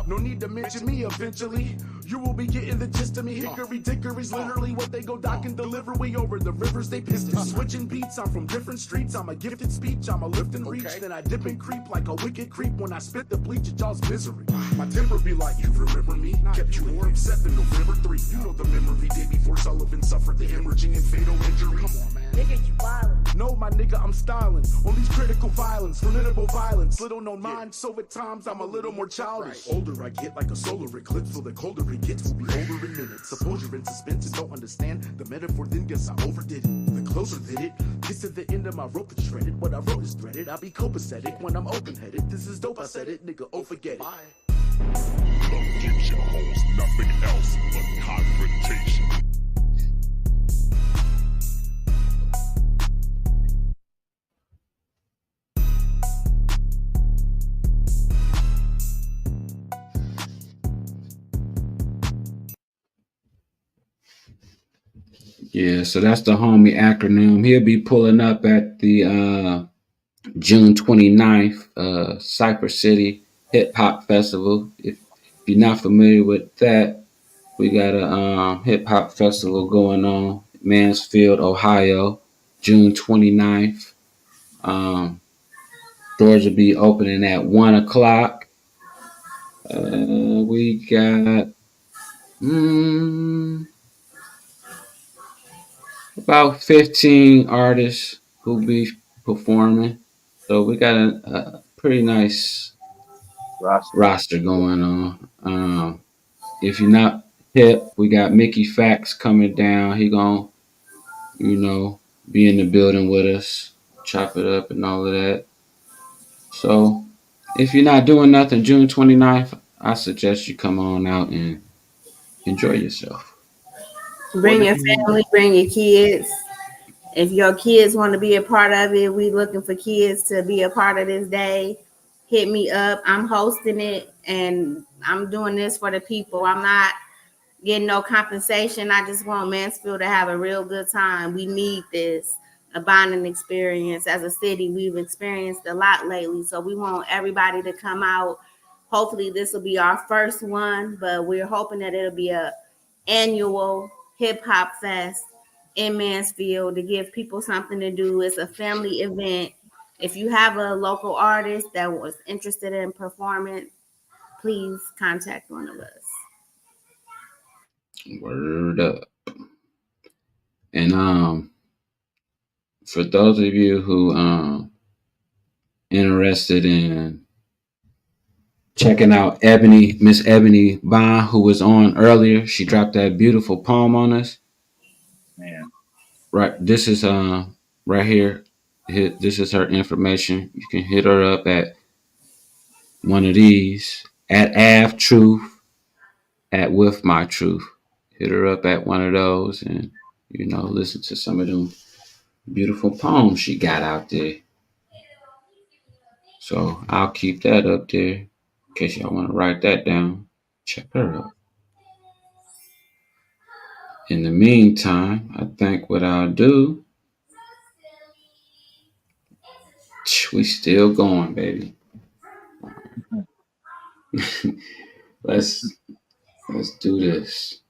No need to mention me eventually. You will be getting the gist of me. Hickory dickory's literally what they go dock and deliver. We over the rivers they pissed us. Switching beats, I'm from different streets. I'm a gifted speech, I'm a lift and reach. Then I dip and creep like a wicked creep. When I spit the bleach at y'all's misery. My temper be like, you remember me? Kept you more upset than November 3. You know the memory day before Sullivan suffered the hemorrhaging and fatal injury. Come on, man. Nigga, you wildin'. No, my nigga, I'm styling. On these critical violence, formidable violence. Little known mind, so at times I'm a little more childish. Older I get like a solar eclipse, so the colder it gets will be over in minutes. Suppose you're in suspense and don't understand the metaphor, then guess I overdid it. The closer that it gets to the end of my rope that's shredded, what I wrote is threaded. I'll be copacetic when I'm open-headed. This is dope, I said it, nigga, oh forget it. Bye. The future holds nothing else but confrontation. Yeah, so that's the homie Acronym. He'll be pulling up at the June 29th Cypher City Hip Hop Festival. If you're not familiar with that, we got a hip hop festival going on Mansfield, Ohio, June 29th. Doors will be opening at 1 o'clock. We got about 15 artists who'll be performing. So we got a pretty nice roster going on. If you're not hip, we got Mickey Fax coming down. He gonna, be in the building with us, chop it up and all of that. So if you're not doing nothing June 29th, I suggest you come on out and enjoy yourself. Bring your family, bring your kids. If your kids want to be a part of it, we looking for kids to be a part of this day. Hit me up. I'm hosting it and I'm doing this for the people. I'm not getting no compensation. I just want Mansfield to have a real good time. We need this, a bonding experience. As a city, we've experienced a lot lately. So we want everybody to come out. Hopefully this will be our first one, but we're hoping that it'll be a annual hip hop fest in Mansfield to give people something to do. It's a family event. If you have a local artist that was interested in performing, please contact one of us. Word up. And for those of you who interested in checking out Miss Ebony Bond, who was on earlier, she dropped that beautiful poem on us. Man. Right, this is right here. This is her information. You can hit her up at one of these at Av Truth, at With My Truth. Hit her up at one of those, and listen to some of them beautiful poems she got out there. So I'll keep that up there in case y'all want to write that down. Check her out. In the meantime, I think what I'll do, we still going, baby. Let's do this.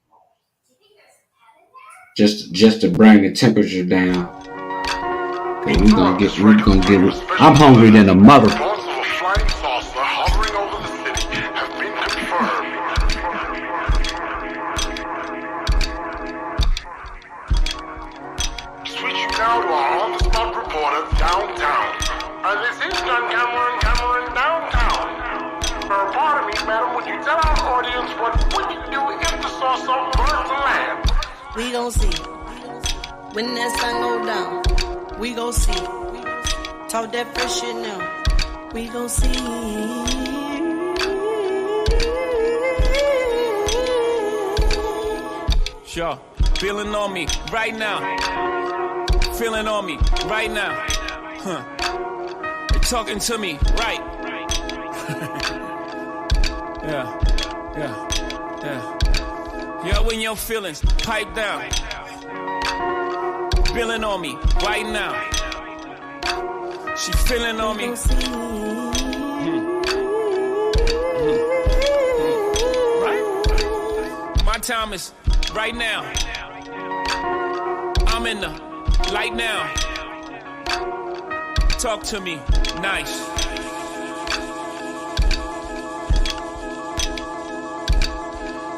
Just to bring the temperature down. We gonna get. I'm hungry than a mother. Now to our on-the-spot reporter downtown. This is Cameron downtown. Pardon me, madam, would you tell our audience what would you do if the saucer burnt the land? We gon' see. When that sun go down, we gon' see. Talk that fresh shit now. We gon' see. Sure, feeling on me right now. Feeling on me right now. They're talking to me, right? Yeah. Yo, in your feelings, pipe down. Feeling on me right now. She feeling on me. Right? My time is right now. I'm in the light now. Talk to me, nice.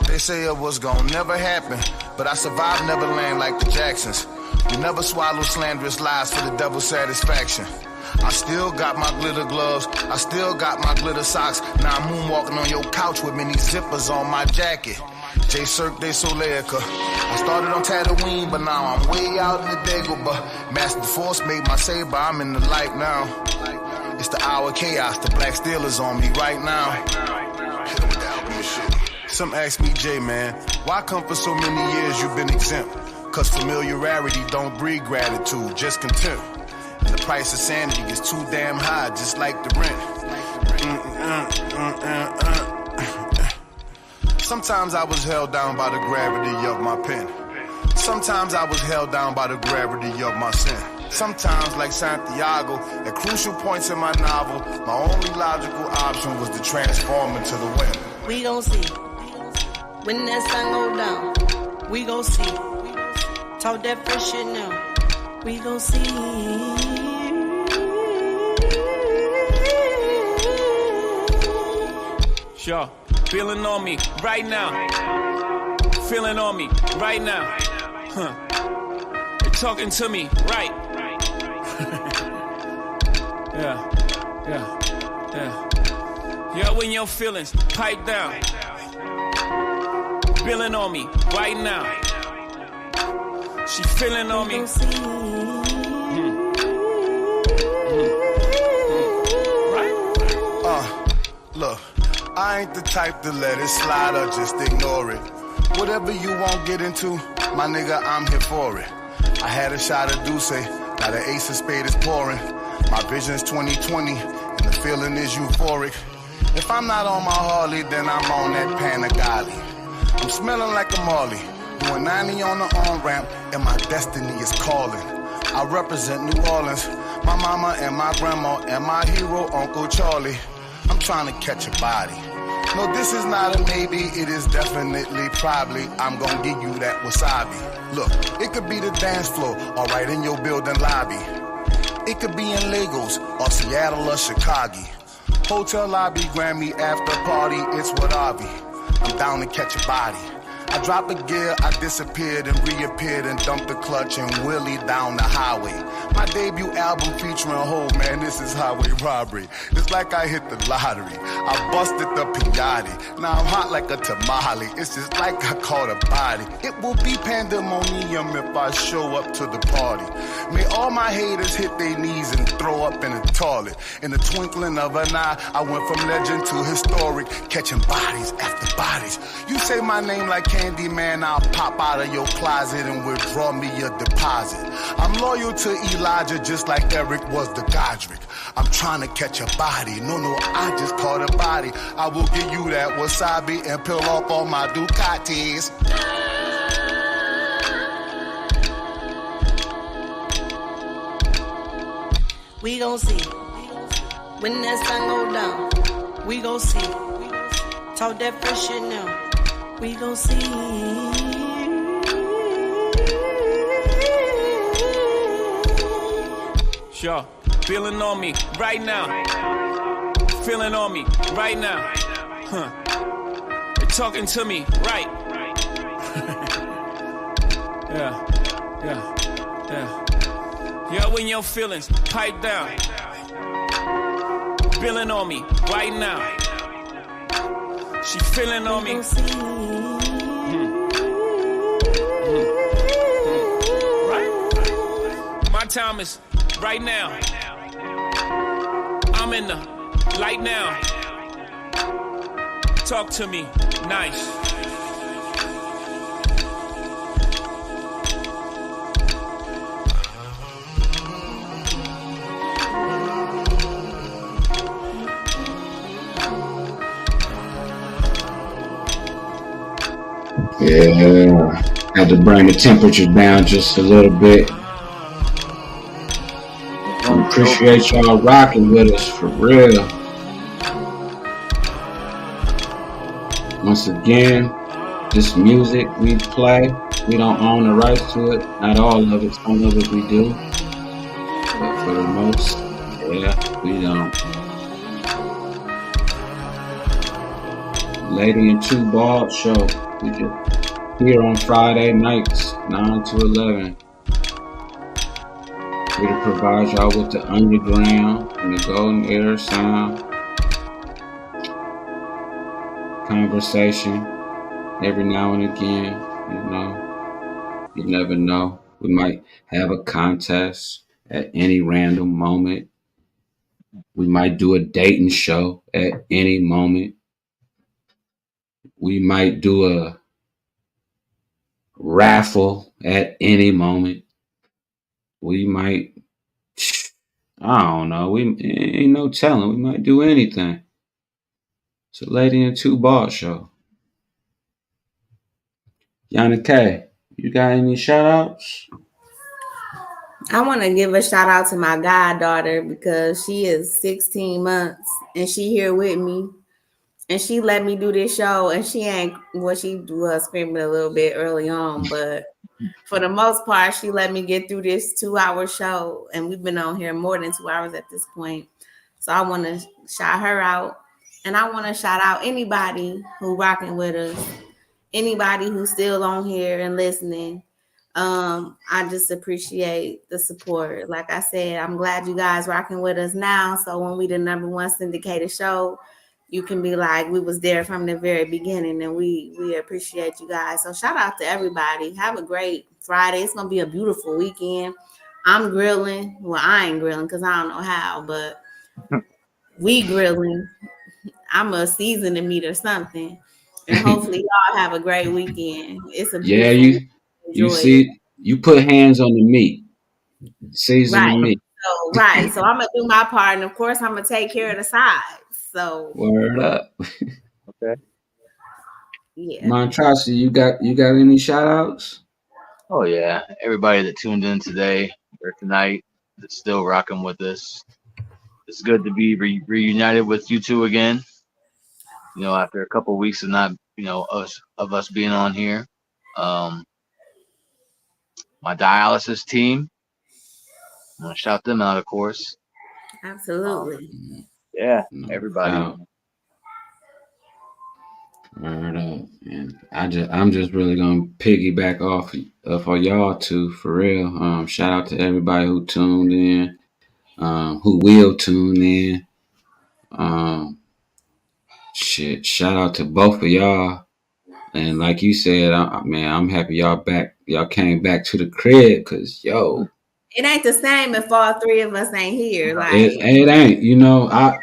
They say it was gonna never happen, but I survived Neverland like the Jacksons. You never swallow slanderous lies for the devil's satisfaction. I still got my glitter gloves, I still got my glitter socks. Now I'm moonwalking on your couch with many zippers on my jacket. J Cirque de Soleica. I started on Tatooine, but now I'm way out in the Dagobah. Master Force made my saber, I'm in the light now. It's the hour of chaos, the black steel is on me right now. Some ask me, Jay, man, why come for so many years you've been exempt? Cause familiarity don't breed gratitude, just contempt. And the price of sanity is too damn high, just like the rent. Sometimes I was held down by the gravity of my pen. Sometimes I was held down by the gravity of my sin. Sometimes, like Santiago, at crucial points in my novel, my only logical option was to transform into the wind. We gon' see. When that sun go down, we gon' see. Talk that fresh shit now. We gon' see. Sure, feeling on me right now. Feeling on me right now. They're talking to me, right? Yeah. Yo, in your feelings, pipe down. Feeling on me right now. She feeling on me. Look, I ain't the type to let it slide or just ignore it. Whatever you won't get into, my nigga, I'm here for it. I had a shot of Douce, now the ace of spade is pouring. My vision's 2020, and the feeling is euphoric. If I'm not on my Harley, then I'm on that Panigale. I'm smelling like a Marley, doing 90 on the on-ramp, and my destiny is calling. I represent New Orleans, my mama and my grandma, and my hero, Uncle Charlie. I'm trying to catch a body. No, this is not a maybe, it is definitely probably. I'm gonna give you that wasabi. Look, it could be the dance floor, or right in your building lobby. It could be in Lagos, or Seattle, or Chicago. Hotel lobby, Grammy, after party, it's what I be. I'm down to catch a body. I I dropped a gear, I disappeared and reappeared and dumped the clutch and wheelied down the highway. My debut album featuring Hov, man, this is highway robbery. It's like I hit the lottery. I busted the pinata. Now I'm hot like a tamale. It's just like I caught a body. It will be pandemonium if I show up to the party. May all my haters hit their knees and throw up in the toilet. In the twinkling of an eye, I went from legend to historic, catching bodies after bodies. You say my name like Candyman, I'll pop out of your closet and withdraw me your deposit. I'm loyal to Elijah just like Eric was the Godric. I'm trying to catch a body. No, I just caught a body. I will give you that wasabi and peel off all my Ducatis. We gon' see. When that sun go down, we gon' see. Talk that fresh shit now. We gon' see. Sure, feeling on me right now. Feeling on me right now. They're talking to me right. Yeah, when your feelings pipe down. Feeling on me right now. She feeling on me. Right? My time is right now. I'm in the light now. Talk to me nice. Yeah, had to bring the temperature down just a little bit. We appreciate y'all rocking with us for real. Once again, this music we play, we don't own the rights to it. Not all of it, some of it we do. But for the most, yeah, we don't. Lady and Two Baldz show. We just here on Friday nights, 9 to 11. Here to provide y'all with the underground and the golden era sound. Conversation every now and again, you know. You never know. We might have a contest at any random moment. We might do a dating show at any moment. We might do a raffle at any moment. We might, I don't know. We ain't no telling. We might do anything. It's a Lady and Two Baldz show. Yana K, you got any shout outs? I want to give a shout out to my goddaughter because she is 16 months and she here with me. And she let me do this show, and she was screaming a little bit early on, but for the most part, she let me get through this 2-hour show, and we've been on here more than 2 hours at this point. So I want to shout her out, and I want to shout out anybody who rocking with us, anybody who's still on here and listening. I just appreciate the support. Like I said, I'm glad you guys rocking with us now. So when we the #1 syndicated show, you can be like, we was there from the very beginning, and we appreciate you guys. So shout out to everybody. Have a great Friday. It's going to be a beautiful weekend. I'm grilling. Well, I ain't grilling because I don't know how, but we grilling. I'm a seasoning meat or something. And hopefully y'all have a great weekend. It's a beautiful you see, you put hands on the meat. Season the meat. So I'm going to do my part, and of course I'm going to take care of the sides. So word up. Okay. Yeah. Montrasi, you got any shout outs? Oh yeah. Everybody that tuned in today or tonight that's still rocking with us. It's good to be reunited with you two again. You know, after a couple of weeks of not, us being on here. My dialysis team. I'm gonna shout them out, of course. Absolutely. Yeah, everybody. Word up. And I'm just really gonna piggyback off of y'all too, for real. Shout out to everybody who tuned in, who will tune in. Um, shout out to both of y'all. And like you said, man, I'm happy y'all back. Y'all came back to the crib, cause yo, It ain't the same if all three of us ain't here. Like it ain't. You know, I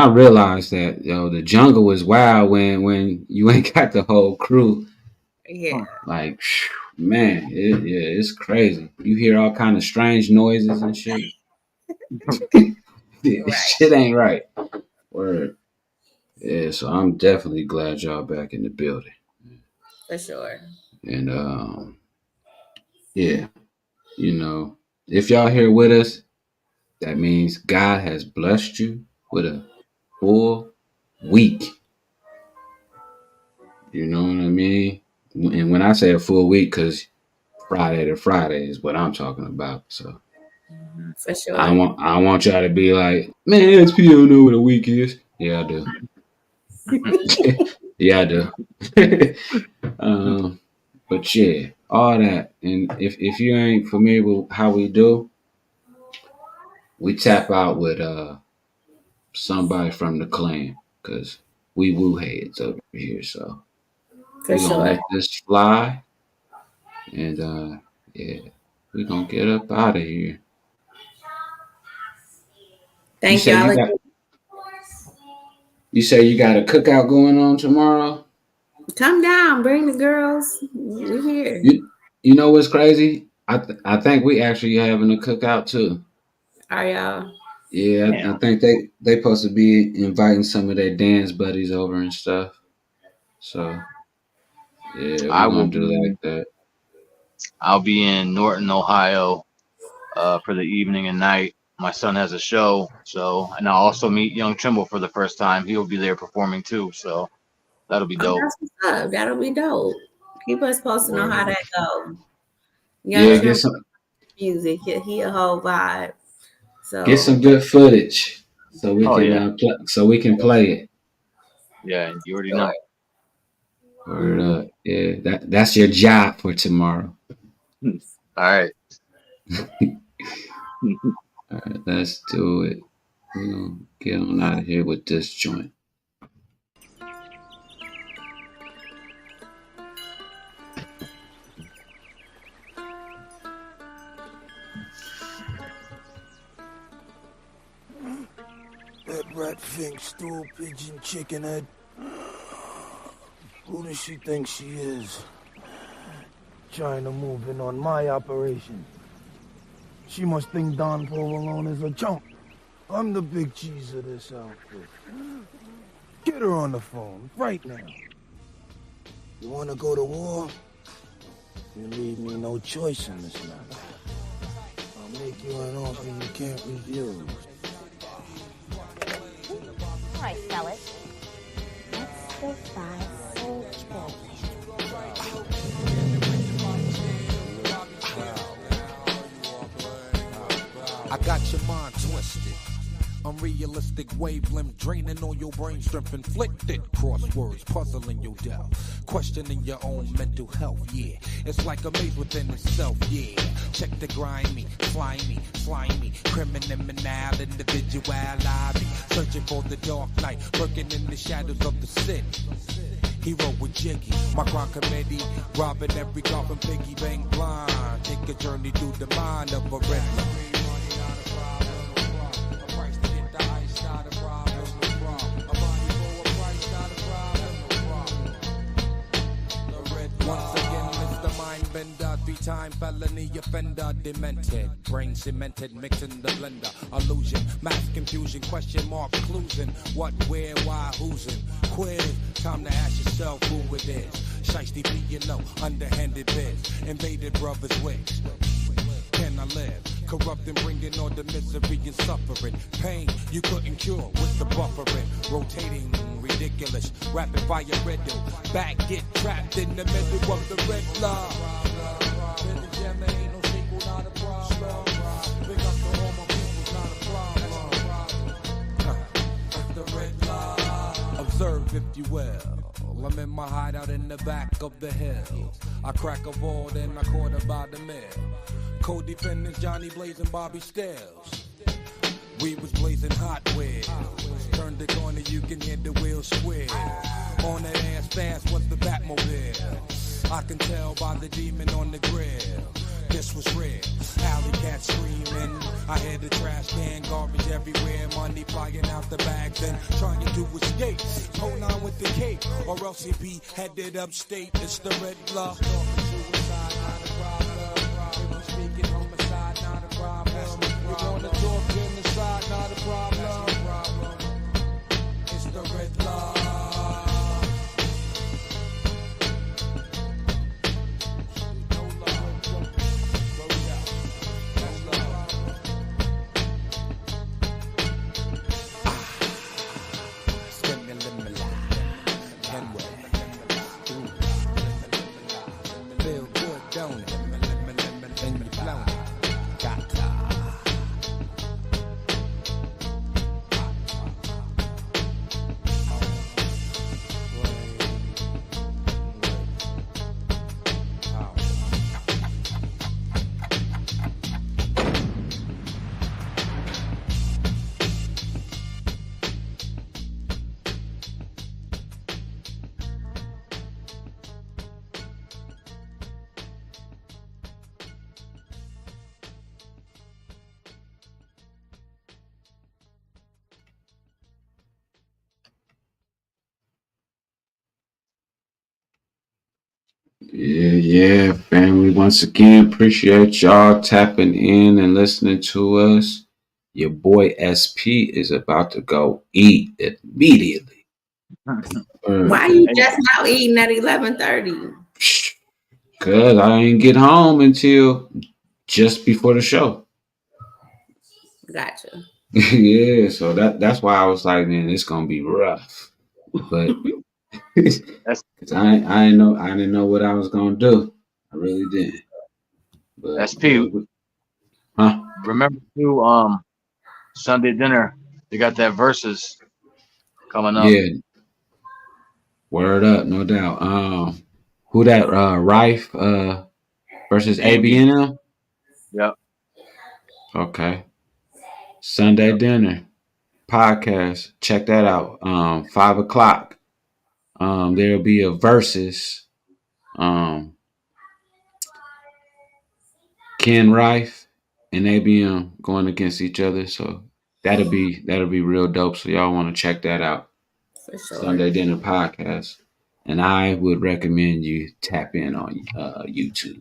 realized that the jungle is wild when you ain't got the whole crew. Yeah. Like, man, it's crazy. You hear all kind of strange noises and shit. Shit ain't right. Word. Yeah, so I'm definitely glad y'all back in the building. For sure. And yeah, if y'all here with us, that means God has blessed you with a full week. You know what I mean? And when I say a full week, because Friday to Friday is what I'm talking about. So for sure. I want y'all to be like, man, SP don't know what a week is. Yeah, I do. Yeah, I do. But yeah, all that. And if you ain't familiar with how we do, we tap out with somebody from the clan, because we woo heads over here. So we're gonna let this fly. And yeah, we're gonna get up out of here. Thank y'all. You say you got a cookout going on tomorrow? Come down, bring the girls. We're here. You know what's crazy? I think we actually having a cookout too. Are y'all? Yeah, I think they supposed to be inviting some of their dance buddies over and stuff. So yeah, we're gonna do like that. I'll be in Norton, Ohio, for the evening and night. My son has a show, and I'll also meet Young Trimble for the first time. He'll be there performing too, so that'll be dope. That's what's up. That'll be dope. Keep us posted on how that go. Young get some music. He a whole vibe. So get some good footage so we can play it. Yeah, you already know. Word up. Yeah, that's your job for tomorrow. All right. All right, let's do it. We're gonna get on out of here with this joint. That rat fink, stool pigeon, chicken head. Who does she think she is? Trying to move in on my operation. She must think Don Provolone is a chump. I'm the big cheese of this outfit. Get her on the phone right now. You want to go to war? You leave me no choice in this matter. I'll make you an offer you can't refuse. All right, fellas. Let's go buy some children. I got your mind twisted. Unrealistic wavelength draining on your brain strength inflicted. Crosswords puzzling your doubt. Questioning your own mental health, yeah. It's like a maze within itself, yeah. Check the grimy, slimy, criminal individual lobby. Searching for the dark night, lurking in the shadows of the city. Hero with Jiggy, my crime committee, robbing every coffin, piggy bank blind. Take a journey through the mind of a riddler. Once again, Mr. Mind Bender, 3-time felony offender, demented, brain cemented, mixing the blender, illusion, mass confusion, question mark, conclusion, what, where, why, who's in, quiz, time to ask yourself who it is, shiesty be you know, underhanded biz, invaded brothers' wigs. Can I live? Corrupting, bringing all the misery and suffering. Pain you couldn't cure with the buffering. Rotating, ridiculous, rapid fire riddle. Back, get trapped in the middle of the red line. Observe, if you will. I'm in my hideout in the back of the hill. I crack a ball, then I quarter by the mill. Co-defendants Johnny Blaze and Bobby Stills. We was blazing hot wheels. Turn the corner, you can hear the wheels squeal. On that ass fast was the Batmobile. I can tell by the demon on the grill. This was real. Alley cat screaming. I hear the trash can, garbage everywhere. Money flying out the bag, then trying to escape. Hold on with the cape, or else he be headed upstate. It's the red glove. Suicide, not a problem. If we speaking homicide, not a problem. We wanna talk genocide, not a problem. It's the red glove. Yeah, family. Once again, appreciate y'all tapping in and listening to us. Your boy SP is about to go eat immediately. Why you just now eating at 11:30? Cause I didn't get home until just before the show. Gotcha. Yeah, so that's why I was like, man, it's gonna be rough. But cause I didn't know what I was gonna do. I really didn't. But SP, huh? remember too, Sunday dinner, they got that versus coming up. Yeah. Word up, no doubt. Who that Rife versus ABNM? Yep. Okay. Sunday dinner podcast. Check that out. 5:00. There'll be a versus. Ken Rife and ABM going against each other. So that'll be real dope. So y'all want to check that out. For sure. Sunday dinner podcast. And I would recommend you tap in on YouTube.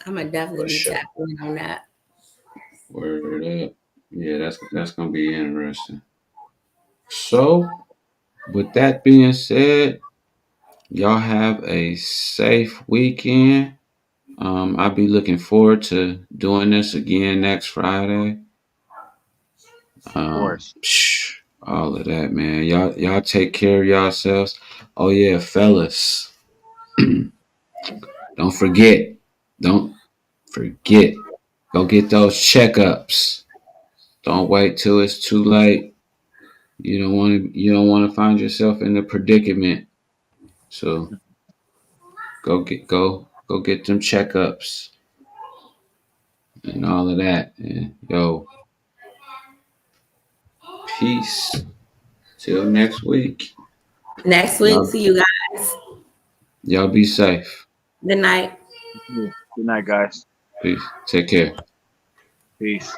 I'm gonna definitely be tapping on that. Word up. Yeah, that's gonna be interesting. So, with that being said, y'all have a safe weekend. I'll be looking forward to doing this again next Friday. Of course. All of that, man. Y'all take care of yourselves. Oh yeah, fellas. Don't forget. Go get those checkups. Don't wait till it's too late. You don't want to find yourself in a predicament. So go get them checkups and all of that. And yo, peace. Till next week. Next week, see you guys. Y'all be safe. Good night. Good night, guys. Peace. Take care. Peace.